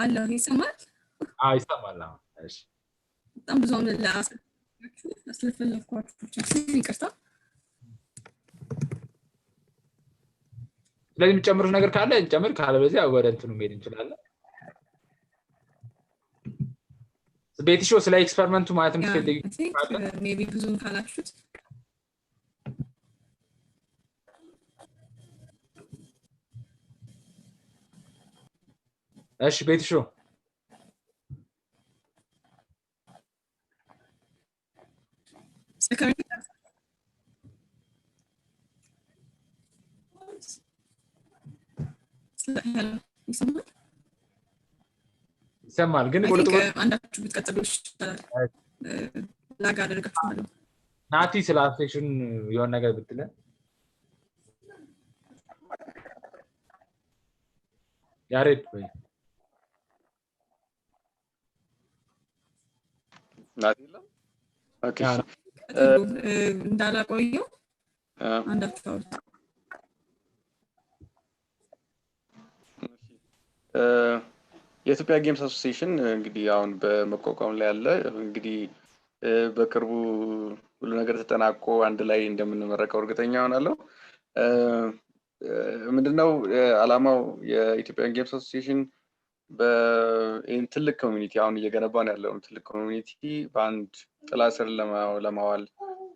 አለው ይሰማል ይሰማል እሺ በጣም ብዙ አመት አስለፈለፍኳችሁ ይቅርታ ስለዚህ የምጨምሩት ነገር ካለ እንጨምር ካለበለዚያ ወደ እንትኑ መሄድ እንችላለን ቤትሾ ስለ ኤክስፐሪመንቱ ማለት የምትፈልጊ ሜቢ ብዙ ካላችሁት እሺ ቤትሾ ይሰማል ግን ቆልጦ አንዳችሁ ብትቀጥሉ ላጋ አደረጋችሁ ማለት ነው ናቲ ስለ አፕሊኬሽን የሆነ ነገር ብትለ ያሬድ ወይ ናቲ ለም ኦኬ እንዳላቆየው አንዳችሁ የኢትዮጵያ ጌምስ አሶሲዬሽን እንግዲህ አሁን በመቋቋም ላይ ያለ እንግዲህ በቅርቡ ሁሉ ነገር ተጠናቆ አንድ ላይ እንደምንመረቀው እርግጠኛ ሆናለሁ። ምንድነው ዓላማው የኢትዮጵያን ጌምስ አሶሲዬሽን በትልቅ ኮሚኒቲ አሁን እየገነባ ነው ያለው ትልቅ ኮሚኒቲ በአንድ ጥላ ስር ለማዋል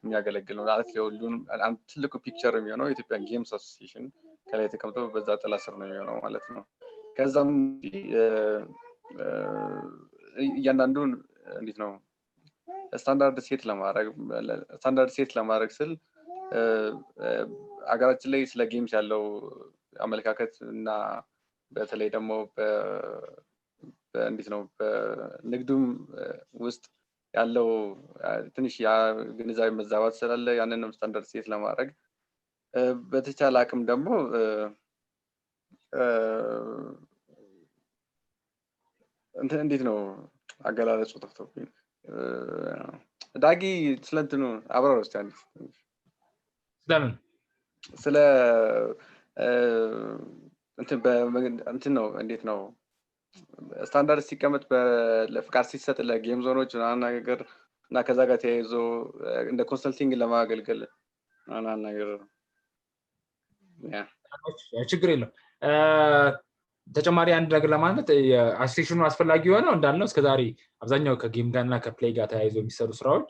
የሚያገለግል ነው። ማለት ሁሉንም አንድ ትልቁ ፒክቸር የሚሆነው የኢትዮጵያን ጌምስ አሶሲዬሽን ከላይ ተቀምጦ በዛ ጥላ ስር ነው የሚሆነው ማለት ነው። ከዛም እያንዳንዱን እንዴት ነው ስታንዳርድ ሴት ለማድረግ ስል አገራችን ላይ ስለ ጌምስ ያለው አመለካከት እና በተለይ ደግሞ እንዴት ነው በንግዱም ውስጥ ያለው ትንሽ ግንዛቤ መዛባት ስላለ ያንንም ስታንዳርድ ሴት ለማድረግ በተቻለ አቅም ደግሞ እንዴት ነው አገላለጹ ጠፍቶብኝ ዳጊ ስለእንትኑ አብራራ እስኪ አንዴ ስለምን ስለ እንትን ነው እንዴት ነው ስታንዳርድ ሲቀመጥ ለፍቃድ ሲሰጥ ለጌም ዞኖች ነገር እና ከዛ ጋር ተያይዞ እንደ ኮንሰልቲንግ ለማገልገል ነገር ችግር የለም። ተጨማሪ አንድ ነገር ለማለት የአሶሲዬሽኑ አስፈላጊ የሆነው እንዳልነው እስከዛሬ አብዛኛው ከጌም ጋር እና ከፕሌይ ጋር ተያይዞ የሚሰሩ ስራዎች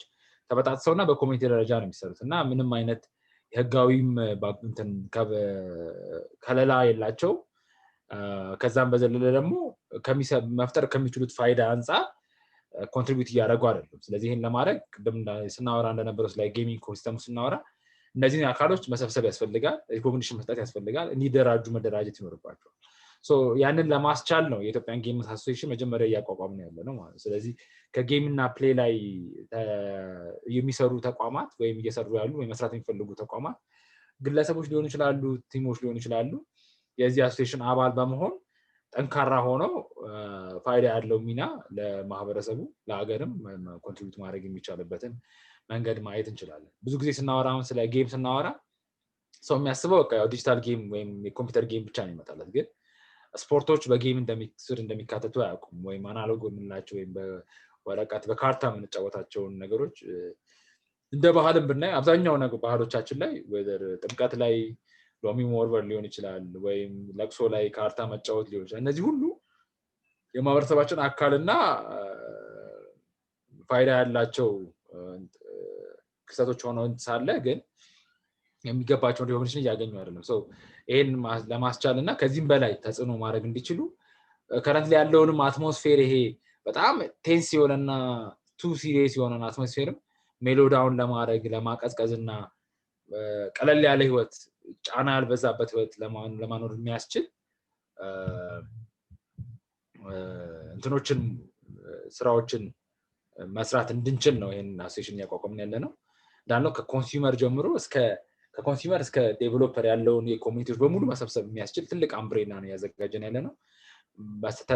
ተበጣጥሰውና በኮሚቴ ደረጃ ነው የሚሰሩት እና ምንም አይነት የህጋዊም ከለላ የላቸው። ከዛም በዘለለ ደግሞ መፍጠር ከሚችሉት ፋይዳ አንጻር ኮንትሪቢዩት እያደረጉ አይደለም። ስለዚህ ይህን ለማድረግ ቅድም ስናወራ እንደነበረው ስለ ጌሚንግ ኢኮሲስተሙ ስናወራ እነዚህን አካሎች መሰብሰብ ያስፈልጋል፣ ሪኮግኒሽን መስጠት ያስፈልጋል፣ እንዲደራጁ መደራጀት ይኖርባቸዋል። ያንን ለማስቻል ነው የኢትዮጵያን ጌምስ አሶሲዬሽን መጀመሪያ እያቋቋምን ያለ ነው ማለት ነው። ስለዚህ ከጌም እና ፕሌይ ላይ የሚሰሩ ተቋማት ወይም እየሰሩ ያሉ ወይ መስራት የሚፈልጉ ተቋማት ግለሰቦች ሊሆኑ ይችላሉ፣ ቲሞች ሊሆኑ ይችላሉ። የዚህ አሶሲዬሽን አባል በመሆን ጠንካራ ሆነው ፋይዳ ያለው ሚና ለማህበረሰቡ ለሀገርም ኮንትሪቢዩት ማድረግ የሚቻልበትን መንገድ ማየት እንችላለን። ብዙ ጊዜ ስናወራ አሁን ስለ ጌም ስናወራ ሰው የሚያስበው በቃ ዲጂታል ጌም ወይም የኮምፒውተር ጌም ብቻ ነው ይመጣለት። ግን ስፖርቶች በጌም ስር እንደሚካተቱ አያውቁም። ወይም አናሎግ የምንላቸው ወይም በወረቀት በካርታ የምንጫወታቸውን ነገሮች እንደ ባህልም ብናይ አብዛኛው ባህሎቻችን ላይ ወይዘር ጥምቀት ላይ ሎሚ መወርወር ሊሆን ይችላል፣ ወይም ለቅሶ ላይ ካርታ መጫወት ሊሆን ይችላል። እነዚህ ሁሉ የማህበረሰባችን አካልና ፋይዳ ያላቸው ክስተቶች ሆነው ሳለ ግን የሚገባቸውን ሪኮግኒሽን እያገኙ አይደለም። ይሄን ለማስቻል እና ከዚህም በላይ ተጽዕኖ ማድረግ እንዲችሉ ከረንትሊ ያለውንም አትሞስፌር ይሄ በጣም ቴንስ የሆነና ቱ ሲሪየስ የሆነን አትሞስፌርም ሜሎዳውን ለማድረግ ለማቀዝቀዝና ቀለል ያለ ህይወት ጫና ያልበዛበት ህይወት ለማኖር የሚያስችል እንትኖችን ስራዎችን መስራት እንድንችል ነው ይሄን አሶሲዬሽን ያቋቋምን ያለ ነው። እንዳልነው ከኮንሱመር ጀምሮ እስከ ዴቨሎፐር ያለውን የኮሚኒቲዎች በሙሉ መሰብሰብ የሚያስችል ትልቅ አምብሬላ ነው ያዘጋጀን ያለ ነው።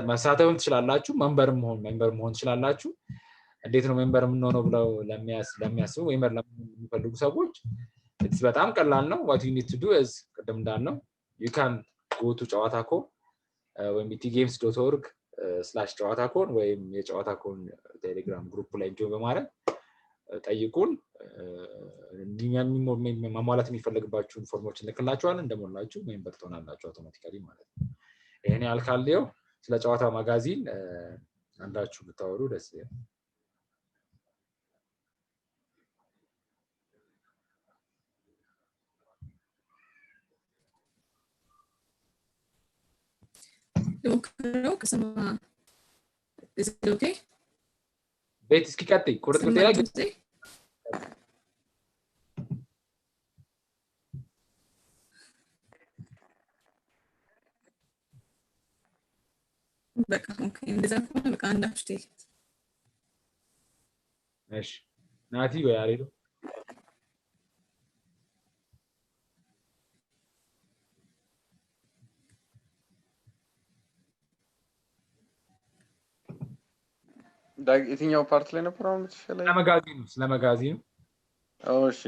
መሳተፍም ትችላላችሁ፣ ሜምበር መሆን ትችላላችሁ። እንዴት ነው ሜምበር የምንሆነው ብለው ለሚያስቡ ሜምበር ለሚፈልጉ ሰዎች በጣም ቀላል ነው። what you need to do is ቅድም እንዳልነው you can go to Chewatacon ወይም etgames.org/Chewatacon ወይም የጨዋታኮን ቴሌግራም ግሩፕ ላይ ጆይን በማድረግ ጠይቁን። ማሟላት የሚፈልግባችሁ ፎርሞችን እንልክላችኋለን። እንደሞላችሁ ሜምበር ትሆናላችሁ አውቶማቲካሊ ማለት ነው። ይሄን ያልካልየው ስለ ጨዋታ ማጋዚን አንዳችሁ ብታወሩ ደስ ይላል። Is it okay? ቤት እስኪቀጥይ ቁርጥ ብትላ በቃ ኦኬ እንደዛ ከሆነ በቃ አንዳችሁ ቴክ እሺ ናቲ ወይ አሬዶ የትኛው ፓርት ላይ ነበር አሁን የምትሸለው? ስለ መጋዚኑ እሺ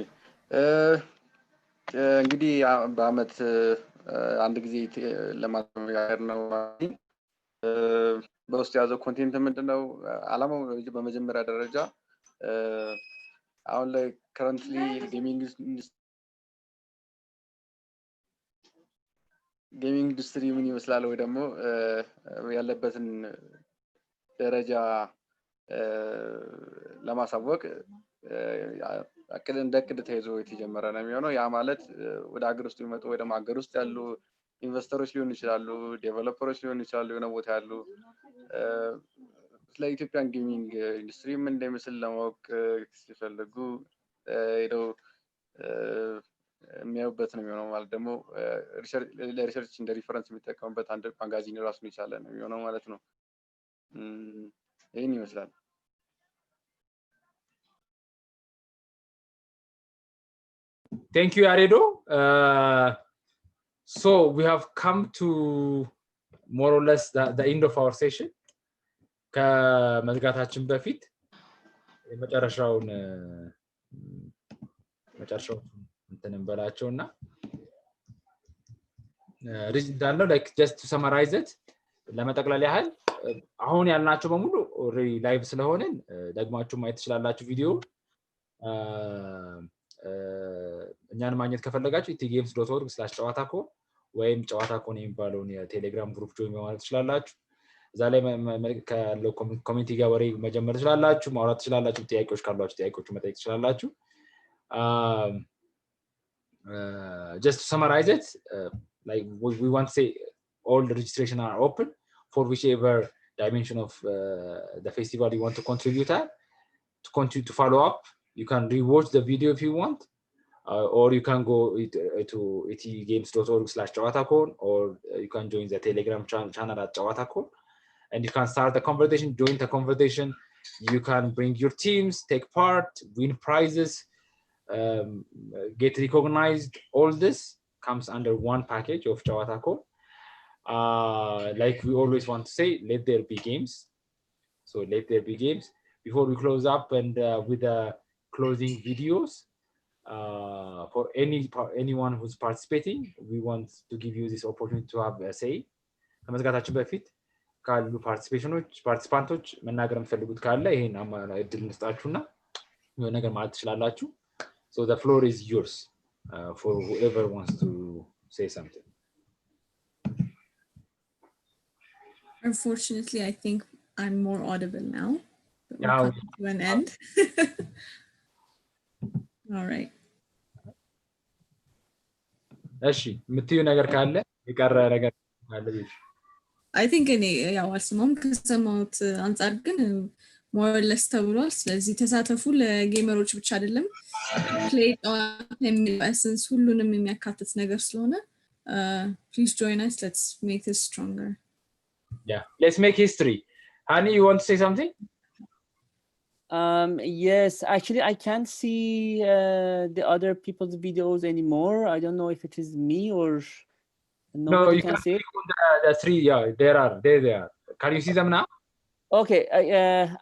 እንግዲህ በአመት አንድ ጊዜ ለማነጋገር ነው። በውስጥ ያዘው ኮንቴንት ምንድነው አላማው በመጀመሪያ ደረጃ አሁን ላይ ከረንትሊ ጌሚንግ ኢንዱስትሪ ምን ይመስላል ወይ ደግሞ ያለበትን ደረጃ ለማሳወቅ እንደ እቅድ ተይዞ የተጀመረ ነው የሚሆነው። ያ ማለት ወደ ሀገር ውስጥ የሚመጡ ወይ ደግሞ ሀገር ውስጥ ያሉ ኢንቨስተሮች ሊሆኑ ይችላሉ፣ ዴቨሎፐሮች ሊሆኑ ይችላሉ፣ የሆነ ቦታ ያሉ ስለ ኢትዮጵያን ጌሚንግ ኢንዱስትሪ ምን እንደሚመስል ለማወቅ ሲፈልጉ ሄደው የሚያዩበት ነው የሚሆነው። ማለት ደግሞ ለሪሰርች እንደ ሪፈረንስ የሚጠቀሙበት አንድ ማጋዚን ራሱን የቻለ ነው የሚሆነው ማለት ነው። ይህን ይመስላል። Thank you, Aredo. So we have come to more or less the end of our session. ከመዝጋታችን በፊት የመጨረሻውን እንትን እንበላቸውና እንዳለው like just to summarize it ለመጠቅለል ያህል አሁን ያልናቸው በሙሉ ኦልሬዲ ላይቭ ስለሆነ ደግማችሁ ማየት ትችላላችሁ ቪዲዮ። እኛን ማግኘት ከፈለጋችሁ itgames.org/chewatacon ወይም chewatacon የሚባለውን የቴሌግራም ግሩፕ ጆይን ማለት ትችላላችሁ። እዛ ላይ ካለው ኮሚኒቲ ጋር ወሬ መጀመር ትችላላችሁ፣ ማውራት ትችላላችሁ፣ ጥያቄዎች ካሏችሁ ጥያቄዎችን መጠየቅ ትችላላችሁ። Just to summarize it, like we want to say all the registration are open for whichever dimension of the festival you want to contribute at. To continue to follow up, you can rewatch the video if you want, or you can go to itgames.org/chewatacon, or you can join the Telegram channel at Chewatacon, and you can start the conversation, join the conversation. You can bring your teams, take part, win prizes, get recognized. All this comes under one package of Chewatacon. Like we always want to say, let there be games. So let there be games. Before we close up and with the closing videos, for anyone who's participating, we want to give you this opportunity to have a say. ከመዝጋታችን በፊት ካሉ ፓርቲሲፓንቶች መናገር የምትፈልጉት ካለ ይሄን እድል እንስጣችሁና የሆነ ነገር ማለት ትችላላችሁ። So the floor is yours for whoever wants to say something. Unfortunately, I think I'm more audible now. Now to an end. All right. እሺ የምትዩ ነገር ካለ የቀረ ነገር ካለ ልጅ I think እኔ ያው አልሰማሁም ከሰማሁት አንፃር ግን more or less ተብሏል። ስለዚህ ተሳተፉ። ለጌመሮች ብቻ አይደለም ፕሌይ ኤሰንስ ሁሉንም የሚያካትት ነገር ስለሆነ please join us. Let's make this stronger. Yeah, let's make history. Hani, you want to say something? Yes, actually I can't see the other people's videos anymore. I don't know if it is me or no, you can see the three. Yeah, there they are. Can you see them now? Okay,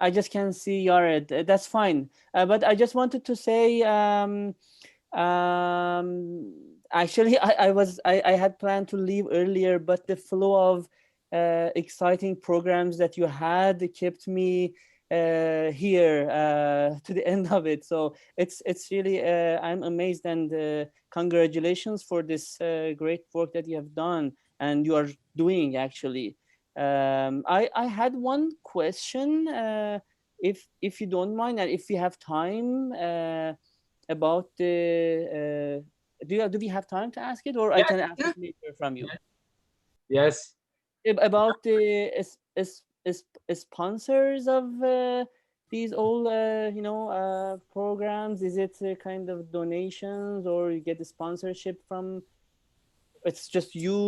I just can't see Yared. That's fine. But I just wanted to say, actually, I had planned to leave earlier, but the flow of exciting programs that you had kept me here to the end of it. So it's really I'm amazed, and congratulations for this great work that you have done and you are doing actually. I had one question, if you don't mind, and if you have time, about the do we have time to ask it, or I can ask it later from you? Yes. About the sponsors of these all programs. Is it kind of donations, or you get the sponsorship from? It's just you.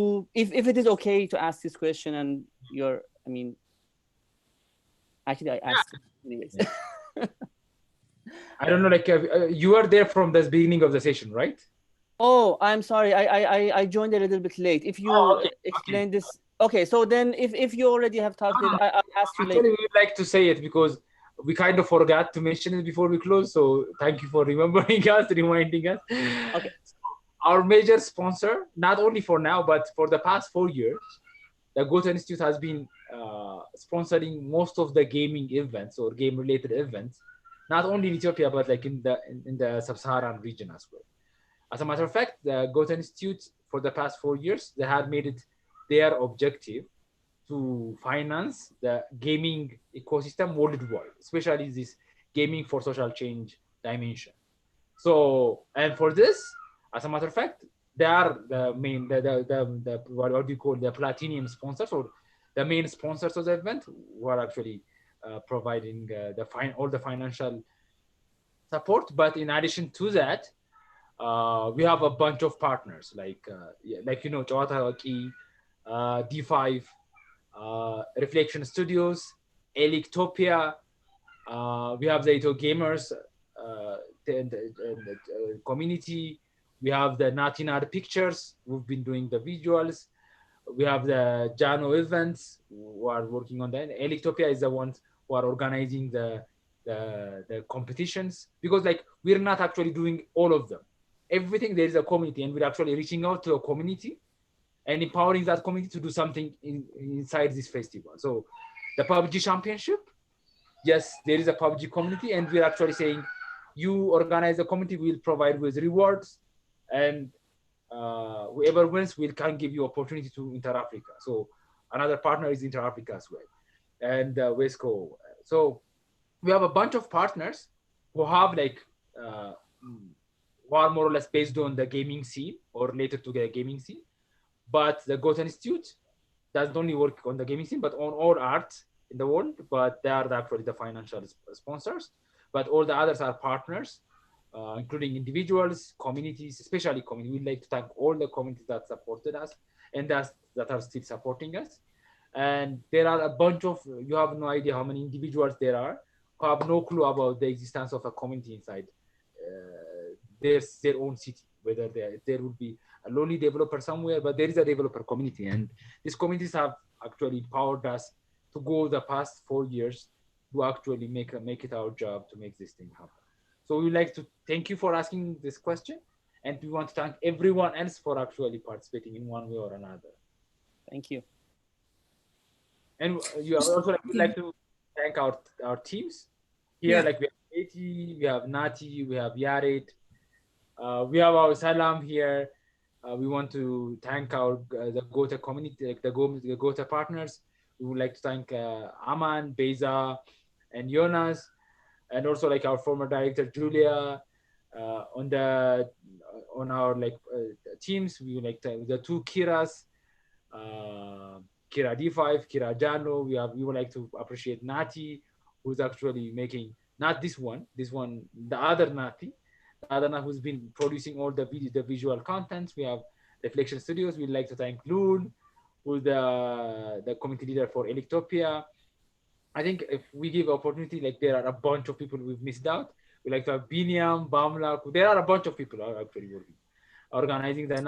If it is okay to ask this question, and actually I asked it anyways. I don't know, like you were there from the beginning of the session, right? Oh, I'm sorry. I joined a little bit late. If you explain this. Okay, so then if you already have talked it, I'll ask you later. Actually, we would like to say it because we kind of forgot to mention it before we close. So thank you for remembering us, reminding us. Okay. Our major sponsor, not only for now, but for the past 4 years, the Goethe Institute has been sponsoring most of the gaming events or game-related events, not only in Ethiopia but like in the sub-Saharan region as well. As a matter of fact, the Goethe Institute for the past 4 years, they had made it their objective to finance the gaming ecosystem worldwide, especially this gaming for social change dimension. So, and for this, as a matter of fact, they are the main, the what do you call, the platinum sponsors, or the main sponsors of the event, who are actually providing all the financial support. But in addition to that, we have a bunch of partners like Chewatacon, D5, Reflection Studios, Elictopia. We have the Ito Gamers community. We have the Natinad Pictures, who've been doing the visuals. We have the Jano events, who are working on that. Elictopia is the ones who are organizing the competitions, because like we're not actually doing all of them. Everything, there is a community, and we're actually reaching out to a community and empowering that community to do something inside this festival. So the PUBG Championship, yes, there is a PUBG community, and we're actually saying, you organize the community, we'll provide with rewards, and whoever wins, we can give you opportunity to Inter Africa. So another partner is Inter Africa as well, and Wesco. So we have a bunch of partners who have like who are more or less based on the gaming scene or related to the gaming scene. But the Goethe Institute doesn't only work on the gaming scene, but on all art in the world. But they are actually the financial sponsors. But all the others are partners, including individuals, communities, especially communities. We'd like to thank all the communities that supported us and that are still supporting us. And there are a bunch of, you have no idea how many individuals there are who have no clue about the existence of a community inside their own city, whether there will be a lonely developer somewhere, but there is a developer community. And these communities have actually empowered us to go the past 4 years to actually make it our job to make this thing happen. So we would like to thank you for asking this question. And we want to thank everyone else for actually participating in one way or another. Thank you. And you also would like to thank our teams here. Like we have Katie, we have Nati, we have Yaret, we have our Salam here. We want to thank our the Goethe community, like the Goethe partners. We would like to thank Aman, Beza, and Jonas, and also like our former director Julia. On our teams, we would like to, the two Kiras, Kira D5, Kira Jano. We would like to appreciate Nati, who's actually making not this one, the other Nati, who's been producing all the visual contents. We have Reflection Studios. We'd like to thank Loon, who's the community leader for Elictopia. I think if we give opportunity, like there are a bunch of people we've missed out. We like to have Biniam, Bamla. There are a bunch of people are actually working, organizing the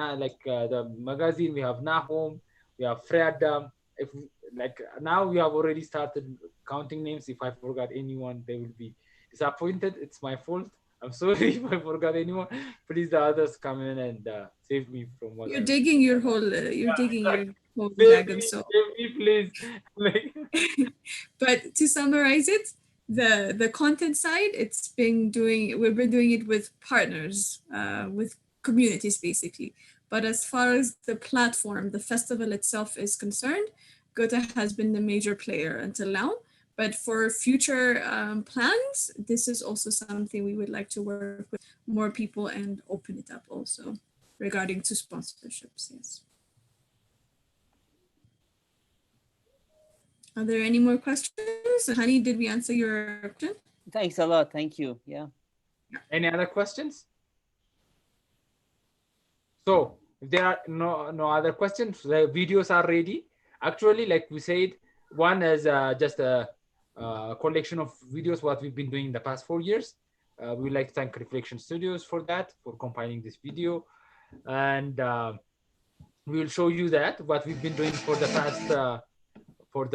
magazine. We have Nahom, we have Fredam. Now we have already started counting names. If I forgot anyone, they will be disappointed. It's my fault. I'm sorry if I forgot anyone. Please, the others come in and save me from what you're digging your whole dragon. So save me, please. But to summarize it, the content side, we've been doing it with partners, with communities basically. But as far as the platform, the festival itself is concerned, Goethe has been the major player until now. But for future plans, this is also something we would like to work with more people and open it up also regarding to sponsorships. Yes. Are there any more questions? Honey, did we answer your question? Thanks a lot. Thank you. Yeah. Any other questions? So if there are no other questions, the videos are ready. Actually, like we said, one is just a collection of videos, what we've been doing in the past 4 years. We would like to thank Reflection Studios for that, for compiling this video. And we will show you that, what we've been doing for the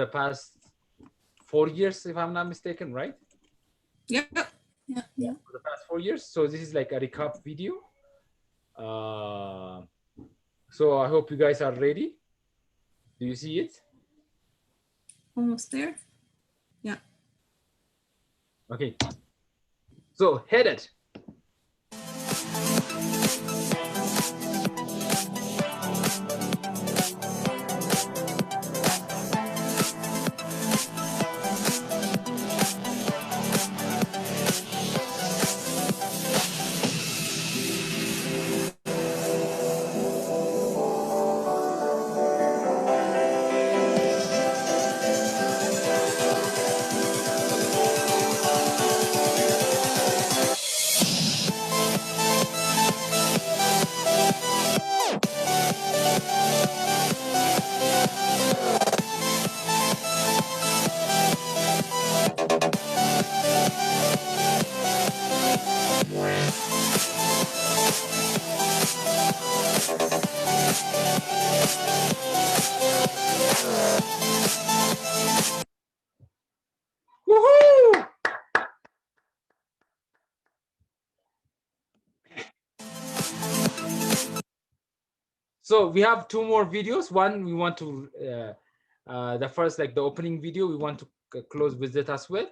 past 4 years, if I'm not mistaken, right? Yeah. For the past 4 years. So this is like a recap video. So I hope you guys are ready. Do you see it? almost there. Yeah. Okay. So hit it. Woohoo! So we have 2 more videos. One, we want to, the first, like the opening video, we want to close with it as well.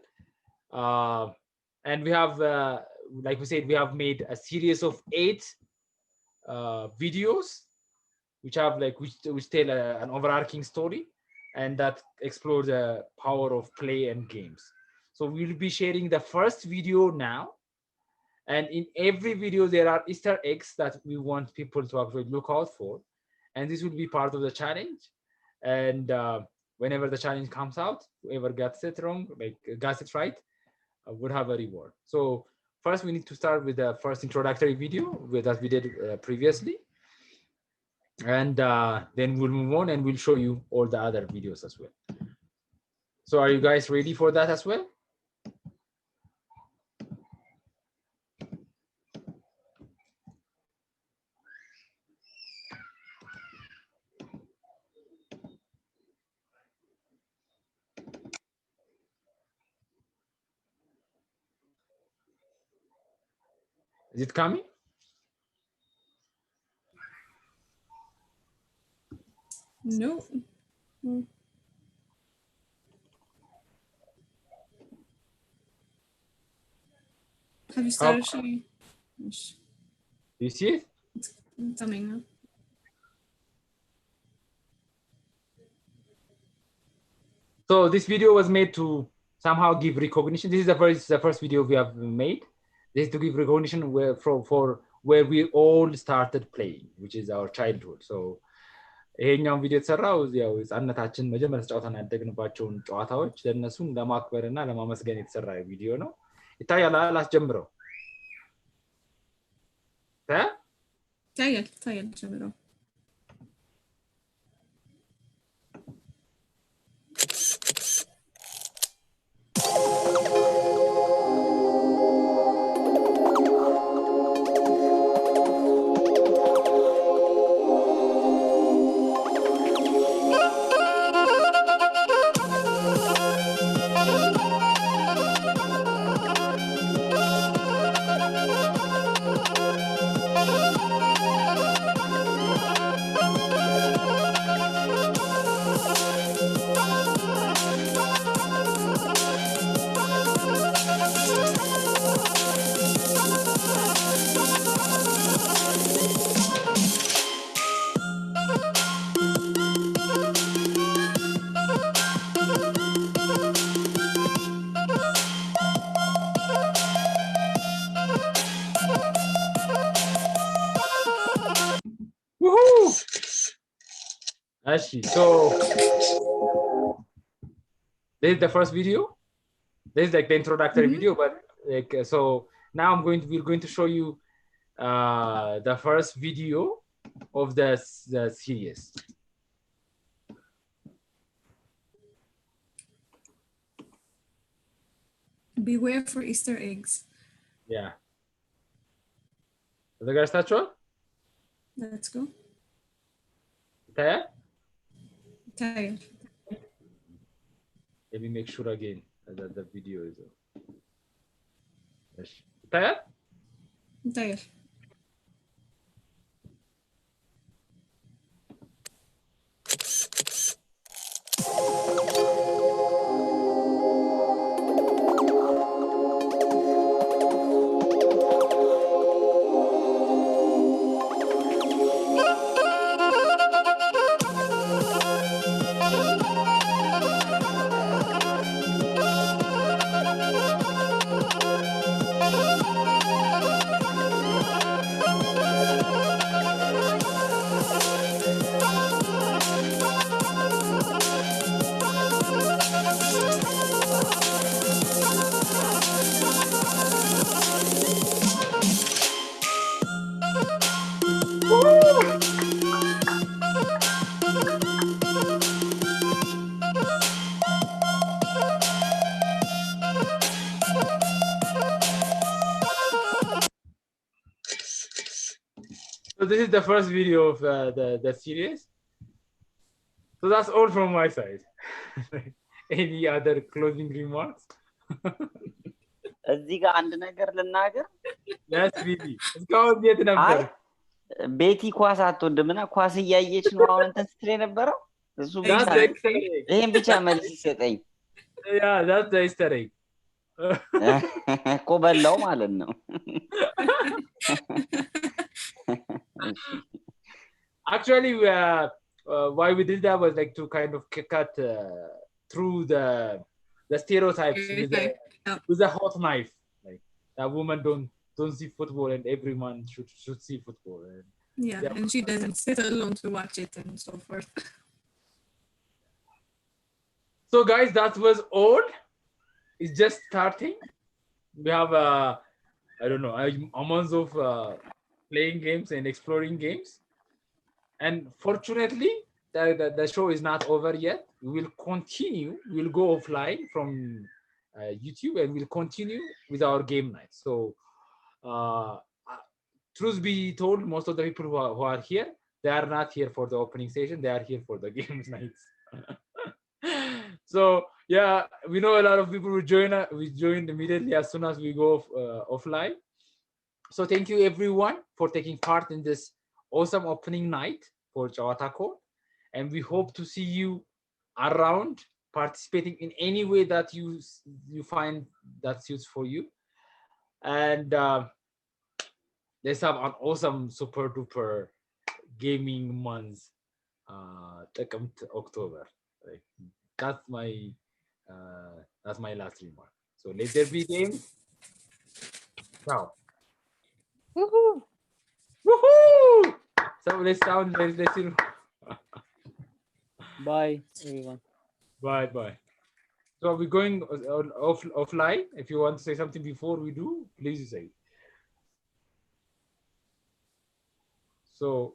And we have, like we said, we have made a series of 8 videos, which have like, which tell an overarching story, and that explore the power of play and games. So we'll be sharing the first video now. And in every video, there are Easter eggs that we want people to actually look out for. And this will be part of the challenge. And whenever the challenge comes out, whoever gets it wrong, like gets it right, would have a reward. So first, we need to start with the first introductory video that we did previously. And then we'll move on and we'll show you all the other videos as well. So are you guys ready for that as well? Is it coming? No. Have you started sharing? Do you see it? It's coming now. So this video was made to somehow give recognition. This is the first video we have made. This is to give recognition for where we all started playing, which is our childhood. So ይሄኛውን ቪዲዮ የተሰራው ያው ህጻንነታችን መጀመሪያ ተጫውተን ያደግንባቸውን ጨዋታዎች ለእነሱን ለማክበርና ለማመስገን የተሰራ ቪዲዮ ነው። ይታያል አላስጀምረው ይታያል ጀምረው Actually, so this is the first video. This is like the introductory video, but like so now we're going to show you the first video of the series. Beware for Easter eggs. Yeah. The guys touch on? Let's go. Tired? Tired. Let me make sure again that the video is on. Tired? Tired. So this is the first video of the series. So that's all from my side. Any other closing remarks? እዚህ ጋር አንድ ነገር ልናገር። Yes, really. እስካሁን የት ነበር? ቤቲ ኳስ አትወድምና ኳስ እያየች ነው አሁን እንትን ስትል የነበረው። እሱ ብቻ ይሄን ብቻ መልስ ይሰጠኝ። Yeah, that's the Easter egg. እኮ በላው ማለት ነው። Actually, why we did that was like to kind of cut through the stereotypes with a hot knife. Like that woman don't see football and every man should see football. Yeah, and she doesn't sit alone to watch it and so forth. So guys, that was all. It's just starting. We have I don't know, a month of playing games and exploring games. And fortunately, the show is not over yet. We will continue. We'll go offline from YouTube and we'll continue with our game nights. So, truth be told, most of the people who are here, they are not here for the opening session. They are here for the games nights. So, yeah, we know a lot of people will join. We join immediately as soon as we go offline. So, thank you everyone for taking part in this awesome opening night for Chewatacon, and we hope to see you around participating in any way that you find that suits for you. And let's have an awesome super duper gaming month, October. Like, that's my last remark. So let there be games. Ciao. Woohoo! Woohoo! So let's see. Bye, everyone. Bye. So are we going offline? If you want to say something before we do, please say. So